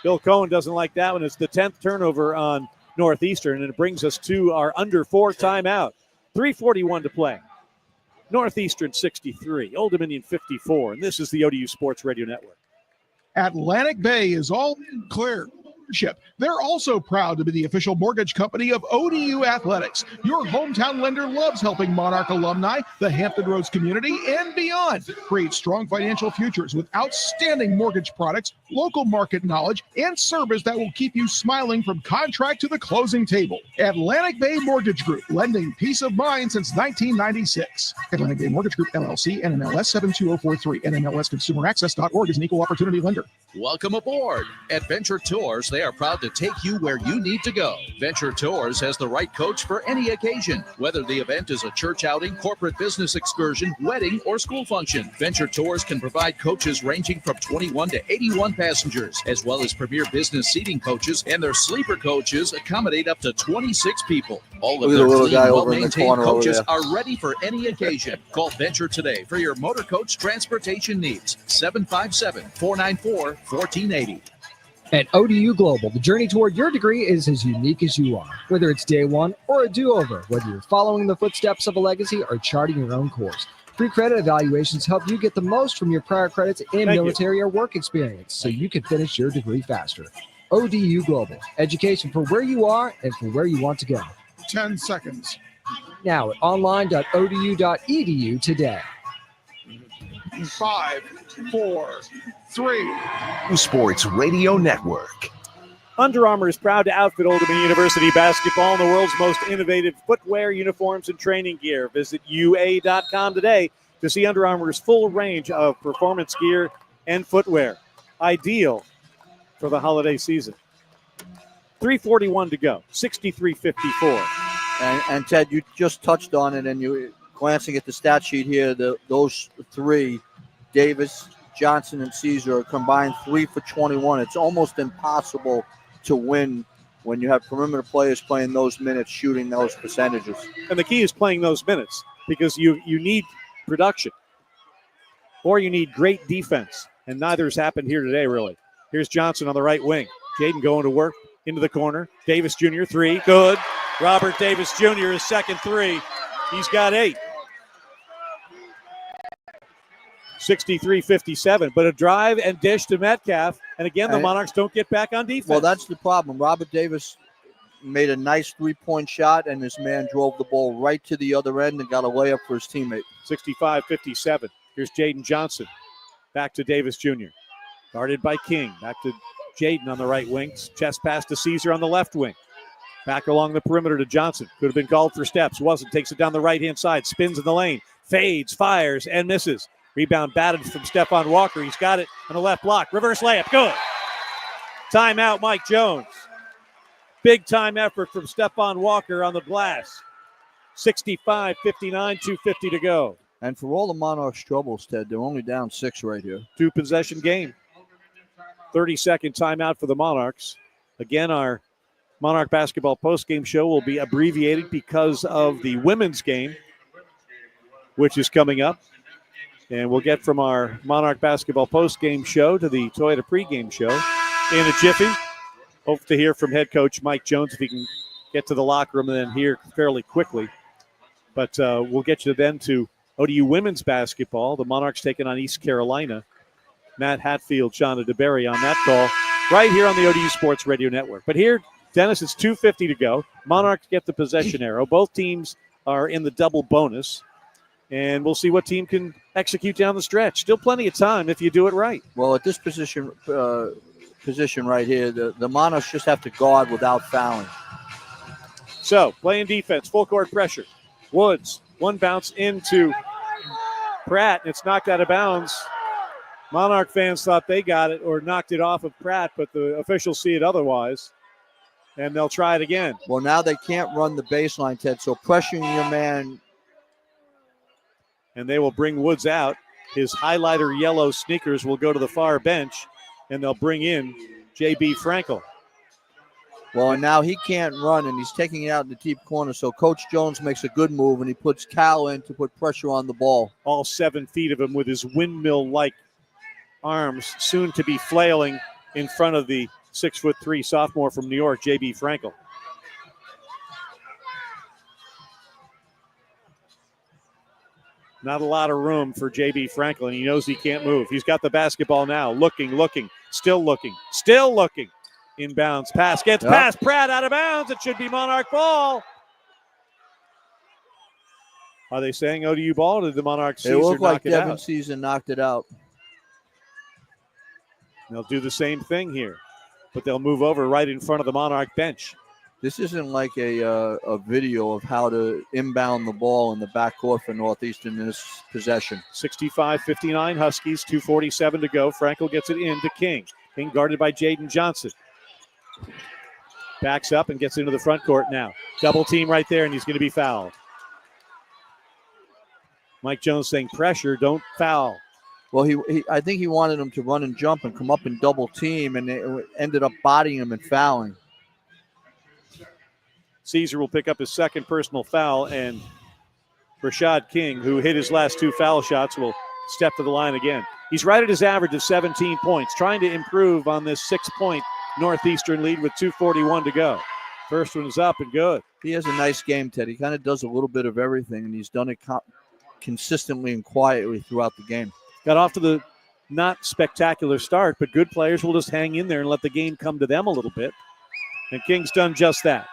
Bill Cohen doesn't like that one. It's the 10th turnover on Northeastern, and it brings us to our under 4 timeout. 3:41 to play. Northeastern 63, Old Dominion 54, and this is the ODU Sports Radio Network. Atlantic Bay is all clear. They're also proud to be the official mortgage company of ODU Athletics. Your hometown lender loves helping Monarch alumni, the Hampton Roads community, and beyond. Create strong financial futures with outstanding mortgage products, local market knowledge, and service that will keep you smiling from contract to the closing table. Atlantic Bay Mortgage Group, lending peace of mind since 1996. Atlantic Bay Mortgage Group, LLC, NMLS 72043, NMLSConsumerAccess.org is an equal opportunity lender. Welcome aboard. At Venture Tours, they are proud to take you where you need to go. Venture Tours has the right coach for any occasion, whether the event is a church outing, corporate business excursion, wedding, or school function. Venture Tours can provide coaches ranging from 21 to 81 passengers, as well as premier business seating coaches, and their sleeper coaches accommodate up to 26 people. All of their clean, well-maintained coaches are ready for any occasion. Call Venture today for your motor coach transportation needs. 757-494-1480. At ODU Global, the journey toward your degree is as unique as you are. Whether it's day one or a do-over, whether you're following the footsteps of a legacy or charting your own course, free credit evaluations help you get the most from your prior credits in military or work experience so you can finish your degree faster. ODU Global, education for where you are and for where you want to go. 10 seconds. Now at online.odu.edu today. 5, 4, 3. Sports Radio Network. Under Armour is proud to outfit Old Dominion University basketball in the world's most innovative footwear, uniforms, and training gear. Visit UA.com today to see Under Armour's full range of performance gear and footwear. Ideal for the holiday season. 3:41 to go, 63-54. And Ted, you just touched on it, and you glancing at the stat sheet here, those 3, Davis, Johnson, and Caesar, are combined 3 for 21. It's almost impossible to win when you have perimeter players playing those minutes, shooting those percentages. And the key is playing those minutes, because you need production or you need great defense, and neither has happened here today, really. Here's Johnson on the right wing. Jaden going to work into the corner. Davis Jr., 3, good. Robert Davis Jr., his second 3. He's got 8. 63-57, but a drive and dish to Metcalf, and again, the Monarchs don't get back on defense. Well, that's the problem. Robert Davis made a nice three-point shot, and this man drove the ball right to the other end and got a layup for his teammate. 65-57. Here's Jaden Johnson. Back to Davis Jr. Guarded by King. Back to Jaden on the right wing. Chest pass to Caesar on the left wing. Back along the perimeter to Johnson. Could have been called for steps. Wasn't. Takes it down the right-hand side. Spins in the lane. Fades, fires, and misses. Rebound batted from Stephon Walker. He's got it on the left block. Reverse layup. Good. Timeout, Mike Jones. Big time effort from Stephon Walker on the glass. 65-59, 2:50 to go. And for all the Monarchs' troubles, Ted, they're only down 6 right here. 2-possession game. 30-second timeout for the Monarchs. Again, our Monarch basketball postgame show will be abbreviated because of the women's game, which is coming up. And we'll get from our Monarch basketball postgame show to the Toyota pregame show in a jiffy. Hope to hear from head coach Mike Jones if he can get to the locker room and then here fairly quickly. But we'll get you then to ODU women's basketball. The Monarchs taking on East Carolina. Matt Hatfield, Shauna DeBerry on that call right here on the ODU Sports Radio Network. But here, Dennis, it's 2:50 to go. Monarchs get the possession arrow. Both teams are in the double bonus. And we'll see what team can execute down the stretch. Still plenty of time if you do it right. Well, at this position right here, the Monarchs just have to guard without fouling. So, playing defense, full court pressure. Woods, one bounce into Pratt, and it's knocked out of bounds. Monarch fans thought they got it or knocked it off of Pratt, but the officials see it otherwise, and they'll try it again. Well, now they can't run the baseline, Ted, so pressuring your man. And they will bring Woods out. His highlighter yellow sneakers will go to the far bench, and they'll bring in J.B. Frankel. Well, and now he can't run, and he's taking it out in the deep corner. So Coach Jones makes a good move, and he puts Cal in to put pressure on the ball. All 7 feet of him with his windmill-like arms, soon to be flailing in front of the 6'3" sophomore from New York, J.B. Frankel. Not a lot of room for J.B. Frankel, and he knows he can't move. He's got the basketball now, looking, still looking. Inbounds pass, gets past Pratt, out of bounds. It should be Monarch ball. Are they saying ODU ball, or did the Monarch Caesar knock it out? It looked like Devin Caesar knocked it out. They'll do the same thing here, but they'll move over right in front of the Monarch bench. This isn't like a video of how to inbound the ball in the backcourt for Northeastern in this possession. 65-59 Huskies, 2:47 to go. Frankel gets it in to King. King guarded by Jaden Johnson. Backs up and gets into the front court now. Double team right there, and he's going to be fouled. Mike Jones saying pressure, don't foul. Well, I think he wanted him to run and jump and come up and double team, and it ended up bodying him and fouling. Caesar will pick up his second personal foul, and Rashad King, who hit his last 2 foul shots, will step to the line again. He's right at his average of 17 points, trying to improve on this 6-point Northeastern lead with 2:41 to go. First one is up and good. He has a nice game, Ted. He kind of does a little bit of everything, and he's done it consistently and quietly throughout the game. Got off to the not spectacular start, but good players will just hang in there and let the game come to them a little bit. And King's done just that.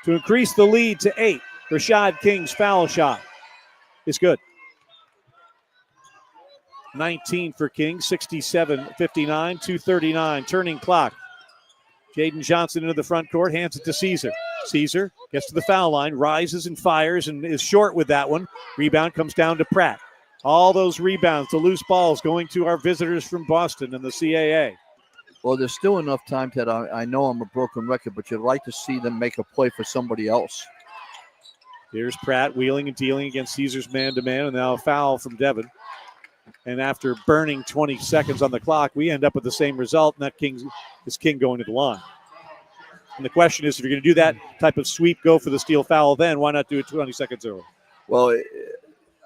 To increase the lead to 8, Rashad King's foul shot is good. 19 for King, 67-59, 2:39, turning clock. Jaden Johnson into the front court, hands it to Caesar. Caesar gets to the foul line, rises and fires, and is short with that one. Rebound comes down to Pratt. All those rebounds, the loose balls going to our visitors from Boston and the CAA. Well, there's still enough time, Ted. I know I'm a broken record, but you'd like to see them make a play for somebody else. Here's Pratt wheeling and dealing against Caesar's man-to-man, and now a foul from Devin. And after burning 20 seconds on the clock, we end up with the same result, and that is King going to the line. And the question is, if you're going to do that type of sweep, go for the steal foul, then why not do it 20 seconds early? Well,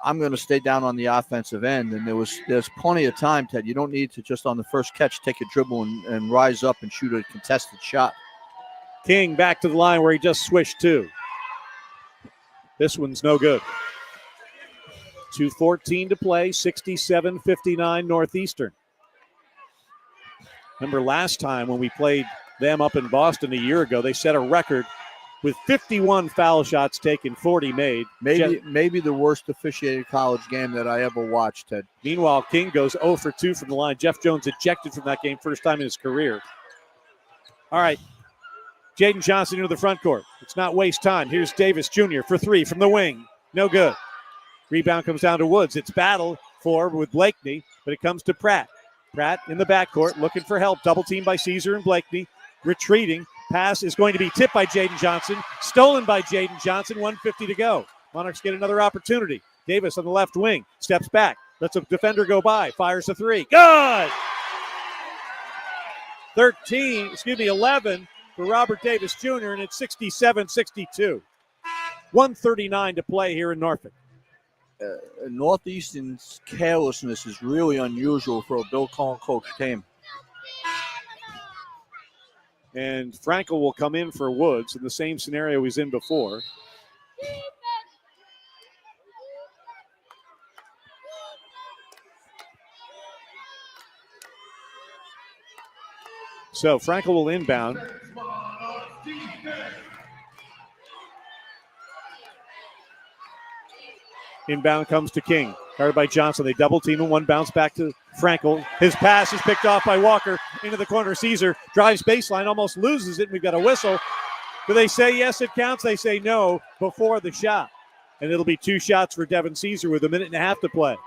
I'm going to stay down on the offensive end, and there's plenty of time, Ted. You don't need to just on the first catch take a dribble and rise up and shoot a contested shot. King back to the line where he just swished to. This one's no good. 2:14 to play, 67-59 Northeastern. Remember last time when we played them up in Boston a year ago, they set a record with 51 foul shots taken, 40 made. Maybe the worst officiated college game that I ever watched, Ted. Meanwhile, King goes 0 for 2 from the line. Jeff Jones ejected from that game, first time in his career. All right, Jaden Johnson into the front court. It's not waste time. Here's Davis Jr. for 3 from the wing. No good. Rebound comes down to Woods. It's battle forward with Blakeney, but it comes to Pratt. Pratt in the backcourt looking for help. Double team by Caesar and Blakeney. Retreating. Pass is going to be tipped by Jaden Johnson. Stolen by Jaden Johnson. 1:50 to go. Monarchs get another opportunity. Davis on the left wing. Steps back. Lets a defender go by. Fires a 3. Good! 11 for Robert Davis Jr., and it's 67-62. 1:39 to play here in Norfolk. Northeastern's carelessness is really unusual for a Bill Cullen coach team. And Frankel will come in for Woods in the same scenario he's in before. So Frankel will inbound. Inbound comes to King. Guarded by Johnson. They double team him. One bounce back to Frankel. His pass is picked off by Walker into the corner. Caesar drives baseline, almost loses it. We've got a whistle. Do they say yes, it counts? They say no before the shot. And it'll be 2 shots for Devin Caesar with 1.5 minutes to play.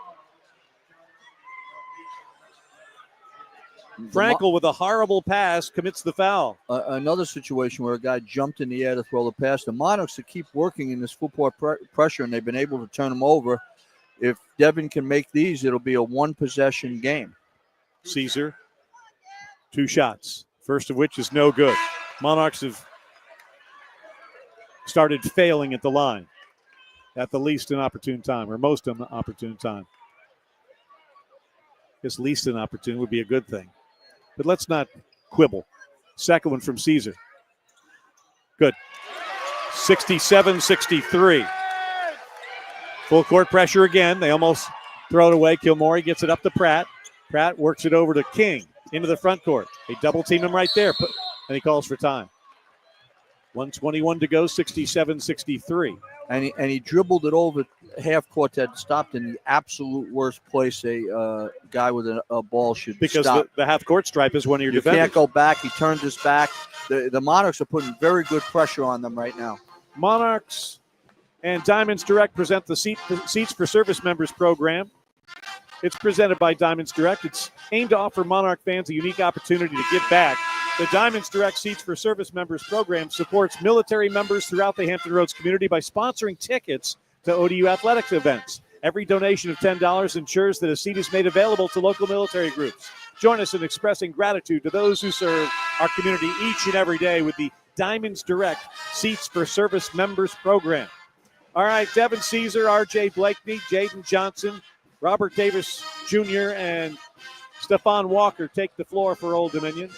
Frankel with a horrible pass commits the foul. Another situation where a guy jumped in the air to throw the pass. The Monarchs keep working in this full-court pressure, and they've been able to turn them over. If Devin can make these, it'll be a one-possession game. Caesar, 2 shots, first of which is no good. Monarchs have started failing at the line at the least inopportune time, or most inopportune time. I guess least inopportune would be a good thing. But let's not quibble. Second one from Caesar. Good. 67-63. Full court pressure again. They almost throw it away. Kilmore gets it up to Pratt. Pratt works it over to King into the front court. They double team him right there. And he calls for time. 1:21 to go, 67-63. And he dribbled it over half court that stopped in the absolute worst place a guy with a ball should because stop. The half court stripe is one of your You defenders. can't go back. He turns his back. The Monarchs are putting very good pressure on them right now. Monarchs and Diamonds Direct present the Seats for Service Members program. It's presented by Diamonds Direct. It's aimed to offer Monarch fans a unique opportunity to give back. The Diamonds Direct Seats for Service Members program supports military members throughout the Hampton Roads community by sponsoring tickets to ODU athletics events. Every donation of $10 ensures that a seat is made available to local military groups. Join us in expressing gratitude to those who serve our community each and every day with the Diamonds Direct Seats for Service Members program. All right, Devin Caesar, R.J. Blakeney, Jaden Johnson, Robert Davis Jr., and Stephon Walker take the floor for Old Dominion.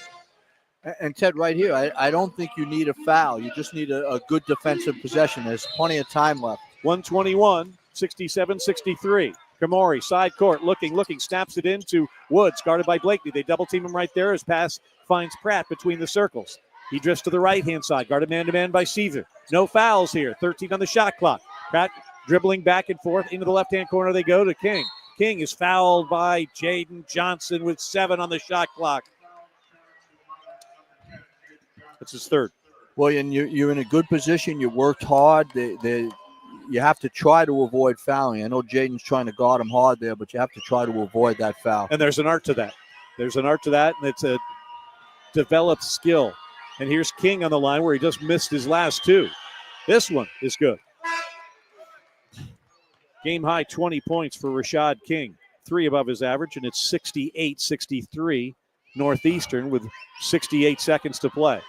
And Ted, right here, I don't think you need a foul. You just need a good defensive possession. There's plenty of time left. 1:21, 67-63. Kamori, side court, looking, snaps it into Woods, guarded by Blakeney. They double team him right there. His pass finds Pratt between the circles. He drifts to the right-hand side, guarded man-to-man by Caesar. No fouls here, 13 on the shot clock. Pratt dribbling back and forth into the left-hand corner. They go to King. King is fouled by Jaden Johnson with 7 on the shot clock. That's his third. Well, and you're in a good position. You worked hard. You have to try to avoid fouling. I know Jaden's trying to guard him hard there, but you have to try to avoid that foul. And there's an art to that. And it's a developed skill. And here's King on the line where he just missed his last 2. This one is good. Game high 20 points for Rashad King. 3 above his average, and it's 68-63 Northeastern with 68 seconds to play.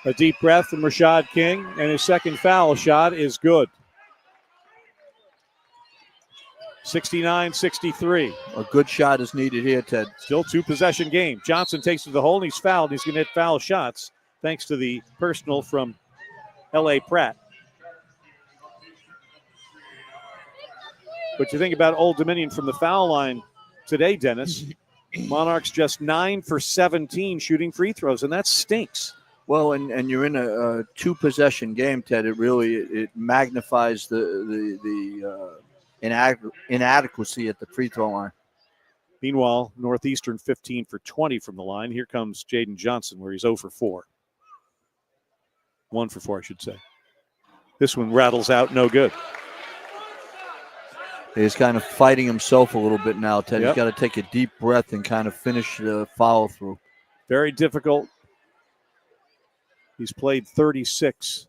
A deep breath from Rashad King, and his second foul shot is good. 69-63. A good shot is needed here, Ted. Still 2-possession game. Johnson takes to the hole, and he's fouled. He's going to hit foul shots thanks to the personal from L.A. Pratt. But you think about Old Dominion from the foul line today, Dennis. Monarchs just 9 for 17 shooting free throws, and that stinks. Well, and you're in a 2-possession game, Ted. It magnifies the inadequacy at the free throw line. Meanwhile, Northeastern 15 for 20 from the line. Here comes Jaden Johnson, where he's 0 for 4. 1 for 4, I should say. This one rattles out, no good. He's kind of fighting himself a little bit now, Ted. Yep. He's got to take a deep breath and kind of finish the follow through. Very difficult. He's played 36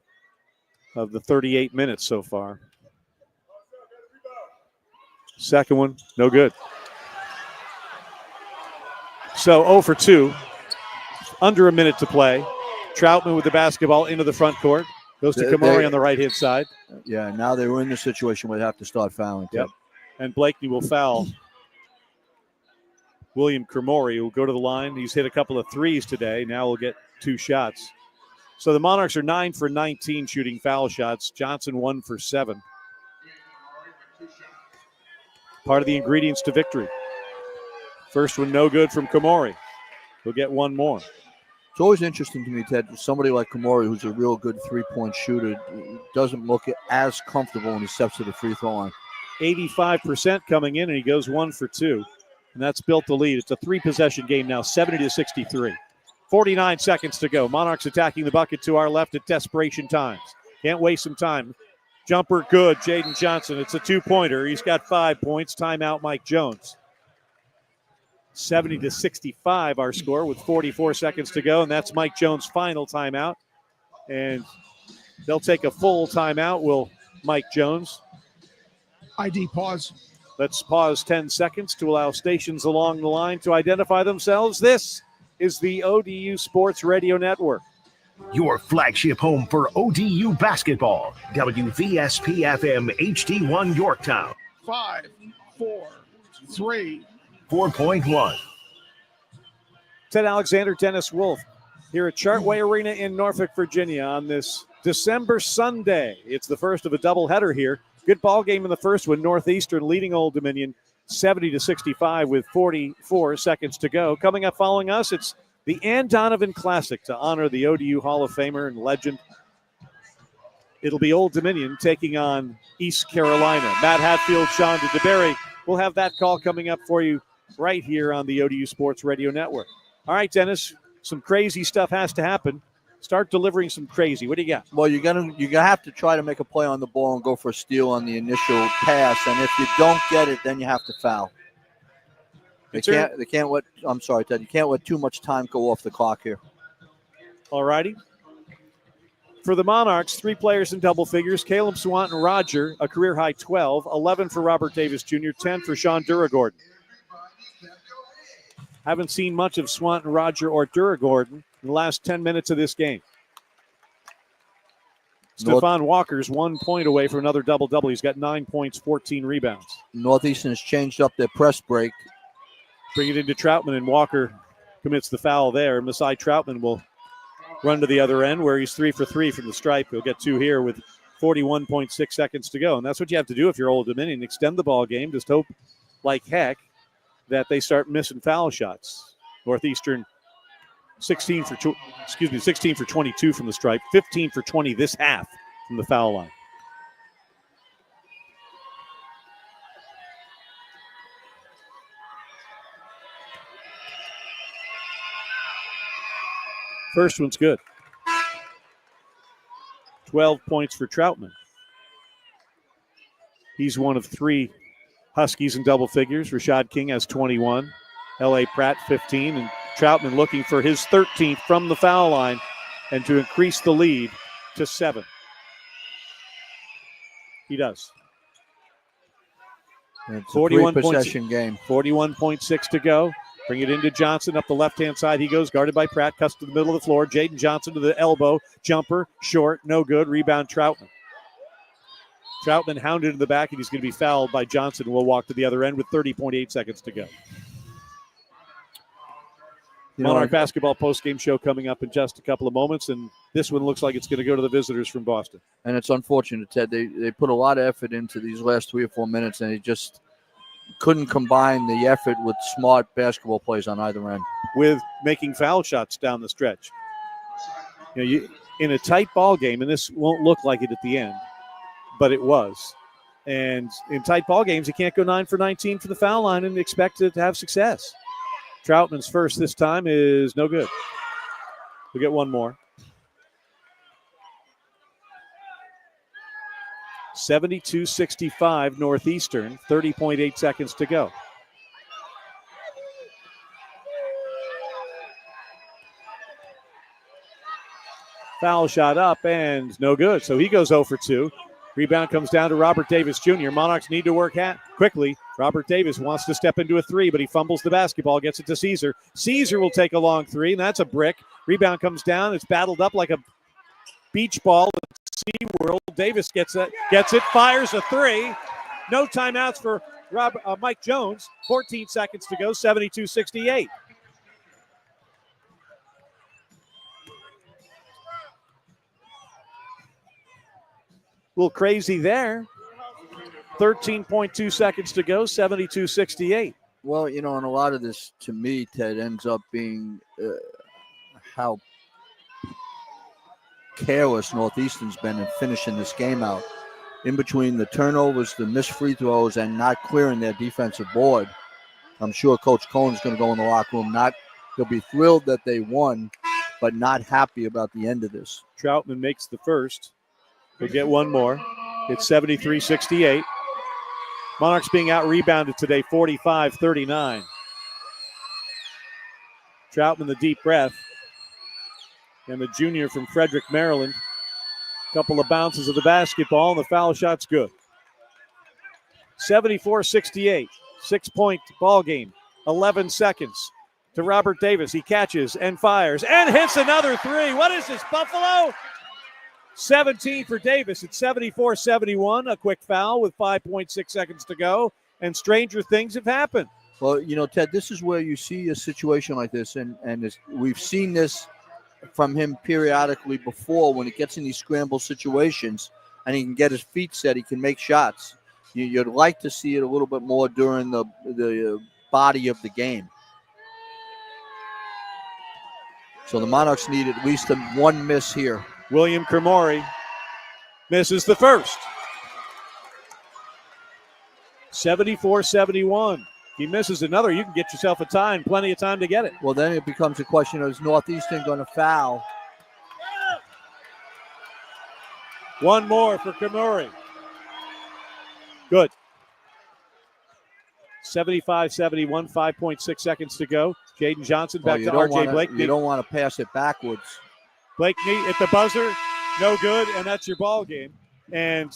of the 38 minutes so far. Second one, no good. So 0 for 2. Under a minute to play. Troutman with the basketball into the front court. Goes to Kamori on the right-hand side. Yeah, now they were in the situation where they have to start fouling. Yep. And Blakeney will foul William Kamori, who will go to the line. He's hit a couple of threes today. Now we'll get 2 shots. So the Monarchs are 9 for 19 shooting foul shots. Johnson 1 for 7. Part of the ingredients to victory. First one no good from Kamori. He'll get 1 more. It's always interesting to me, Ted, somebody like Kamori, who's a real good three-point shooter, doesn't look as comfortable when he steps to the free throw line. 85% coming in, and he goes 1 for 2. And that's built the lead. It's a 3-possession game now, 70-63. 49 seconds to go. Monarchs attacking the bucket to our left at desperation times. Can't waste some time. Jumper good, Jaden Johnson. It's a 2-pointer. He's got 5 points. Timeout, Mike Jones. 70-65 our score with 44 seconds to go, and that's Mike Jones' final timeout. And they'll take a full timeout, will Mike Jones. ID pause. Let's pause 10 seconds to allow stations along the line to identify themselves. This is the ODU Sports Radio Network. Your flagship home for ODU basketball. WVSP-FM HD1 Yorktown. 5, 4, 3. 4.1. Ted Alexander, Dennis Wolf here at Chartway Arena in Norfolk, Virginia on this December Sunday. It's the first of a doubleheader here. Good ball game in the first one. Northeastern leading Old Dominion 70-65 with 44 seconds to go. Coming up following us, it's the Ann Donovan Classic to honor the ODU Hall of Famer and legend. It'll be Old Dominion taking on East Carolina. Matt Hatfield, Sean DeBerry. We'll have that call coming up for you right here on the ODU Sports Radio Network. All right, Dennis, some crazy stuff has to happen. Start delivering some crazy. What do you got? Well, you're gonna have to try to make a play on the ball and go for a steal on the initial pass, and if you don't get it, then you have to foul. They can't let. I'm sorry, Ted. You can't let too much time go off the clock here. All righty. For the Monarchs, 3 players in double figures. Caleb Swanton Roger, a career-high 12. 11 for Robert Davis Jr., 10 for Sean Duragordon. Haven't seen much of Swanton Roger or Duragordon in the last 10 minutes of this game. Stephon Walker's 1 point away from another double-double. He's got 9 points, 14 rebounds. Northeastern has changed up their press break. Bring it into Troutman, and Walker commits the foul there. Masai Troutman will run to the other end where he's 3 for 3 from the stripe. He'll get 2 here with 41.6 seconds to go. And that's what you have to do if you're Old Dominion. Extend the ball game. Just hope like heck that they start missing foul shots. Northeastern 16 for 22 from the stripe, 15 for 20 this half from the foul line. First one's good. 12 points for Troutman. He's one of 3 Huskies in double figures. Rashad King has 21. L.A. Pratt 15. And Troutman looking for his 13th from the foul line and to increase the lead to 7. He does. It's a 3-possession game. 41.6 to go. Bring it into Johnson. Up the left-hand side he goes, guarded by Pratt. Cuts to the middle of the floor. Jaden Johnson to the elbow. Jumper, short, no good. Rebound, Troutman. Troutman hounded in the back, and he's going to be fouled by Johnson. We'll walk to the other end with 30.8 seconds to go. Monarch basketball postgame show coming up in just a couple of moments, and this one looks like it's going to go to the visitors from Boston. And it's unfortunate, Ted. They put a lot of effort into these last 3 or 4 minutes, and they just couldn't combine the effort with smart basketball plays on either end. With making foul shots down the stretch. You in a tight ball game, and this won't look like it at the end, but it was. And in tight ball games, you can't go 9 for 19 for the foul line and expect to have success. Troutman's first this time is no good. We'll get 1 more. 72-65 Northeastern, 30.8 seconds to go. Foul shot up and no good. So he goes 0 for 2. Rebound comes down to Robert Davis Jr. Monarchs need to work quickly. Robert Davis wants to step into a three, but he fumbles the basketball, gets it to Caesar. Caesar will take a long three, and that's a brick. Rebound comes down. It's battled up like a beach ball at SeaWorld. Davis gets it, fires a three. No timeouts for Mike Jones. 14 seconds to go, 72-68. A little crazy there. 13.2 seconds to go, 72-68. Well, and a lot of this, to me, Ted, ends up being how careless Northeastern's been in finishing this game out. In between the turnovers, the missed free throws, and not clearing their defensive board, I'm sure Coach Cohen's going to go in the locker room. He'll be thrilled that they won, but not happy about the end of this. Troutman makes the first. We'll get one more. It's 73-68. Monarchs being out-rebounded today, 45-39. Troutman, the deep breath. And the junior from Frederick, Maryland. Couple of bounces of the basketball, and the foul shot's good. 74-68. 6-point ball game. 11 seconds to Robert Davis. He catches and fires and hits another three. What is this, Buffalo? 17 for Davis. It's 74-71. A quick foul with 5.6 seconds to go, and stranger things have happened. Well, Ted, this is where you see a situation like this, and we've seen this from him periodically before when he gets in these scramble situations and he can get his feet set, he can make shots. You'd like to see it a little bit more during the body of the game. So the Monarchs need at least one miss here. William Cremori misses the first. 74-71. He misses another. You can get yourself a time, plenty of time to get it. Well, then it becomes a question of, is Northeastern going to foul? One more for Cremori. Good. 75-71, 5.6 seconds to go. Jaden Johnson back to R.J. Blakeney. You don't want to pass it backwards. Blakeney at the buzzer, no good, and that's your ball game. And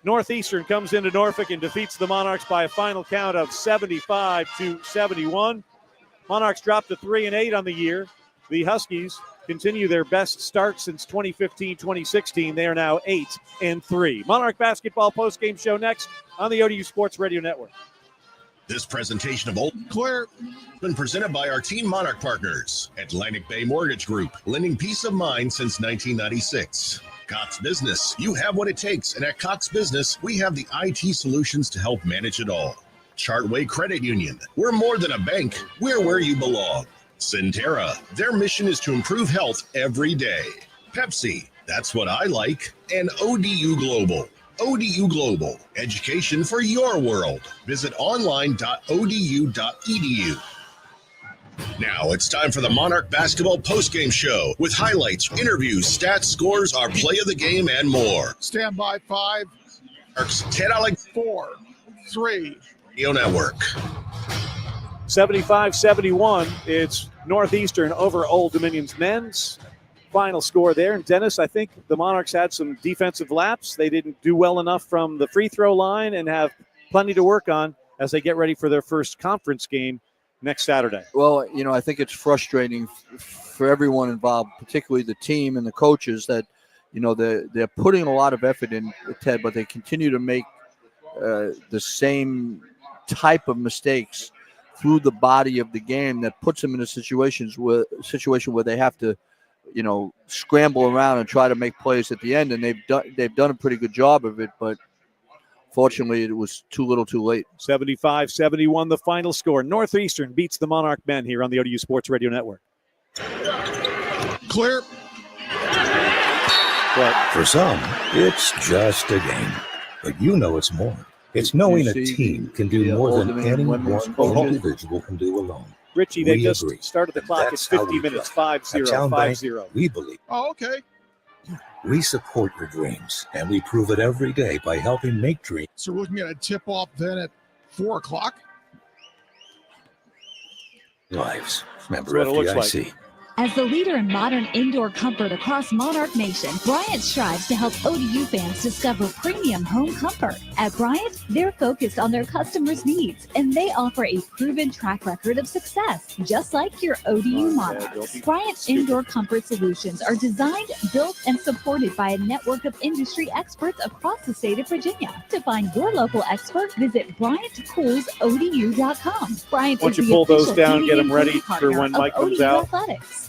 Northeastern comes into Norfolk and defeats the Monarchs by a final count of 75-71. Monarchs dropped to 3-8 on the year. The Huskies continue their best start since 2015-2016. They are now 8-3. Monarch basketball postgame show next on the ODU Sports Radio Network. This presentation of Old Claire been presented by our Team Monarch partners, Atlantic Bay Mortgage Group, lending peace of mind since 1996. Cox Business, you have what it takes, and at Cox Business, we have the IT solutions to help manage it all. Chartway Credit Union, we're more than a bank, we're where you belong. Centera, their mission is to improve health every day. Pepsi, that's what I like. And ODU Global. ODU Global, education for your world. Visit online.odu.edu. Now it's time for the Monarch Basketball postgame show with highlights, interviews, stats, scores, our play of the game, and more. Stand by 5. Ted Alex 4, 3. Radio Network. 75-71. It's Northeastern over Old Dominion's men's. Final score there. And Dennis, I think the Monarchs had some defensive lapse. They didn't do well enough from the free throw line and have plenty to work on as they get ready for their first conference game next Saturday. Well, I think it's frustrating for everyone involved, particularly the team and the coaches, that, they're putting a lot of effort in, Ted, but they continue to make the same type of mistakes through the body of the game that puts them in a situation where they have to, scramble around and try to make plays at the end, and they've done a pretty good job of it, but fortunately it was too little too late. 75-71 the final score. Northeastern beats the Monarch men here on the ODU Sports Radio Network. Clear. But for some, it's just a game. But it's more. It's knowing a team can do more than any one individual can do alone. Richie, they just started the clock at 50 minutes, 5-0. We believe. Oh, okay. We support your dreams, and we prove it every day by helping make dreams. So we're looking at a tip-off then at 4 o'clock? Lives. Remember That's what it looks FDIC. like. As the leader in modern indoor comfort across Monarch Nation, Bryant strives to help ODU fans discover premium home comfort. At Bryant, they're focused on their customers' needs, and they offer a proven track record of success, just like your ODU Monarchs. Bryant's indoor comfort solutions are designed, built, and supported by a network of industry experts across the state of Virginia. To find your local expert, visit BryantPoolsODU.com. Bryant Once is you pull the those official down, get them TV ready for partner when of Mike comes ODU out. Athletics.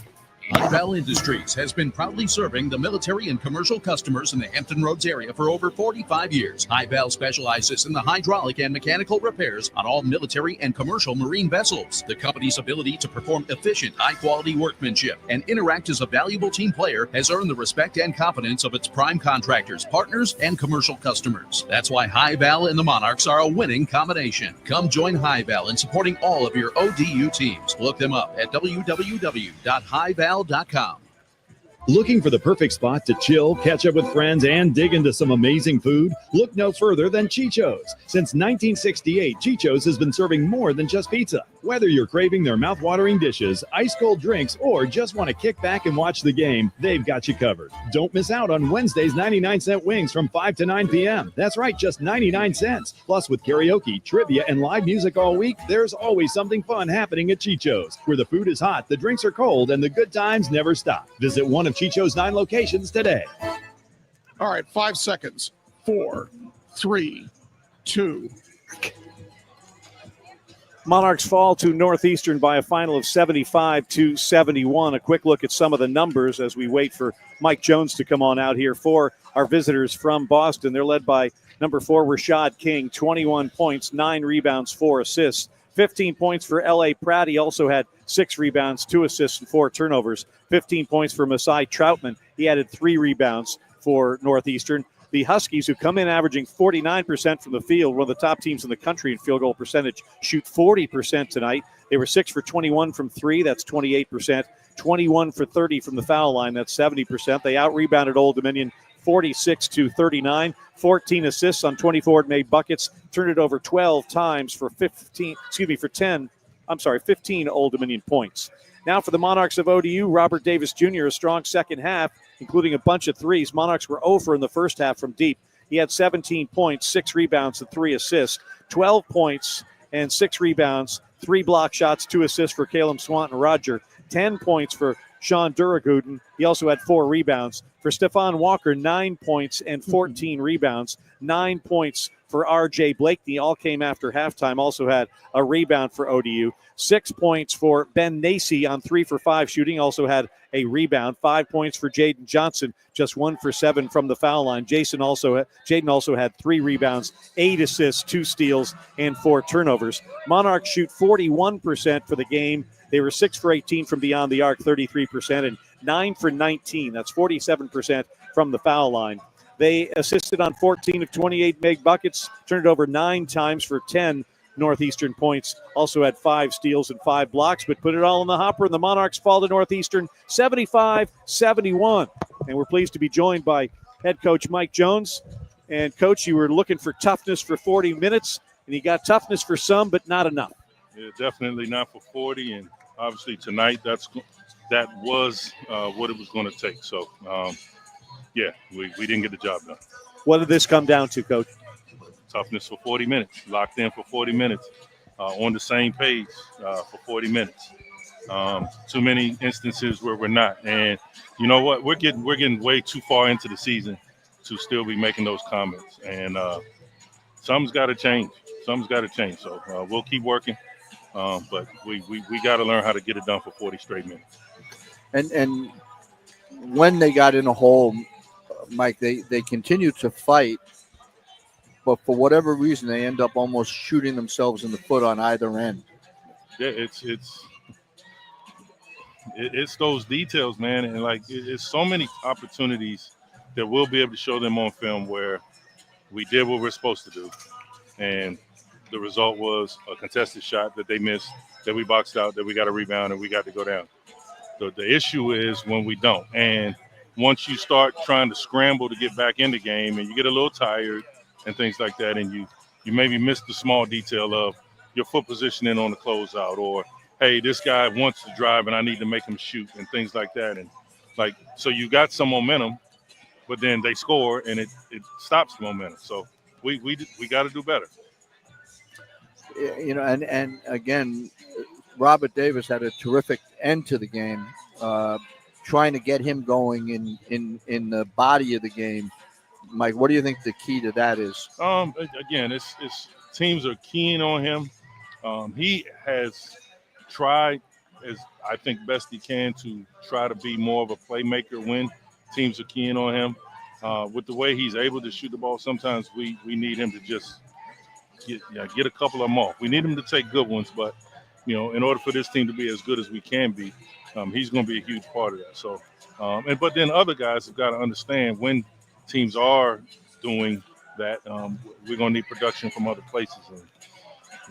Highval Industries has been proudly serving the military and commercial customers in the Hampton Roads area for over 45 years. Highval specializes in the hydraulic and mechanical repairs on all military and commercial marine vessels. The company's ability to perform efficient, high-quality workmanship and interact as a valuable team player has earned the respect and confidence of its prime contractors, partners, and commercial customers. That's why Highval and the Monarchs are a winning combination. Come join Highval in supporting all of your ODU teams. Look them up at www.highval.com. Looking for the perfect spot to chill, catch up with friends, and dig into some amazing food? Look no further than Chicho's. Since 1968, Chicho's has been serving more than just pizza. Whether you're craving their mouth-watering dishes, ice-cold drinks, or just want to kick back and watch the game, they've got you covered. Don't miss out on Wednesday's 99-cent wings from 5 to 9 p.m. That's right, just 99 cents. Plus, with karaoke, trivia, and live music all week, there's always something fun happening at Chicho's, where the food is hot, the drinks are cold, and the good times never stop. Visit one of Chicho's 9 locations today. All right, 5 seconds. 4, 3, 2. Monarchs fall to Northeastern by a final of 75-71. A quick look at some of the numbers as we wait for Mike Jones to come on out here for our visitors from Boston. They're led by number 4, Rashad King, 21 points, 9 rebounds, 4 assists. 15 points for L.A. Pratt. He also had 6 rebounds, 2 assists, and 4 turnovers. 15 points for Masai Troutman. He added 3 rebounds for Northeastern. The Huskies, who come in averaging 49% from the field, one of the top teams in the country in field goal percentage, shoot 40% tonight. They were 6 for 21 from 3. That's 28%. 21 for 30 from the foul line. That's 70%. They out-rebounded Old Dominion 46-39. 14 assists on 24 made buckets. Turned it over 12 times for 15 Old Dominion points. Now for the Monarchs of ODU, Robert Davis Jr., a strong second half, including a bunch of threes. Monarchs were over in the first half from deep. He had 17 points, 6 rebounds, and 3 assists. 12 points and 6 rebounds, 3 block shots, 2 assists for Caleb Swanton Roger. 10 points for Sean Duraguden. He also had 4 rebounds. For Stephon Walker, 9 points and 14 rebounds. 9 points for R.J. Blakeney. All came after halftime. Also had a rebound for ODU. 6 points for Ben Nacy on 3 for 5 shooting. Also had a rebound. 5 points for Jaden Johnson. Just 1 for 7 from the foul line. Jaden also had 3 rebounds, 8 assists, 2 steals, and 4 turnovers. Monarchs shoot 41% for the game. They were 6 for 18 from beyond the arc, 33%, and 9 for 19. That's 47% from the foul line. They assisted on 14 of 28 made buckets, turned it over 9 times for 10 Northeastern points. Also had 5 steals and 5 blocks, but put it all in the hopper, and the Monarchs fall to Northeastern 75-71. And we're pleased to be joined by head coach Mike Jones. And, Coach, you were looking for toughness for 40 minutes, and you got toughness for some, but not enough. Yeah, definitely not for 40, and obviously tonight that was what it was going to take. So, we didn't get the job done. What did this come down to, Coach? Toughness for 40 minutes, locked in for 40 minutes, on the same page for 40 minutes. Too many instances where we're not. And you know what? We're getting way too far into the season to still be making those comments. And something's got to change. So we'll keep working. But we got to learn how to get it done for 40 straight minutes. And when they got in a hole, Mike, they continue to fight, but for whatever reason, they end up almost shooting themselves in the foot on either end. Yeah, it's those details, man, and it's so many opportunities that we'll be able to show them on film where we did what we're supposed to do, and the result was a contested shot that they missed, that we boxed out, that we got a rebound, and we got to go down. The issue is when we don't, and once you start trying to scramble to get back in the game and you get a little tired and things like that, and you maybe miss the small detail of your foot positioning on the closeout, or, hey, this guy wants to drive and I need to make him shoot and things like that. And so you got some momentum, but then they score and it stops the momentum. So we got to do better. And again, Robert Davis had a terrific end to the game, trying to get him going in the body of the game. Mike, what do you think the key to that is? Again, it's teams are keen on him. He has tried, as I think best he can, to try to be more of a playmaker when teams are keen on him. With the way he's able to shoot the ball, sometimes we need him to just get a couple of them off. We need him to take good ones, but in order for this team to be as good as we can be, he's going to be a huge part of that. So, but then other guys have got to understand when teams are doing that, we're going to need production from other places, and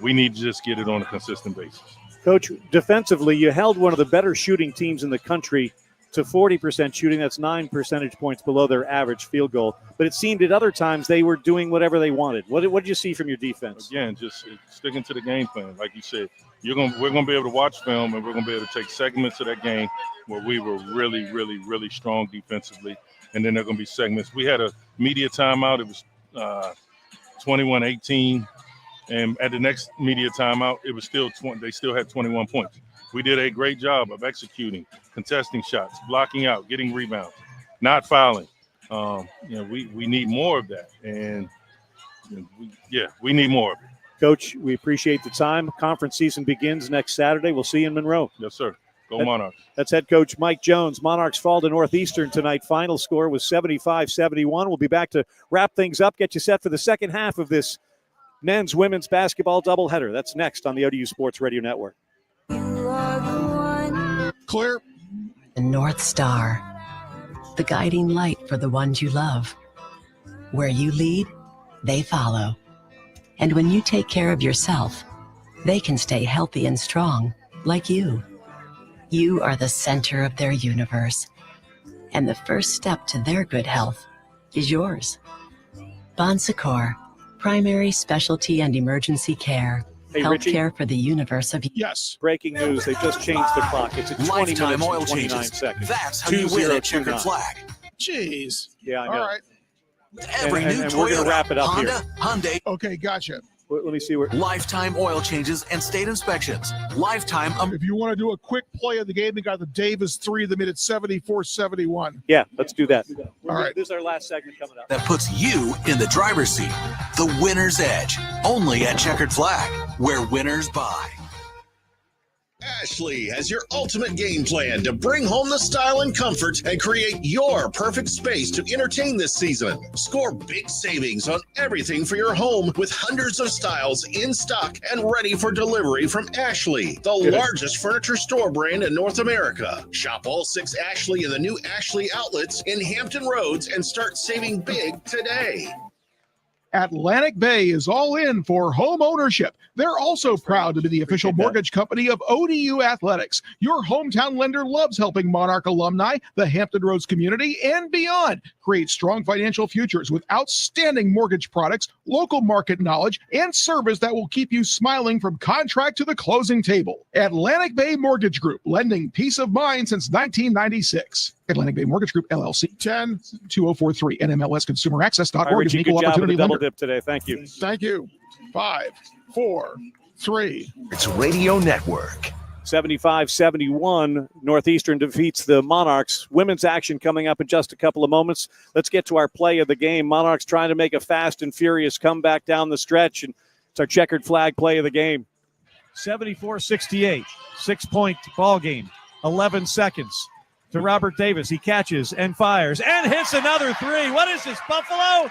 we need to just get it on a consistent basis. Coach, defensively, you held one of the better shooting teams in the country to 40% shooting. That's 9 percentage points below their average field goal. But it seemed at other times they were doing whatever they wanted. What did you see from your defense? Again, just sticking to the game plan. Like you said, we're going to be able to watch film, and we're going to be able to take segments of that game where we were really, really, really strong defensively. And then there are going to be segments. We had a media timeout. It was 21-18. And at the next media timeout, it was still they still had 21 points. We did a great job of executing, contesting shots, blocking out, getting rebounds, not fouling. We need more of that. And, we need more of it. Coach, we appreciate the time. Conference season begins next Saturday. We'll see you in Monroe. Yes, sir. Go Monarchs. That's head coach Mike Jones. Monarchs fall to Northeastern tonight. Final score was 75-71. We'll be back to wrap things up, get you set for the second half of this men's women's basketball doubleheader. That's next on the ODU Sports Radio Network. Clear. The North Star, the guiding light for the ones you love. Where you lead, they follow. And when you take care of yourself, they can stay healthy and strong, like you. You are the center of their universe. And the first step to their good health is yours. Bon Secours, primary specialty and emergency care. Hey, Healthcare for the universe of. Yes. Breaking news. They just changed the clock. It's at 20 Lifetime minutes oil and 29 changes. seconds. That's how you win at Checkered Flag. Jeez. Yeah, I know. All right. Every new and Toyota, we're going to wrap it up Honda, here. Hyundai. Okay, gotcha. Let me see where. Lifetime oil changes and state inspections. Lifetime. If you want to do a quick play of the game, they got the Davis 3 that made it 74-71. Yeah, let's do that. All right. This is our last segment coming up. That puts you in the driver's seat. The winner's edge. Only at Checkered Flag, where winners buy. Ashley has your ultimate game plan to bring home the style and comfort and create your perfect space to entertain this season. Score big savings on everything for your home with hundreds of styles in stock and ready for delivery from Ashley, the largest furniture store brand in North America. Shop all 6 Ashley and the new Ashley outlets in Hampton Roads and start saving big today. Atlantic Bay is all in for home ownership. They're also proud to be the official mortgage company of ODU Athletics. Your hometown lender loves helping Monarch alumni, the Hampton Roads community, and beyond create strong financial futures with outstanding mortgage products, local market knowledge, and service that will keep you smiling from contract to the closing table. Atlantic Bay Mortgage Group, lending peace of mind since 1996. Atlantic Bay Mortgage Group, LLC, 10-2043, NMLSConsumerAccess.org. Richie, good job with the double dip today. Thank you. Thank you. 5, 4, 3. It's Radio Network. 75-71, Northeastern defeats the Monarchs. Women's action coming up in just a couple of moments. Let's get to our play of the game. Monarchs trying to make a fast and furious comeback down the stretch, and it's our checkered flag play of the game. 74-68, 6-point ball game, 11 seconds. To Robert Davis. He catches and fires and hits another 3. What is this, Buffalo?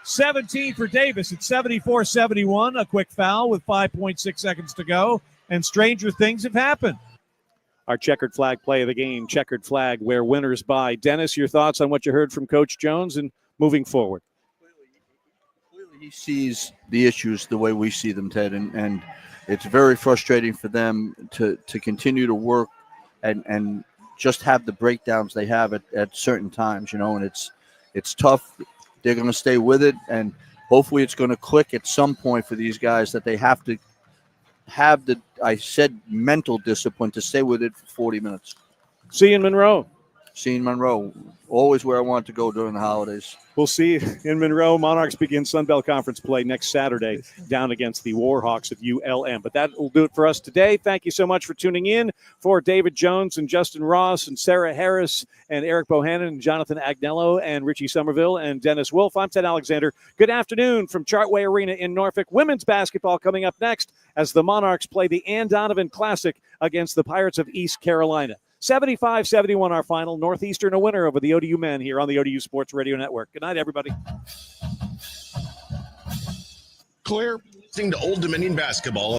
17 for Davis at 74-71. A quick foul with 5.6 seconds to go, and stranger things have happened. Our checkered flag play of the game, checkered flag, where winners buy. Dennis, your thoughts on what you heard from Coach Jones and moving forward? Clearly he sees the issues the way we see them, Ted, and it's very frustrating for them to continue to work and just have the breakdowns they have at certain times, and it's tough. They're going to stay with it, and hopefully it's going to click at some point for these guys that they have to have the, mental discipline to stay with it for 40 minutes. See you in Monroe. Always where I want to go during the holidays. We'll see you in Monroe. Monarchs begin Sunbelt Conference play next Saturday down against the Warhawks of ULM. But that will do it for us today. Thank you so much for tuning in. For David Jones and Justin Ross and Sarah Harris and Eric Bohannon and Jonathan Agnello and Richie Somerville and Dennis Wolf, I'm Ted Alexander. Good afternoon from Chartway Arena in Norfolk. Women's basketball coming up next as the Monarchs play the Ann Donovan Classic against the Pirates of East Carolina. 75-71 our final. Northeastern a winner over the ODU men here on the ODU Sports Radio Network. Good night, everybody. Clear. Listening to Old Dominion basketball.